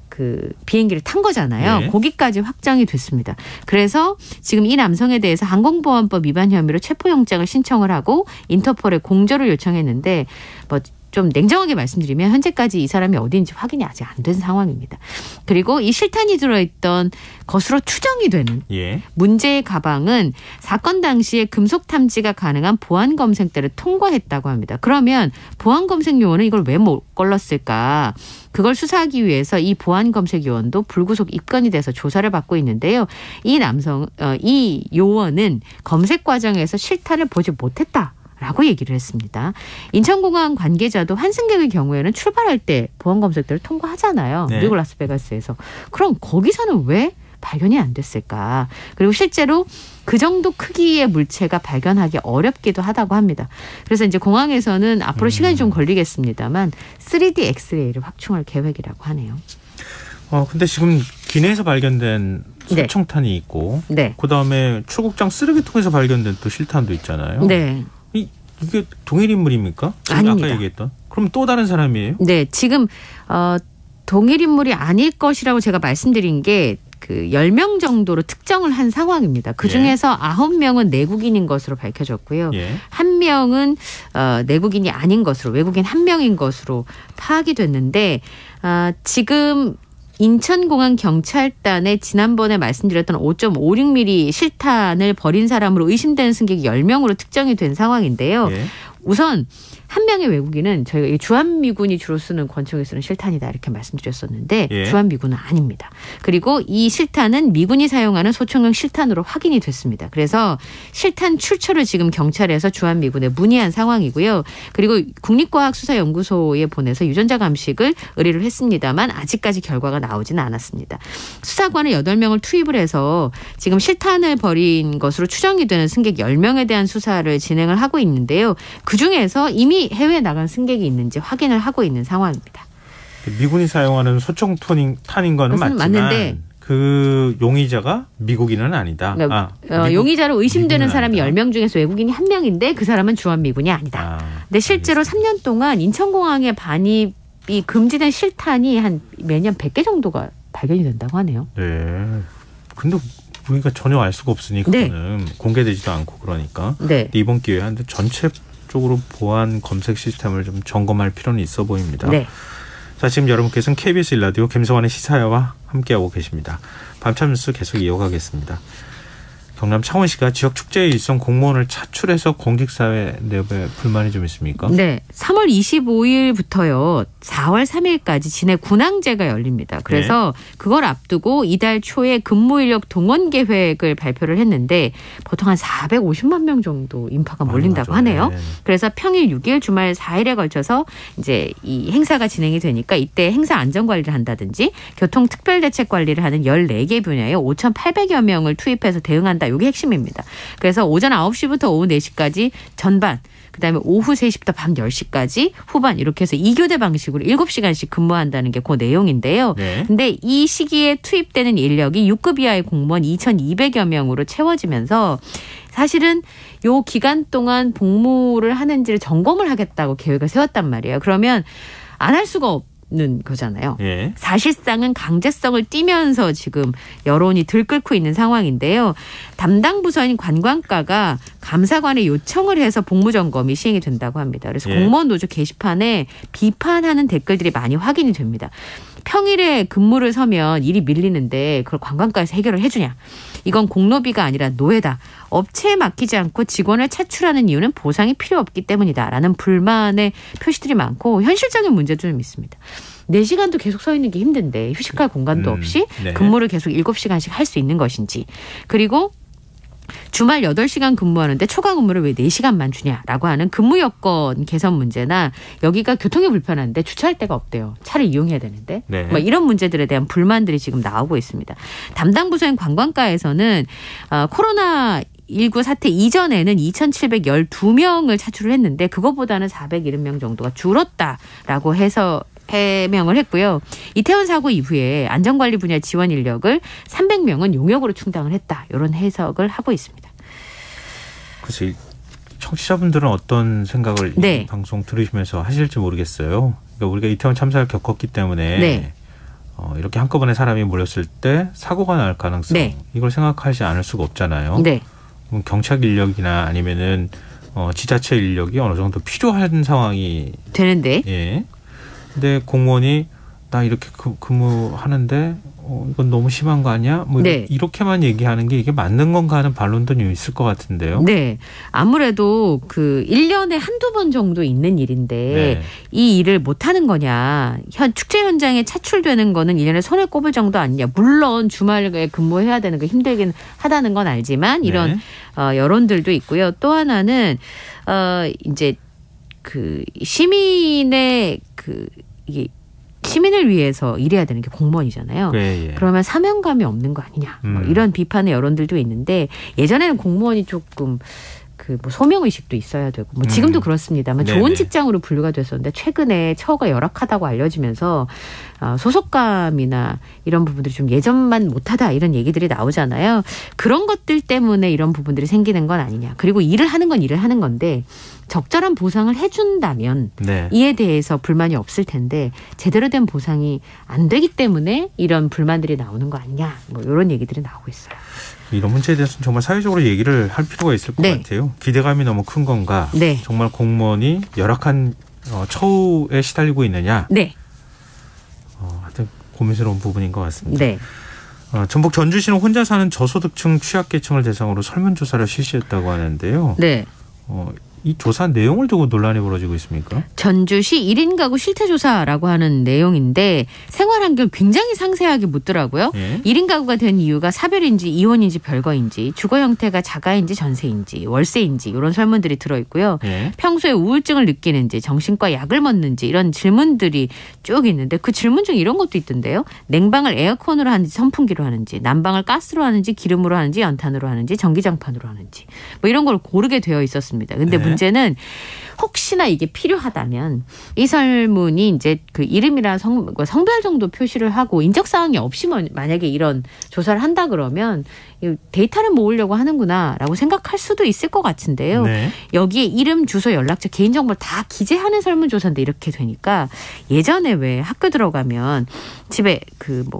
Speaker 13: 그 비행기를 탄 거잖아요.
Speaker 2: 네.
Speaker 13: 거기까지 확정이 됐습니다. 그래서 지금 이 남성에 대해서 항공보안법 위반 혐의로 체포영장을 신청을 하고 인터폴에 공조를 요청했는데 뭐 좀 냉정하게 말씀드리면 현재까지 이 사람이 어디인지 확인이 아직 안 된 상황입니다. 그리고 이 실탄이 들어있던 것으로 추정이 되는
Speaker 2: 예.
Speaker 13: 문제의 가방은 사건 당시에 금속 탐지가 가능한 보안 검색대를 통과했다고 합니다. 그러면 보안 검색 요원은 이걸 왜 못 걸렀을까? 그걸 수사하기 위해서 이 보안 검색 요원도 불구속 입건이 돼서 조사를 받고 있는데요. 이 요원은 검색 과정에서 실탄을 보지 못했다. 라고 얘기를 했습니다. 인천공항 관계자도 환승객의 경우에는 출발할 때 보안검색대를 통과하잖아요.
Speaker 2: 네.
Speaker 13: 미국 라스베가스에서. 그럼 거기서는 왜 발견이 안 됐을까? 그리고 실제로 그 정도 크기의 물체가 발견하기 어렵기도 하다고 합니다. 그래서 이제 공항에서는 앞으로 시간이 좀 걸리겠습니다만 3D 엑스레이를 확충할 계획이라고 하네요.
Speaker 2: 근데 지금 기내에서 발견된
Speaker 13: 네.
Speaker 2: 소총탄이 있고
Speaker 13: 네.
Speaker 2: 그다음에 출국장 쓰레기통에서 발견된 또 실탄도 있잖아요.
Speaker 13: 네.
Speaker 2: 이게 동일 인물입니까?
Speaker 13: 아닙니다.
Speaker 2: 아까 얘기했던. 그럼 또 다른 사람이에요?
Speaker 13: 네. 지금 동일 인물이 아닐 것이라고 제가 말씀드린 게 그 10명 정도로 특정을 한 상황입니다. 그중에서 9명은 내국인인 것으로 밝혀졌고요.
Speaker 2: 예.
Speaker 13: 1명은 내국인이 아닌 것으로 외국인 1명인 것으로 파악이 됐는데 지금 인천공항 경찰단에 지난번에 말씀드렸던 5.56mm 실탄을 버린 사람으로 의심되는 승객이 10명으로 특정이 된 상황인데요.
Speaker 2: 예.
Speaker 13: 우선 한 명의 외국인은 저희가 주한미군이 주로 쓰는 권총에 쓰는 실탄이다 이렇게 말씀드렸었는데
Speaker 2: 예.
Speaker 13: 주한미군은 아닙니다. 그리고 이 실탄은 미군이 사용하는 소총용 실탄으로 확인이 됐습니다. 그래서 실탄 출처를 지금 경찰에서 주한미군에 문의한 상황이고요. 그리고 국립과학수사연구소에 보내서 유전자 감식을 의뢰를 했습니다만 아직까지 결과가 나오지는 않았습니다. 수사관을 8명을 투입을 해서 지금 실탄을 버린 것으로 추정이 되는 승객 10명에 대한 수사를 진행을 하고 있는데요. 그중에서 이미 해외에 나간 승객이 있는지 확인을 하고 있는 상황입니다.
Speaker 2: 미군이 사용하는 소총탄인 거는 맞지만
Speaker 13: 맞는데
Speaker 2: 그 용의자가 미국인은 아니다.
Speaker 13: 그러니까 용의자로 의심되는 사람이 10명 중에서 외국인이 1명인데 그 사람은 주한미군이 아니다. 근데 실제로
Speaker 2: 알겠습니다.
Speaker 13: 3년 동안 인천공항에 반입이 금지된 실탄이 한 매년 100개 정도가 발견이 된다고 하네요.
Speaker 2: 네. 근데 우리가 전혀 알 수가 없으니 그거는 공개되지도 않고 그러니까
Speaker 13: 네.
Speaker 2: 이번 기회에 한데 전체적으로 보안 검색 시스템을 좀 점검할 필요는 있어 보입니다.
Speaker 13: 네.
Speaker 2: 자, 지금 여러분께서는 KBS 1라디오 김성환의 시사야와 함께하고 계십니다. 밤참 뉴스 계속 이어가겠습니다. 경남 창원시가 지역 축제의 일선 공무원을 차출해서 공직사회 내부에 불만이 좀 있습니까?
Speaker 13: 네. 3월 25일부터요. 4월 3일까지 진해 군항제가 열립니다. 그래서 그걸 앞두고 이달 초에 근무인력 동원 계획을 발표를 했는데 보통 한 450만 명 정도 인파가 몰린다고 하네요.
Speaker 2: 네.
Speaker 13: 그래서 평일 6일, 주말 4일에 걸쳐서 이제 이 행사가 진행이 되니까 이때 행사 안전관리를 한다든지 교통특별대책 관리를 하는 14개 분야에 5,800여 명을 투입해서 대응한다. 이게 핵심입니다. 그래서 오전 9시부터 오후 4시까지 전반, 그다음에 오후 3시부터 밤 10시까지 후반 이렇게 해서 2교대 방식으로 7시간씩 근무한다는 게 그 내용인데요.
Speaker 2: 네.
Speaker 13: 근데 이 시기에 투입되는 인력이 6급 이하의 공무원 2,200여 명으로 채워지면서 사실은 요 기간 동안 복무를 하는지를 점검을 하겠다고 계획을 세웠단 말이에요. 그러면 안 할 수가 거잖아요.
Speaker 2: 예.
Speaker 13: 사실상은 강제성을 띠면서 지금 여론이 들끓고 있는 상황인데요. 담당 부서인 관광과가 감사관에 요청을 해서 복무점검이 시행이 된다고 합니다. 그래서
Speaker 2: 예.
Speaker 13: 공무원 노조 게시판에 비판하는 댓글들이 많이 확인이 됩니다. 평일에 근무를 서면 일이 밀리는데 그걸 관광과에서 해결을 해주냐. 이건 공로비가 아니라 노예다. 업체에 맡기지 않고 직원을 차출하는 이유는 보상이 필요 없기 때문이다. 라는 불만의 표시들이 많고 현실적인 문제도 좀 있습니다. 4시간도 계속 서 있는 게 힘든데 휴식할 공간도 없이
Speaker 2: 네.
Speaker 13: 근무를 계속 7시간씩 할 수 있는 것인지. 그리고 주말 8시간 근무하는데 초과 근무를 왜 4시간만 주냐라고 하는 근무 여건 개선 문제나 여기가 교통이 불편한데 주차할 데가 없대요. 차를 이용해야 되는데.
Speaker 2: 네.
Speaker 13: 뭐 이런 문제들에 대한 불만들이 지금 나오고 있습니다. 담당 부서인 관광과에서는 코로나 19 사태 이전에는 2,712명을 차출을 했는데 그거보다는 470명 정도가 줄었다라고 해서 해명을 했고요. 이태원 사고 이후에 안전관리 분야 지원 인력을 300명은 용역으로 충당을 했다. 이런 해석을 하고 있습니다.
Speaker 2: 글쎄, 청취자분들은 어떤 생각을
Speaker 13: 네.
Speaker 2: 이 방송 들으시면서 하실지 모르겠어요. 그러니까 우리가 이태원 참사를 겪었기 때문에
Speaker 13: 네.
Speaker 2: 이렇게 한꺼번에 사람이 몰렸을 때 사고가 날 가능성
Speaker 13: 네.
Speaker 2: 이걸 생각하지 않을 수가 없잖아요.
Speaker 13: 네.
Speaker 2: 그럼 경찰 인력이나 아니면은 지자체 인력이 어느 정도 필요한 상황이
Speaker 13: 되는데.
Speaker 2: 예. 근데 공무원이 나 이렇게 근무하는데 이건 너무 심한 거 아니야? 뭐
Speaker 13: 네.
Speaker 2: 이렇게만 얘기하는 게 이게 맞는 건가 하는 반론도 좀 있을 것 같은데요.
Speaker 13: 네. 아무래도 1년에 한두 번 정도 있는 일인데
Speaker 2: 네.
Speaker 13: 이 일을 못하는 거냐. 축제 현장에 차출되는 거는 1년에 손에 꼽을 정도 아니냐. 물론 주말에 근무해야 되는 거 힘들긴 하다는 건 알지만 이런 여론들도 있고요. 또 하나는 이제 시민의 이게 시민을 위해서 일해야 되는 게 공무원이잖아요.
Speaker 2: 예.
Speaker 13: 그러면 사명감이 없는 거 아니냐. 뭐 이런 비판의 여론들도 있는데 예전에는 공무원이 조금 뭐 소명의식도 있어야 되고 뭐 지금도 그렇습니다만
Speaker 2: 네네.
Speaker 13: 좋은 직장으로 분류가 됐었는데 최근에 처우가 열악하다고 알려지면서 소속감이나 이런 부분들이 좀 예전만 못하다 이런 얘기들이 나오잖아요. 그런 것들 때문에 이런 부분들이 생기는 건 아니냐. 그리고 일을 하는 건 일을 하는 건데 적절한 보상을 해준다면
Speaker 2: 네.
Speaker 13: 이에 대해서 불만이 없을 텐데 제대로 된 보상이 안 되기 때문에 이런 불만들이 나오는 거 아니냐. 뭐 이런 얘기들이 나오고 있어요.
Speaker 2: 이런 문제에 대해서는 정말 사회적으로 얘기를 할 필요가 있을 것
Speaker 13: 네.
Speaker 2: 같아요. 기대감이 너무 큰 건가?
Speaker 13: 네.
Speaker 2: 정말 공무원이 열악한 처우에 시달리고 있느냐?
Speaker 13: 네.
Speaker 2: 하여튼 고민스러운 부분인 것 같습니다.
Speaker 13: 네.
Speaker 2: 전북 전주시는 혼자 사는 저소득층 취약계층을 대상으로 설문조사를 실시했다고 하는데요.
Speaker 13: 네.
Speaker 2: 이 조사 내용을 두고 논란이 벌어지고 있습니까?
Speaker 13: 전주시 1인 가구 실태조사라고 하는 내용인데 생활 환경 굉장히 상세하게 묻더라고요.
Speaker 2: 예.
Speaker 13: 1인 가구가 된 이유가 사별인지 이혼인지 별거인지 주거 형태가 자가인지 전세인지 월세인지 이런 설문들이 들어있고요.
Speaker 2: 예.
Speaker 13: 평소에 우울증을 느끼는지 정신과 약을 먹는지 이런 질문들이 쭉 있는데 그 질문 중에 이런 것도 있던데요. 냉방을 에어컨으로 하는지 선풍기로 하는지 난방을 가스로 하는지 기름으로 하는지 연탄으로 하는지 전기장판으로 하는지 뭐 이런 걸 고르게 되어 있었습니다. 근데
Speaker 2: 네.
Speaker 13: 문제는 혹시나 이게 필요하다면 이 설문이 이제 이름이랑 성별 정도 표시를 하고 인적사항이 없이 만약에 이런 조사를 한다 그러면 데이터를 모으려고 하는구나라고 생각할 수도 있을 것 같은데요.
Speaker 2: 네.
Speaker 13: 여기에 이름, 주소, 연락처, 개인정보를 다 기재하는 설문조사인데 이렇게 되니까 예전에 왜 학교 들어가면 집에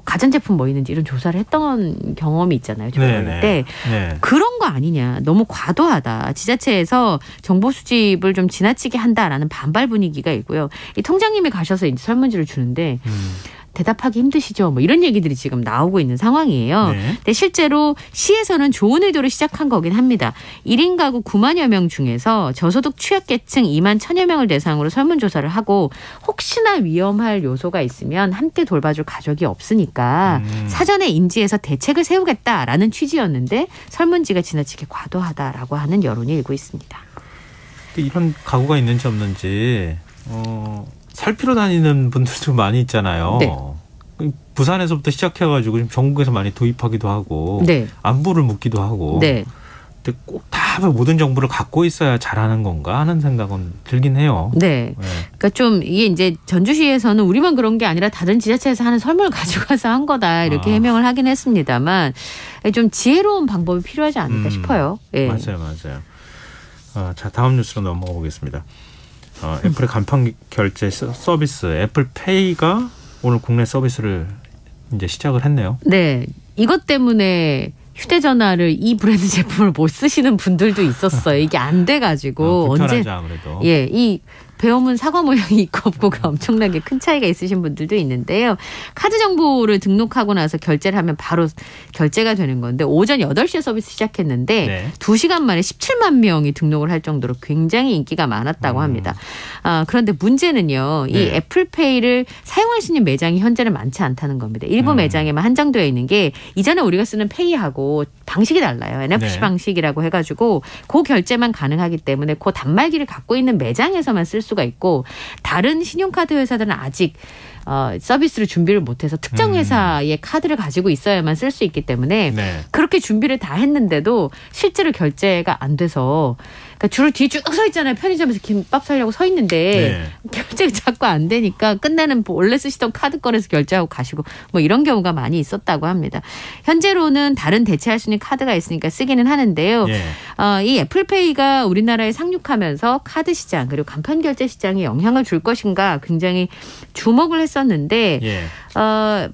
Speaker 13: 가전제품 뭐 있는지 이런 조사를 했던 경험이 있잖아요.
Speaker 2: 네.
Speaker 13: 때
Speaker 2: 네.
Speaker 13: 그런 거 아니냐. 너무 과도하다. 지자체에서 정보 수집을 좀 지나치게 한다라는 반발 분위기가 있고요. 이 통장님이 가셔서 이제 설문지를 주는데 대답하기 힘드시죠? 뭐 이런 얘기들이 지금 나오고 있는 상황이에요.
Speaker 2: 네.
Speaker 13: 근데 실제로 시에서는 좋은 의도로 시작한 거긴 합니다. 1인 가구 9만여 명 중에서 저소득 취약계층 2만 1천여 명을 대상으로 설문조사를 하고 혹시나 위험할 요소가 있으면 함께 돌봐줄 가족이 없으니까 사전에 인지해서 대책을 세우겠다라는 취지였는데 설문지가 지나치게 과도하다라고 하는 여론이 일고 있습니다.
Speaker 2: 이런 가구가 있는지 없는지 살피러 다니는 분들도 많이 있잖아요.
Speaker 13: 네.
Speaker 2: 부산에서부터 시작해가지고 지금 전국에서 많이 도입하기도 하고
Speaker 13: 네.
Speaker 2: 안부를 묻기도 하고
Speaker 13: 네.
Speaker 2: 근데 꼭 다 모든 정보를 갖고 있어야 잘하는 건가 하는 생각은 들긴 해요.
Speaker 13: 네. 그러니까 좀 이게 이제 전주시에서는 우리만 그런 게 아니라 다른 지자체에서 하는 설문을 가져가서 한 거다 이렇게 해명을 하긴 했습니다만 좀 지혜로운 방법이 필요하지 않을까 싶어요. 예.
Speaker 2: 맞아요. 자, 다음 뉴스로 넘어가 보겠습니다. 애플의 간판 결제 서비스 애플페이가 오늘 국내 서비스를 이제 시작을 했네요.
Speaker 13: 네. 이것 때문에 휴대전화를 이 브랜드 제품을 못 쓰시는 분들도 있었어요. 이게 안 돼가지고
Speaker 2: 불편하죠, 아무래도.
Speaker 13: 예, 이 배움은 사과 모양이 있고 없고가 엄청나게 큰 차이가 있으신 분들도 있는데요. 카드 정보를 등록하고 나서 결제를 하면 바로 결제가 되는 건데 오전 8시에 서비스 시작했는데
Speaker 2: 네.
Speaker 13: 2시간 만에 17만 명이 등록을 할 정도로 굉장히 인기가 많았다고 합니다. 그런데 문제는요. 이
Speaker 2: 네.
Speaker 13: 애플페이를 사용할 수 있는 매장이 현재는 많지 않다는 겁니다. 일부 매장에만 한정되어 있는 게 이전에 우리가 쓰는 페이하고 방식이 달라요. NFC
Speaker 2: 네.
Speaker 13: 방식이라고 해가지고 그 결제만 가능하기 때문에 그 단말기를 갖고 있는 매장에서만 쓸 수가 있고 다른 신용카드 회사들은 아직 서비스를 준비를 못해서 특정 회사의 카드를 가지고 있어야만 쓸 수 있기 때문에
Speaker 2: 네.
Speaker 13: 그렇게 준비를 다 했는데도 실제로 결제가 안 돼서 그러니까 줄을 뒤에 쭉 서 있잖아요. 편의점에서 김밥 사려고 서 있는데 결제가 자꾸 안 되니까 끝내는 원래 쓰시던 카드 꺼내서 결제하고 가시고 뭐 이런 경우가 많이 있었다고 합니다. 현재로는 다른 대체할 수 있는 카드가 있으니까 쓰기는 하는데요. 이 애플페이가 우리나라에 상륙하면서 카드 시장 그리고 간판 결제 시장에 영향을 줄 것인가 굉장히 주목을 했었는데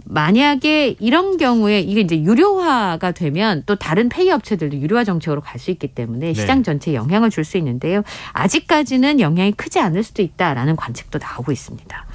Speaker 13: 만약에 이런 경우에 이게 이제 유료화가 되면 또 다른 페이 업체들도 유료화 정책으로 갈 수 있기 때문에 시장 전체에 영향을 줄 수 있는데요. 아직까지는 영향이 크지 않을 수도 있다라는 관측도 나오고 있습니다.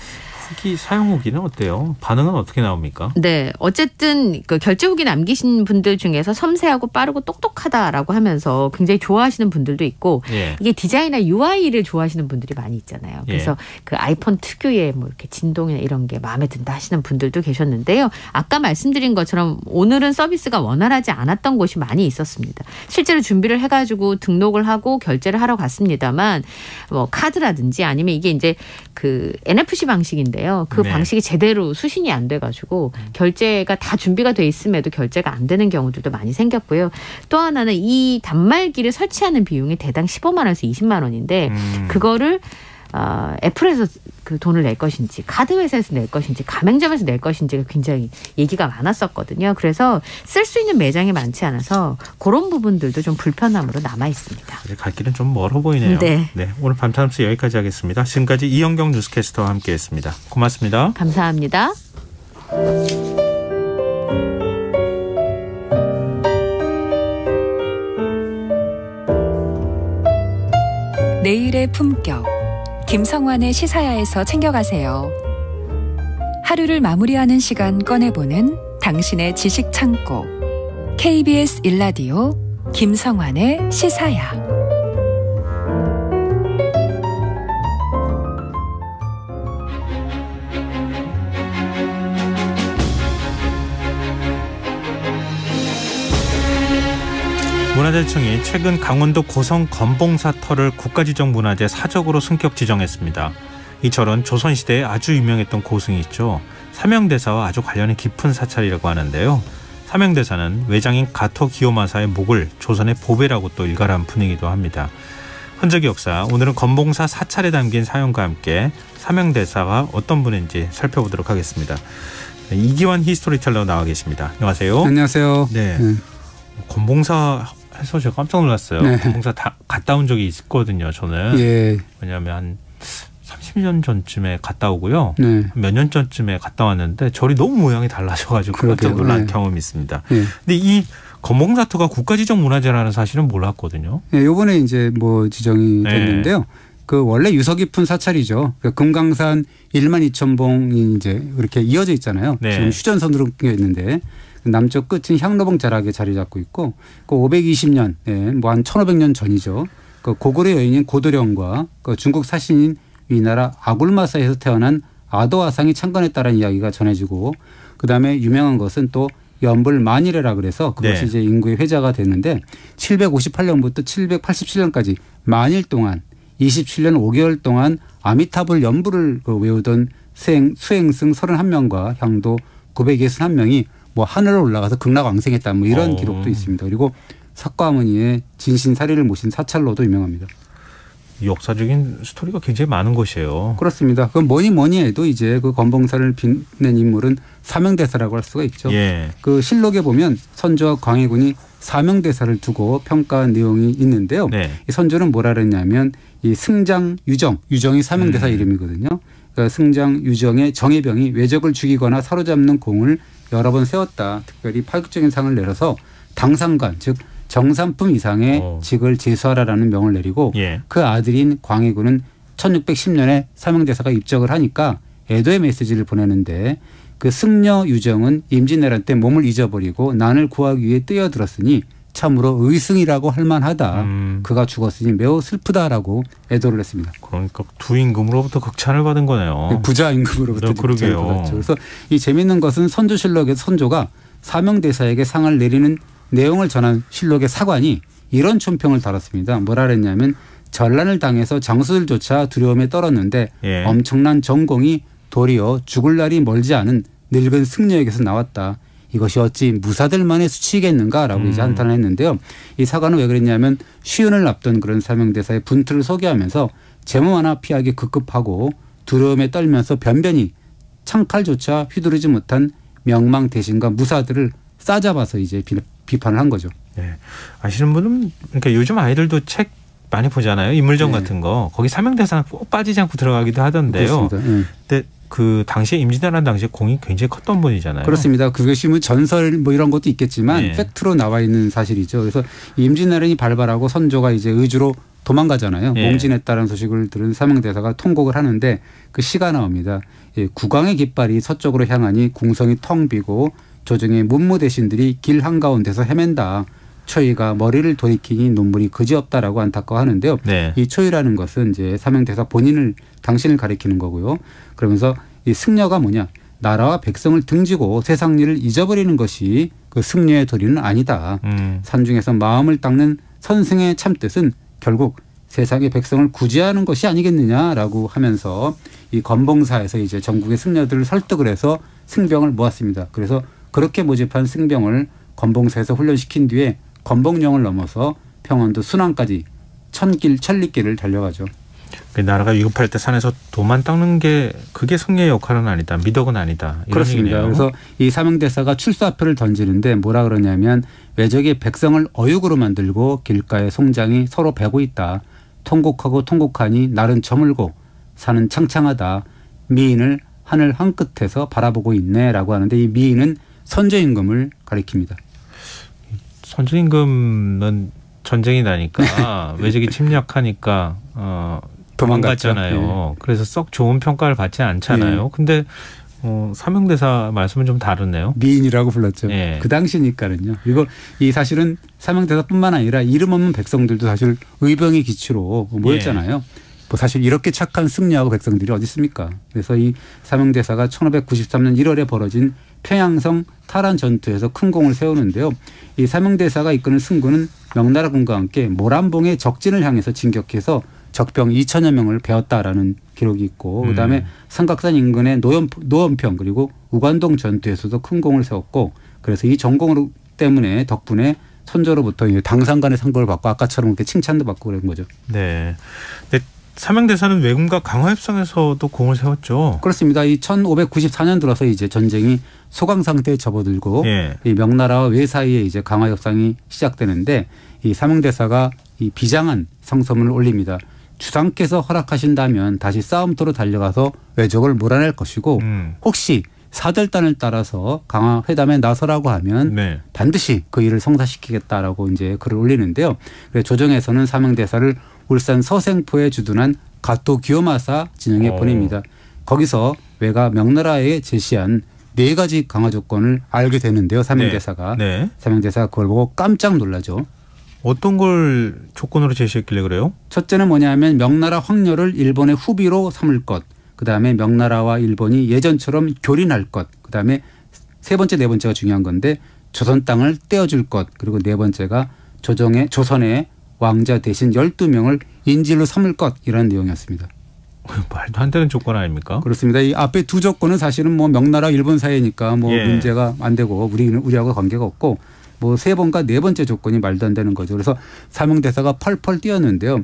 Speaker 2: 후기 사용 후기는 어때요? 반응은 어떻게 나옵니까?
Speaker 13: 네, 어쨌든 그 결제 후기 남기신 분들 중에서 섬세하고 빠르고 똑똑하다라고 하면서 굉장히 좋아하시는 분들도 있고 이게 디자인이나 UI를 좋아하시는 분들이 많이 있잖아요. 그래서 그 아이폰 특유의 뭐 이렇게 진동이나 이런 게 마음에 든다 하시는 분들도 계셨는데요. 아까 말씀드린 것처럼 오늘은 서비스가 원활하지 않았던 곳이 많이 있었습니다. 실제로 준비를 해가지고 등록을 하고 결제를 하러 갔습니다만 뭐 카드라든지 아니면 이게 이제 그 NFC 방식인데 그 방식이 제대로 수신이 안 돼가지고 결제가 다 준비가 돼 있음에도 결제가 안 되는 경우들도 많이 생겼고요. 또 하나는 이 단말기를 설치하는 비용이 대당 15만 원에서 20만 원인데 그거를 애플에서 그 돈을 낼 것인지 카드 회사에서 낼 것인지 가맹점에서 낼 것인지가 굉장히 얘기가 많았었거든요. 그래서 쓸 수 있는 매장이 많지 않아서 그런 부분들도 좀 불편함으로 남아 있습니다.
Speaker 2: 갈 길은 좀 멀어 보이네요.
Speaker 13: 네.
Speaker 2: 오늘 밤타임스 여기까지 하겠습니다. 지금까지 이영경 뉴스캐스터와 함께했습니다. 고맙습니다.
Speaker 13: 감사합니다.
Speaker 6: 내일의 품격 김성환의 시사야에서 챙겨가세요. 하루를 마무리하는 시간 꺼내보는 당신의 지식 창고 KBS 1라디오 김성환의 시사야.
Speaker 2: 문화재청이 최근 강원도 고성 검봉사터를 국가지정 문화재 사적으로 승격 지정했습니다. 이 절은 조선시대에 아주 유명했던 고승이 있죠. 삼형대사와 아주 관련이 깊은 사찰이라고 하는데요. 삼형대사는 외장인 가토 기요마사의 목을 조선의 보배라고 또 일갈한 분이기도 합니다. 흔적 역사, 오늘은 검봉사 사찰에 담긴 사연과 함께 삼형대사가 어떤 분인지 살펴보도록 하겠습니다. 이기환 히스토리텔러 나와 계십니다. 안녕하세요.
Speaker 14: 안녕하세요.
Speaker 2: 네. 검봉사 해서 제가 깜짝 놀랐어요. 검봉사 다 갔다 온 적이 있거든요. 저는. 왜냐하면 한 30년 전쯤에 갔다 오고요. 몇 년 전쯤에 갔다 왔는데 절이 너무 모양이 달라져가지고 깜짝 놀란 경험이 있습니다. 근데 이 검봉사터가 국가지정 문화재라는 사실은 몰랐거든요.
Speaker 14: 이번에 이제 뭐 지정이 됐는데요. 그 원래 유서 깊은 사찰이죠. 그 금강산 1만 2천 봉이 이제 이렇게 이어져 있잖아요. 지금 휴전선으로 끊겨 있는데. 남쪽 끝은 향로봉 자락에 자리 잡고 있고 그 520년, 뭐 한 1500년 전이죠. 그 고구려 여인인 고도령과 그 중국 사신인 위나라 아굴마사에서 태어난 아도아상이 창건했다라는 이야기가 전해지고 그다음에 유명한 것은 또 연불 만일해라 그래서 그것이 이제 인구의 회자가 됐는데 758년부터 787년까지 만일 동안 27년 5개월 동안 아미타불 연불을 외우던 수행승 31명과 향도 961명이 뭐 하늘을 올라가서 극락왕생했다 뭐 이런 기록도 있습니다. 그리고 석가모니의 진신사리를 모신 사찰로도 유명합니다.
Speaker 2: 역사적인 스토리가 굉장히 많은 곳이에요.
Speaker 14: 그렇습니다. 그럼 뭐니 해도 이제 그 검봉사를 빛낸 인물은 삼형대사라고 할 수가 있죠. 그 실록에 보면 선조와 광해군이 사명대사를 두고 평가한 내용이 있는데요.
Speaker 2: 네.
Speaker 14: 이 선조는 뭐라 그랬냐면 이 승장 유정이 사명대사 이름이거든요. 그러니까 승장 유정의 정예병이 외적을 죽이거나 사로잡는 공을 여러 번 세웠다. 특별히 파격적인 상을 내려서 당상관 즉 정삼품 이상의 직을 제수하라라는 명을 내리고
Speaker 2: 예.
Speaker 14: 그 아들인 광해군은 1610년에 사명대사가 입적을 하니까 애도의 메시지를 보내는데 그 승려 유정은 임진왜란 때 몸을 잊어버리고 난을 구하기 위해 뛰어들었으니 참으로 의승이라고 할 만하다. 그가 죽었으니 매우 슬프다라고 애도를 했습니다.
Speaker 2: 그러니까 두 임금으로부터 극찬을 받은 거네요.
Speaker 14: 부자 임금으로부터 극찬을 받았죠. 그래서 이 재미있는 것은 선조실록에서 선조가 사명대사에게 상을 내리는 내용을 전한 실록의 사관이 이런 촌평을 달았습니다. 뭐라 그랬냐면 전란을 당해서 장수들조차 두려움에 떨었는데
Speaker 2: 예.
Speaker 14: 엄청난 전공이 도리어 죽을 날이 멀지 않은 늙은 승려에게서 나왔다. 이것이 어찌 무사들만의 수치겠는가라고 이제 한탄을 했는데요. 이 사관은 왜 그랬냐면 시운을 앞둔 그런 사명대사의 분투를 소개하면서 제목 하나 피하기 급급하고 두려움에 떨면서 변변히 창칼조차 휘두르지 못한 명망 대신과 무사들을 싸잡아서 이제 비판을 한 거죠.
Speaker 2: 네. 아시는 분은 그러니까 요즘 아이들도 책 많이 보잖아요. 인물전
Speaker 14: 네.
Speaker 2: 같은 거. 거기 사명대사는 꼭 빠지지 않고 들어가기도 하던데요.
Speaker 14: 그렇습니다. 네.
Speaker 2: 근데 그 당시에 임진왜란 당시에 공이 굉장히 컸던 분이잖아요.
Speaker 14: 그렇습니다. 그것이 뭐 전설 뭐 이런 것도 있겠지만
Speaker 2: 네.
Speaker 14: 팩트로 나와 있는 사실이죠. 그래서 임진왜란이 발발하고 선조가 이제 의주로 도망가잖아요.
Speaker 2: 네.
Speaker 14: 몽진했다는 소식을 들은 사명대사가 통곡을 하는데 그 시가 나옵니다. 예, 국왕의 깃발이 서쪽으로 향하니 궁성이 텅 비고 조정의 문무 대신들이 길 한가운데서 헤맨다. 초이가 머리를 돌이키니 눈물이 그지없다라고 안타까워하는데요.
Speaker 2: 네.
Speaker 14: 이 초이라는 것은 이제 사명대사 본인을 당신을 가리키는 거고요. 그러면서 이 승려가 뭐냐? 나라와 백성을 등지고 세상 일을 잊어버리는 것이 그 승려의 도리는 아니다. 산중에서 마음을 닦는 선승의 참뜻은 결국 세상의 백성을 구제하는 것이 아니겠느냐라고 하면서 이 건봉사에서 이제 전국의 승려들을 설득을 해서 승병을 모았습니다. 그래서 그렇게 모집한 승병을 건봉사에서 훈련시킨 뒤에 건봉령을 넘어서 평안도 순안까지 천리길을 달려가죠.
Speaker 2: 그 나라가 위급할 때 산에서 도만 닦는 게 그게 승려의 역할은 아니다. 미덕은 아니다. 이런
Speaker 14: 그렇습니다.
Speaker 2: 얘기네요.
Speaker 14: 그래서 이 사명대사가 출사표를 던지는데 뭐라 그러냐면 외적이 백성을 어육으로 만들고 길가에 송장이 서로 베고 있다. 통곡하고 통곡하니 날은 저물고 산은 창창하다. 미인을 하늘 한 끝에서 바라보고 있네라고 하는데 이 미인은 선조임금을 가리킵니다.
Speaker 2: 선조임금은 전쟁이 나니까 외적이 침략하니까 도망갔잖아요.
Speaker 14: 네.
Speaker 2: 그래서 썩 좋은 평가를 받지 않잖아요.
Speaker 14: 네.
Speaker 2: 근데 사명대사 말씀은 좀 다르네요.
Speaker 14: 미인이라고 불렀죠.
Speaker 2: 네.
Speaker 14: 그 당시니까는요. 그리고 이 사실은 사명대사뿐만 아니라 이름 없는 백성들도 사실 의병의 기치로 모였잖아요. 뭐 사실 이렇게 착한 승려하고 백성들이 어디 있습니까? 그래서 이 사명대사가 1593년 1월에 벌어진 평양성 탈환 전투에서 큰 공을 세우는데요. 이 사명대사가 이끄는 승군은 명나라군과 함께 모란봉의 적진을 향해서 진격해서 적병 2천여 명을 베었다라는 기록이 있고 그다음에 삼각산 인근의 노원평 그리고 우관동 전투에서도 큰 공을 세웠고 그래서 이 전공 때문에 덕분에 선조로부터 당상간의 상고를 받고 아까처럼 이렇게 칭찬도 받고 그런 거죠.
Speaker 2: 네. 근데 사명대사는 왜군과 강화협상에서도 공을 세웠죠.
Speaker 14: 그렇습니다. 이 1594년 들어서 이제 전쟁이 소강 상태에 접어들고 이 명나라와 외 사이에 이제 강화협상이 시작되는데 이 사명대사가 이 비장한 성서문을 올립니다. 주상께서 허락하신다면 다시 싸움터로 달려가서 외적을 몰아낼 것이고 혹시 사절단을 따라서 강화 회담에 나서라고 하면 반드시 그 일을 성사시키겠다라고 이제 글을 올리는데요. 그래서 조정에서는 사명대사를 울산 서생포에 주둔한 가토 기요마사 진영에 보냅니다. 거기서 외가 명나라에 제시한 4가지 강화 조건을 알게 되는데요. 사명대사가. 사명대사가 그걸 보고 깜짝 놀라죠.
Speaker 2: 어떤 걸 조건으로 제시했길래 그래요?
Speaker 14: 첫째는 뭐냐면 명나라 황녀를 일본의 후비로 삼을 것. 그다음에 명나라와 일본이 예전처럼 교린할 것. 그다음에 세 번째, 네 번째가 중요한 건데 조선 땅을 떼어줄 것. 그리고 네 번째가 조선의 왕자 대신 12명을 인질로 삼을 것. 이런 내용이었습니다.
Speaker 2: 말도 안 되는 조건 아닙니까?
Speaker 14: 그렇습니다. 이 앞에 두 조건은 사실은 뭐 명나라 일본 사이니까 뭐 문제가 안 되고 우리하고 관계가 없고 뭐 세 번과 네 번째 조건이 말도 안 되는 거죠. 그래서 사명대사가 펄펄 뛰었는데요.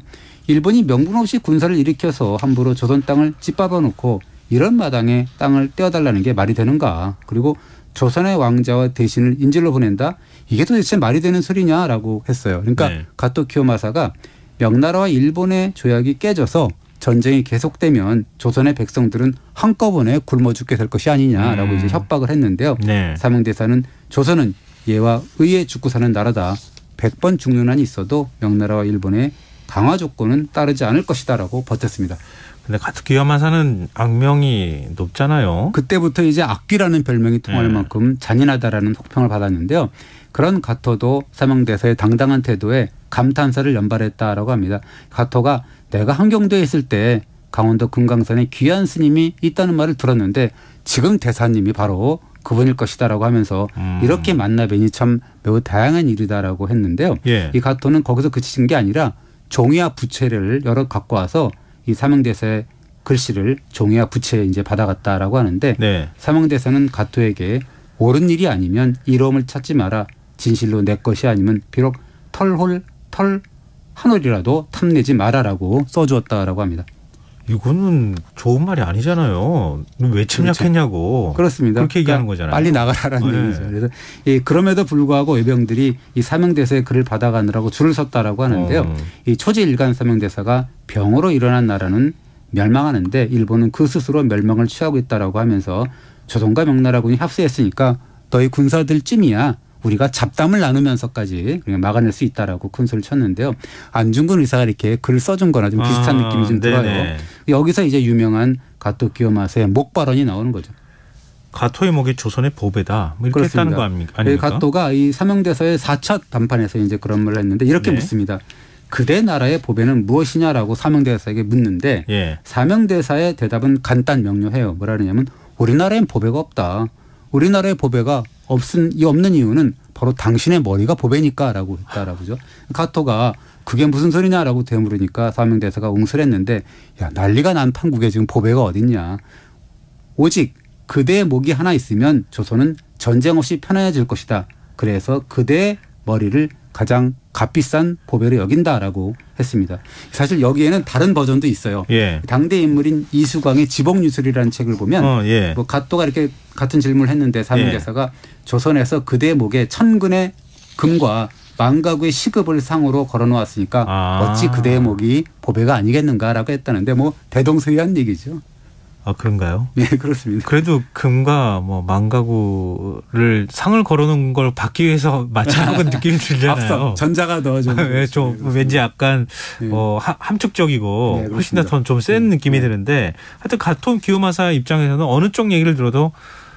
Speaker 14: 일본이 명분 없이 군사를 일으켜서 함부로 조선 땅을 짓밟아 놓고 이런 마당에 땅을 떼어달라는 게 말이 되는가. 그리고 조선의 왕자와 대신을 인질로 보낸다? 이게 도대체 말이 되는 소리냐라고 했어요. 그러니까 가토 키요마사가 명나라와 일본의 조약이 깨져서 전쟁이 계속되면 조선의 백성들은 한꺼번에 굶어 죽게 될 것이 아니냐라고 이제 협박을 했는데요. 사명대사는 조선은 예와 의에 죽고 사는 나라다. 100번 죽는 한이 있어도 명나라와 일본의 강화 조건은 따르지 않을 것이다라고 버텼습니다.
Speaker 2: 근데 가토 키요마사는 악명이 높잖아요.
Speaker 14: 그때부터 이제 악귀라는 별명이 통할 만큼 잔인하다라는 혹평을 받았는데요. 그런 가토도 사명대사의 당당한 태도에 감탄사를 연발했다라고 합니다. 가토가 내가 함경도에 있을 때 강원도 금강산에 귀한 스님이 있다는 말을 들었는데 지금 대사님이 바로 그분일 것이다라고 하면서 이렇게 만나 뵈니 참 매우 다양한 일이다라고 했는데요. 이 가토는 거기서 그치신 게 아니라 종이와 부채를 여러 갖고 와서 이 사명대사의 글씨를 종이와 부채에 이제 받아갔다라고 하는데 사명대사는 가토에게 옳은 일이 아니면 이로움을 찾지 마라. 진실로 내 것이 아니면 비록 털 한 올이라도 탐내지 마라라고 써주었다라고 합니다.
Speaker 2: 이거는 좋은 말이 아니잖아요. 왜 침략했냐고.
Speaker 14: 그렇습니다.
Speaker 2: 그렇게 얘기하는 거잖아요.
Speaker 14: 빨리 나가라라는 얘기죠. 그래서 그럼에도 불구하고 외병들이 이 사명대사의 글을 받아가느라고 줄을 섰다라고 하는데요. 이 초지일간 사명대사가 병으로 일어난 나라는 멸망하는데 일본은 그 스스로 멸망을 취하고 있다라고 하면서 조선과 명나라군이 합세했으니까 너희 군사들 쯤이야. 우리가 잡담을 나누면서까지 막아낼 수 있다라고 큰 소리를 쳤는데요. 안중근 의사가 이렇게 글을 써준 거나 좀 비슷한 느낌이 좀 들어요. 여기서 이제 유명한 가토 키요마사의 목 발언이 나오는 거죠.
Speaker 2: 가토의 목이 조선의 보배다. 뭐 이렇게 했다는 거 아닙니까?
Speaker 14: 가토가 이 사명대사의 4차 담판에서 이제 그런 말을 했는데 이렇게 묻습니다. 그대 나라의 보배는 무엇이냐라고 사명대사에게 묻는데 사명대사의 대답은 간단 명료해요. 뭐라 그러냐면 우리나라엔 보배가 없다. 우리나라의 보배가 없는 이유는 바로 당신의 머리가 보배니까라고 했다라고죠. 가토가 그게 무슨 소리냐라고 되물으니까 사명대사가 웅설했는데 야 난리가 난 판국에 지금 보배가 어딨냐. 오직 그대의 목이 하나 있으면 조선은 전쟁 없이 편안해질 것이다. 그래서 그대의 머리를 가장 값비싼 보배로 여긴다라고 했습니다. 사실 여기에는 다른 버전도 있어요. 당대 인물인 이수광의 지복유술이라는 책을 보면 뭐 가토가 이렇게 같은 질문을 했는데 사명대사가 조선에서 그대의 목에 1000근의 금과 10,000가구의 시급을 상으로 걸어놓았으니까 어찌 그대의 목이 보배가 아니겠는가라고 했다는데 뭐 대동소이한 얘기죠.
Speaker 2: 아 그런가요?
Speaker 14: 네 그렇습니다.
Speaker 2: 그래도 금과 뭐 10,000가구를 상을 걸어놓은 걸 받기 위해서 마찬가지 느낌이 들잖아요.
Speaker 14: 앞서 전자가 더 좀
Speaker 2: 좀 왠지 약간 함축적이고 훨씬 더 좀 센 느낌이 드는데 하여튼 가토 키요마사 입장에서는 어느 쪽 얘기를 들어도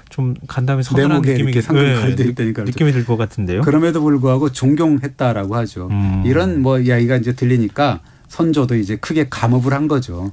Speaker 2: 좀 간담이 서늘한 느낌이 느낌이 들 것 같은데요.
Speaker 14: 그럼에도 불구하고 존경했다라고 하죠. 이런 뭐 이야기가 이제 들리니까 선조도 이제 크게 감업을 한 거죠.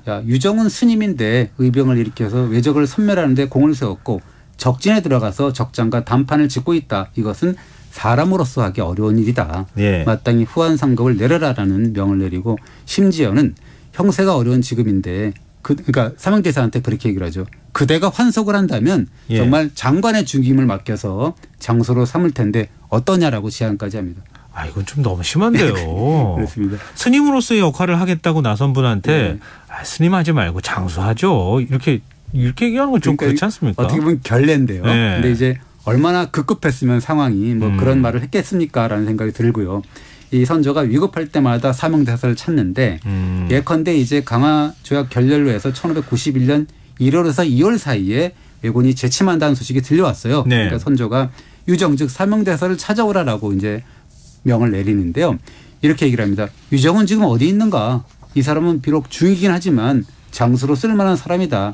Speaker 14: 야, 유정은 스님인데 의병을 일으켜서 외적을 섬멸하는 데 공을 세웠고 적진에 들어가서 적장과 단판을 짓고 있다. 이것은 사람으로서 하기 어려운 일이다. 마땅히 후한상급을 내려라라는 명을 내리고 심지어는 형세가 어려운 지금인데 그러니까 사명대사한테 그렇게 얘기를 하죠. 그대가 환속을 한다면 정말 장관의 죽임을 맡겨서 장소로 삼을 텐데 어떠냐라고 제안까지 합니다.
Speaker 2: 아 이건 좀 너무 심한데요.
Speaker 14: 그렇습니다.
Speaker 2: 스님으로서의 역할을 하겠다고 나선 분한테 스님 하지 말고 장수하죠. 이렇게 얘기하는 건 좀 그렇지 않습니까?
Speaker 14: 어떻게 보면 결례인데요. 근데 이제 얼마나 급급했으면 상황이 뭐 그런 말을 했겠습니까라는 생각이 들고요. 이 선조가 위급할 때마다 사명대사를 찾는데 예컨대 이제 강화조약 결렬로 해서 1591년 1월에서 2월 사이에 왜군이 재침한다는 소식이 들려왔어요. 그러니까 선조가 유정 즉 사명대사를 찾아오라라고 이제 명을 내리는데요. 이렇게 얘기를 합니다. 유정은 지금 어디 있는가? 이 사람은 비록 중이긴 하지만 장수로 쓸만한 사람이다.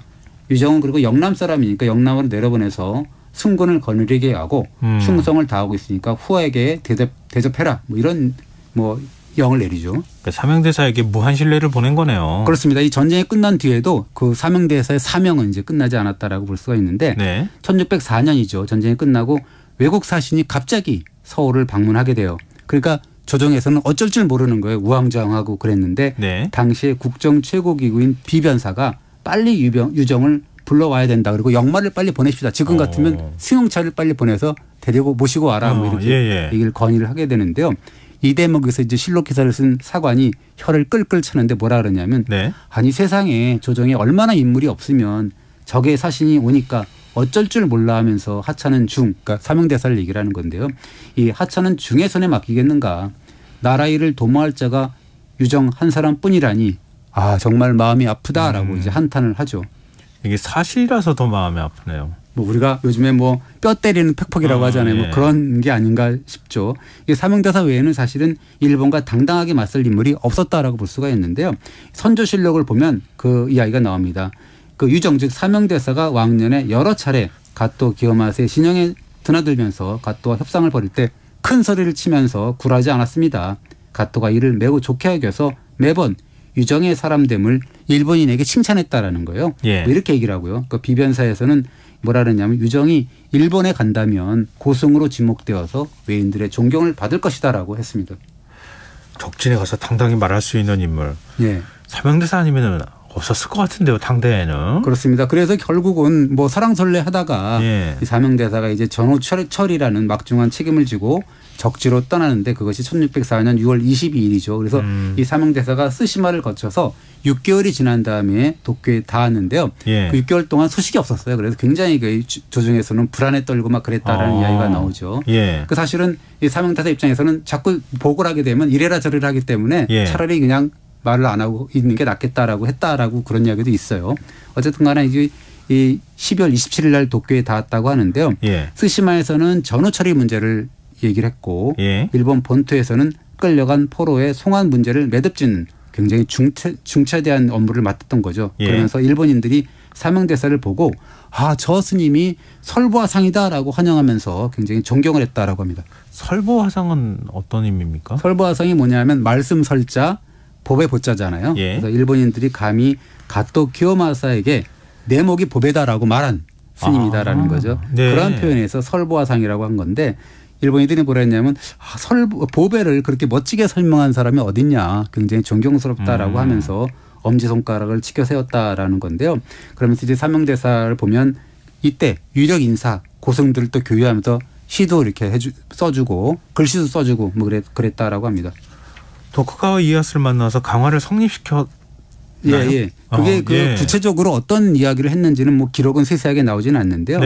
Speaker 14: 유정은 그리고 영남 사람이니까 영남으로 내려보내서 승군을 거느리게 하고 충성을 다하고 있으니까 후에게 대접해라. 뭐 이런 뭐 영을 내리죠.
Speaker 2: 그러니까 사명대사에게 무한 신뢰를 보낸 거네요.
Speaker 14: 그렇습니다. 이 전쟁이 끝난 뒤에도 그 사명대사의 사명은 이제 끝나지 않았다라고 볼 수가 있는데 1604년이죠. 전쟁이 끝나고 외국 사신이 갑자기 서울을 방문하게 돼요. 그러니까 조정에서는 어쩔 줄 모르는 거예요. 우왕좌왕하고 그랬는데 당시에 국정 최고기구인 비변사가 빨리 유정을 불러와야 된다. 그리고 역마를 빨리 보내십시다. 지금 같으면 승용차를 빨리 보내서 데리고 모시고 와라. 뭐 이렇게 얘기를 건의를 하게 되는데요. 이 대목에서 이제 실록 기사를 쓴 사관이 혀를 끌끌 차는데 뭐라 그러냐면 아니 세상에 조정에 얼마나 인물이 없으면 적의 사신이 오니까 어쩔 줄 몰라 하면서 하찮은 중, 그러니까 사명대사를 얘기를 하는 건데요. 이 하찮은 중의 손에 맡기겠는가. 나라 일을 도모할 자가 유정 한 사람뿐이라니 정말 마음이 아프다라고 이제 한탄을 하죠.
Speaker 2: 이게 사실이라서 더 마음이 아프네요.
Speaker 14: 뭐 우리가 요즘에 뭐 뼈 때리는 팩폭이라고 하잖아요. 뭐 그런 게 아닌가 싶죠. 이 사명대사 외에는 사실은 일본과 당당하게 맞설 인물이 없었다라고 볼 수가 있는데요. 선조실록을 보면 그 이야기가 나옵니다. 그 유정 즉 사명대사가 왕년에 여러 차례 가토 기요마스의 신형에 드나들면서 가토와 협상을 벌일 때 큰 소리를 치면서 굴하지 않았습니다. 가토가 이를 매우 좋게 여겨서 매번 유정의 사람됨을 일본인에게 칭찬했다라는 거예요. 뭐 이렇게 얘기를 하고요. 그 비변사에서는 뭐라 그러냐면 유정이 일본에 간다면 고승으로 지목되어서 외인들의 존경을 받을 것이다라고 했습니다.
Speaker 2: 적진에 가서 당당히 말할 수 있는 인물. 사명대사 아니면은 없었을 것 같은데요, 당대에는.
Speaker 14: 그렇습니다. 그래서 결국은 뭐 설왕설래 하다가 이 사명대사가 이제 전후철이라는 막중한 책임을 지고 적지로 떠나는데 그것이 1604년 6월 22일이죠. 그래서 이 사명대사가 쓰시마를 거쳐서 6개월이 지난 다음에 도쿄에 닿았는데요. 그 6개월 동안 소식이 없었어요. 그래서 굉장히 그 조정에서는 불안에 떨고 막 그랬다라는 이야기가 나오죠. 그 사실은 이 사명대사 입장에서는 자꾸 보고를 하게 되면 이래라 저래라 하기 때문에 차라리 그냥 말을 안 하고 있는 게 낫겠다라고 했다라고 그런 이야기도 있어요. 어쨌든 간에 이제 이 12월 27일 날 도쿄에 닿았다고 하는데요. 스시마에서는 전후 처리 문제를 얘기를 했고 일본 본토에서는 끌려간 포로의 송환 문제를 매듭짓는 굉장히 중차대한 업무를 맡았던 거죠. 그러면서 일본인들이 사명대사를 보고 저 스님이 설보화상이다라고 환영하면서 굉장히 존경을 했다라고 합니다.
Speaker 2: 설보화상은 어떤 의미입니까?
Speaker 14: 설보화상이 뭐냐면 말씀 설자 보배 보자잖아요. 그래서 일본인들이 감히 가토 기요마사에게 내 목이 보배다라고 말한 스님이다라는 거죠. 그런 표현에서 설보화상이라고 한 건데 일본인들이 뭐라 했냐면 보배를 그렇게 멋지게 설명한 사람이 어딨냐. 굉장히 존경스럽다라고 하면서 엄지손가락을 치켜 세웠다라는 건데요. 그러면서 이제 사명대사를 보면 이때 유력 인사 고승들을 또 교유하면서 시도 이렇게 써주고 글씨도 써주고 뭐 그랬다라고 합니다.
Speaker 2: 도쿠가와 이에야스를 만나서 강화를 성립시켜.
Speaker 14: 그게 구체적으로 어떤 이야기를 했는지는 뭐 기록은 세세하게 나오지는 않는데요.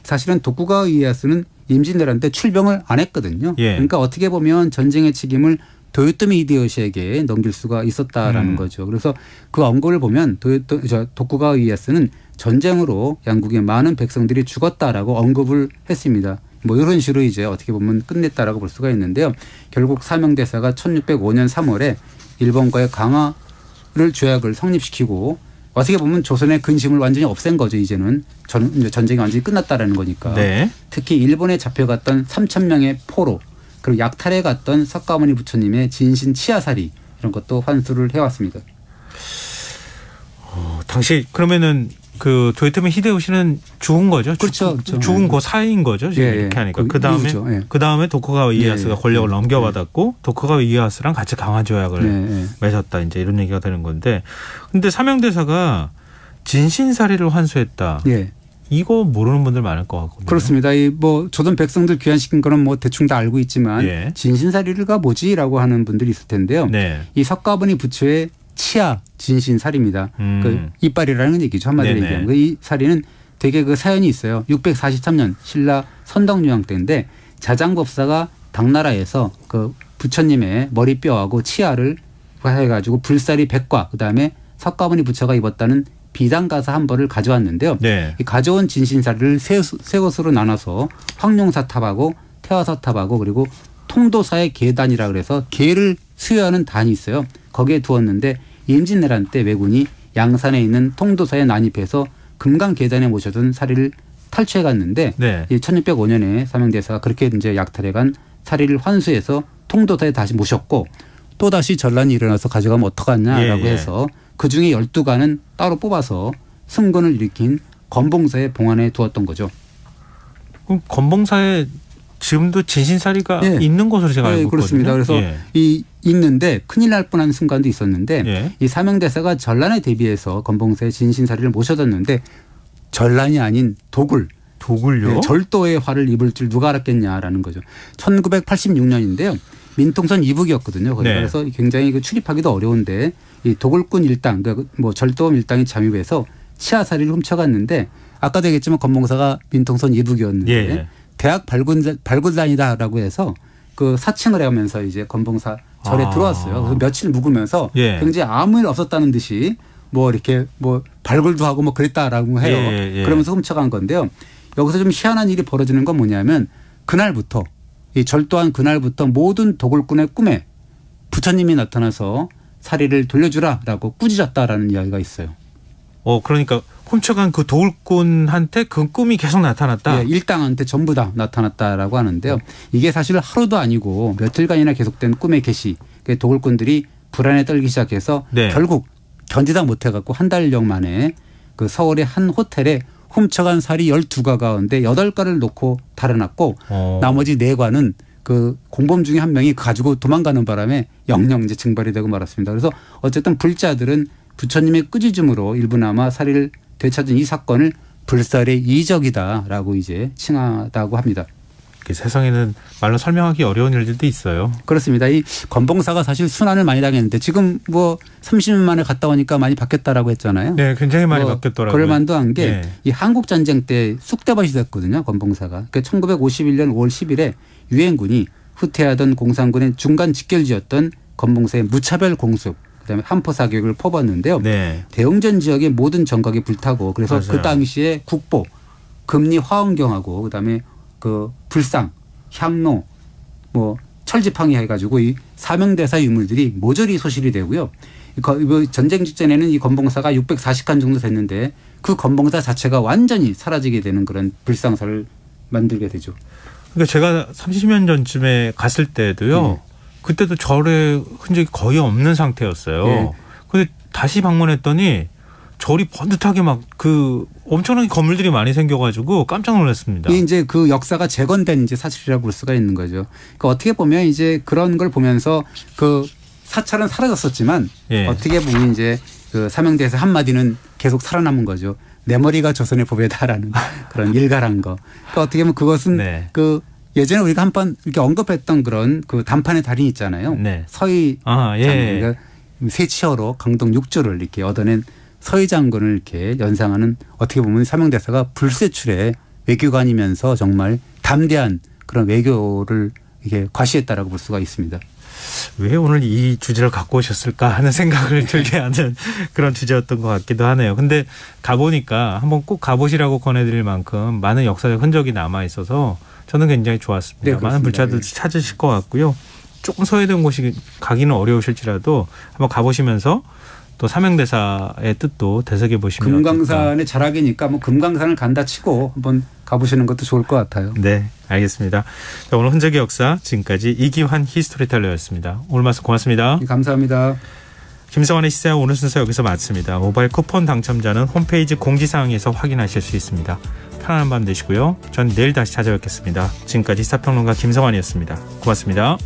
Speaker 14: 사실은 도쿠가와 이에야스는 임진왜란 때 출병을 안 했거든요. 그러니까 어떻게 보면 전쟁의 책임을 도요토미 히데요시에게 넘길 수가 있었다라는 거죠. 그래서 그 언급을 보면 도쿠가와 이에야스는 전쟁으로 양국의 많은 백성들이 죽었다라고 언급을 했습니다. 뭐 이런 식으로 이제 어떻게 보면 끝냈다라고 볼 수가 있는데요. 결국 사명대사가 1605년 3월에 일본과의 강화를 조약을 성립시키고 어떻게 보면 조선의 근심을 완전히 없앤 거죠. 이제는 전쟁이 완전히 끝났다라는 거니까. 특히 일본에 잡혀갔던 3,000명의 포로 그리고 약탈해 갔던 석가모니 부처님의 진신 치아살이 이런 것도 환수를 해왔습니다.
Speaker 2: 당시 그러면은 그 도요토미 히데요시는 죽은 거죠.
Speaker 14: 그렇죠.
Speaker 2: 죽은 그 사이인 거죠. 지금 이렇게 하니까 그 다음에 도쿠가와 이에야스가 권력을 넘겨받았고 도쿠가와 이에야스랑 같이 강화 조약을 맺었다. 이제 이런 얘기가 되는 건데, 근데 사명대사가 진신사리를 환수했다. 이거 모르는 분들 많을 것 같거든요.
Speaker 14: 그렇습니다. 이 뭐 조선 백성들 귀환시킨 거는 뭐 대충 다 알고 있지만 진신사리가 뭐지라고 하는 분들이 있을 텐데요. 이 석가모니 부처의 치아 진신살입니다. 그 이빨이라는 얘기죠. 한마디로 얘기하면. 이 사리는 되게 그 사연이 있어요. 643년 신라 선덕유황 때인데 자장법사가 당나라에서 그 부처님의 머리뼈하고 치아를 해가지고 불사리 100과 그다음에 석가모니 부처가 입었다는 비단가사 한 벌을 가져왔는데요. 이 가져온 진신사리를 세 곳으로 나눠서 황룡사탑하고 태화사탑하고 그리고 통도사의 계단이라 그래서 계를 수여하는 단이 있어요. 거기에 두었는데 임진왜란 때 왜군이 양산에 있는 통도사에 난입해서 금강계단에 모셔둔 사리를 탈취해 갔는데 1605년에 사명대사가 그렇게 이제 약탈해간 사리를 환수해서 통도사에 다시 모셨고 또 다시 전란이 일어나서 가져가면 어떡하냐라고 해서 그중에 12관은 따로 뽑아서 승군을 일으킨 건봉사에 봉안해 두었던 거죠.
Speaker 2: 그럼 건봉사에 지금도 진신사리가 있는 것으로 제가 알고 있거든요.
Speaker 14: 그렇습니다. 그래서 있는데 큰일 날 뻔한 순간도 있었는데 이 사명대사가 전란에 대비해서 건봉사의 진신사리를 모셔뒀는데 전란이 아닌 도굴요? 절도의 화를 입을 줄 누가 알았겠냐라는 거죠. 1986년인데요. 민통선 이북이었거든요. 그래서 굉장히 그 출입하기도 어려운데 이 도굴꾼 일당, 뭐 절도범 일당이 잠입해서 치아사리를 훔쳐갔는데 아까도 얘기했지만 건봉사가 민통선 이북이었는데
Speaker 2: 예.
Speaker 14: 대학 발굴단이다라고 해서 그 사칭을 해가면서 이제 건봉사 절에 들어왔어요. 그래서 며칠 묵으면서
Speaker 2: 예.
Speaker 14: 굉장히 아무 일 없었다는 듯이 뭐 이렇게 뭐 발굴도 하고 뭐 그랬다라고 해요.
Speaker 2: 예.
Speaker 14: 그러면서 훔쳐간 건데요. 여기서 좀 희한한 일이 벌어지는 건 뭐냐면 그날부터 이 절도한 그날부터 모든 도굴꾼의 꿈에 부처님이 나타나서 사리를 돌려주라라고 꾸짖었다라는 이야기가 있어요.
Speaker 2: 그러니까 훔쳐간 그 도굴꾼한테 그 꿈이 계속 나타났다.
Speaker 14: 예, 일당한테 전부 다 나타났다라고 하는데요. 이게 사실 하루도 아니고 며칠간이나 계속된 꿈의 계시. 도굴꾼들이 불안에 떨기 시작해서
Speaker 2: 네.
Speaker 14: 결국 견디다 못해갖고 한 달여 만에 그 서울의 한 호텔에 훔쳐간 살이 12가 가운데 8가를 놓고 달아났고 나머지 4가는 그 공범 중에 한 명이 가지고 도망가는 바람에 영영 이제 증발이 되고 말았습니다. 그래서 어쨌든 불자들은 부처님의 꾸짖음으로 일부나마 살이를 되찾은 이 사건을 불살의 이적이다라고 이제 칭하다고 합니다.
Speaker 2: 세상에는 말로 설명하기 어려운 일들도 있어요.
Speaker 14: 그렇습니다. 이 건봉사가 사실 순환을 많이 당했는데 지금 뭐 30년 만에 갔다 오니까 많이 바뀌었다라고 했잖아요.
Speaker 2: 네, 굉장히 많이 바뀌었더라고요.
Speaker 14: 그럴 만도 한 게 이 한국 전쟁 때 쑥대밭이 됐거든요. 건봉사가. 그러니까 1951년 5월 10일에 유엔군이 후퇴하던 공산군의 중간 직결지였던 건봉사의 무차별 공습, 그다음에 한포 사격을 퍼붓는데요.
Speaker 2: 네.
Speaker 14: 대웅전 지역의 모든 정각이 불타고 그래서
Speaker 2: 맞아요.
Speaker 14: 그 당시에 국보, 금리 화엄경하고 그다음에 그 불상, 향로, 뭐 철지팡이 해가지고 이 사명대사 유물들이 모조리 소실이 되고요. 전쟁 직전에는 이 건봉사가 640칸 정도 됐는데 그 건봉사 자체가 완전히 사라지게 되는 그런 불상사를 만들게 되죠.
Speaker 2: 그러니까 제가 30년 전쯤에 갔을 때도요. 그때도 절의 흔적이 거의 없는 상태였어요. 그런데 다시 방문했더니 절이 번듯하게 막 그 엄청나게 건물들이 많이 생겨가지고 깜짝 놀랐습니다.
Speaker 14: 이게 이제 그 역사가 재건된 이제 사실이라고 볼 수가 있는 거죠. 그러니까 어떻게 보면 이제 그런 걸 보면서 그 사찰은 사라졌었지만 어떻게 보면 이제 그 사명대에서 한마디는 계속 살아남은 거죠. 내 머리가 조선의 보배다라는 그런 일갈한 거. 그러니까 어떻게 보면 그것은 그 예전에 우리가 한번 이렇게 언급했던 그런 그 단판의 달인 있잖아요. 서희 그러니까 세치어로 강동 6조를 이렇게 얻어낸 서희 장군을 이렇게 연상하는 어떻게 보면 사명대사가 불세출의 외교관이면서 정말 담대한 그런 외교를 이렇게 과시했다라고 볼 수가 있습니다.
Speaker 2: 왜 오늘 이 주제를 갖고 오셨을까 하는 생각을 들게 하는 그런 주제였던 것 같기도 하네요. 근데 가보니까 한번 꼭 가보시라고 권해드릴 만큼 많은 역사적 흔적이 남아 있어서 저는 굉장히 좋았습니다. 많은 불자들 찾으실 것 같고요. 조금 소외된 곳이 가기는 어려우실지라도 한번 가보시면서 또 사명대사의 뜻도 되새겨 보시면
Speaker 14: 금강산의 자락이니까 뭐 금강산을 간다 치고 한번 가보시는 것도 좋을 것 같아요.
Speaker 2: 네, 알겠습니다. 자, 오늘 흔적의 역사 지금까지 이기환 히스토리텔러였습니다. 오늘 말씀 고맙습니다.
Speaker 14: 감사합니다.
Speaker 2: 김성환의 시사 오늘 순서 여기서 마칩니다. 모바일 쿠폰 당첨자는 홈페이지 공지사항에서 확인하실 수 있습니다. 편안한 밤 되시고요. 전 내일 다시 찾아뵙겠습니다. 지금까지 시사평론가 김성환이었습니다. 고맙습니다.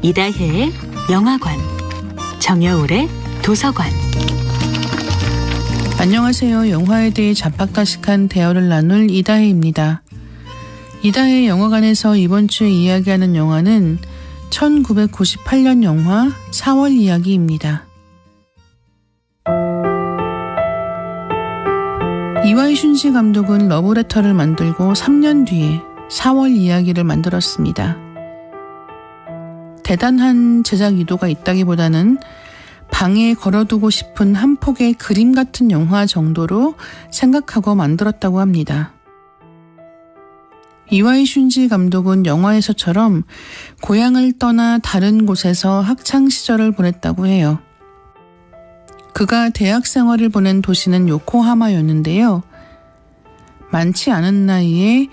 Speaker 15: 이다혜의 영화관, 정여울의 도서관.
Speaker 16: 안녕하세요. 영화에 대해 잡학다식한 대화를 나눌 이다혜입니다. 이다혜 영화관에서 이번 주에 이야기하는 영화는 1998년 영화 4월 이야기입니다. 이와이 슌지 감독은 러브레터를 만들고 3년 뒤에 4월 이야기를 만들었습니다. 대단한 제작 의도가 있다기보다는 방에 걸어두고 싶은 한 폭의 그림 같은 영화 정도로 생각하고 만들었다고 합니다. 이와이 슌지 감독은 영화에서처럼 고향을 떠나 다른 곳에서 학창시절을 보냈다고 해요. 그가 대학 생활을 보낸 도시는 요코하마였는데요. 많지 않은 나이에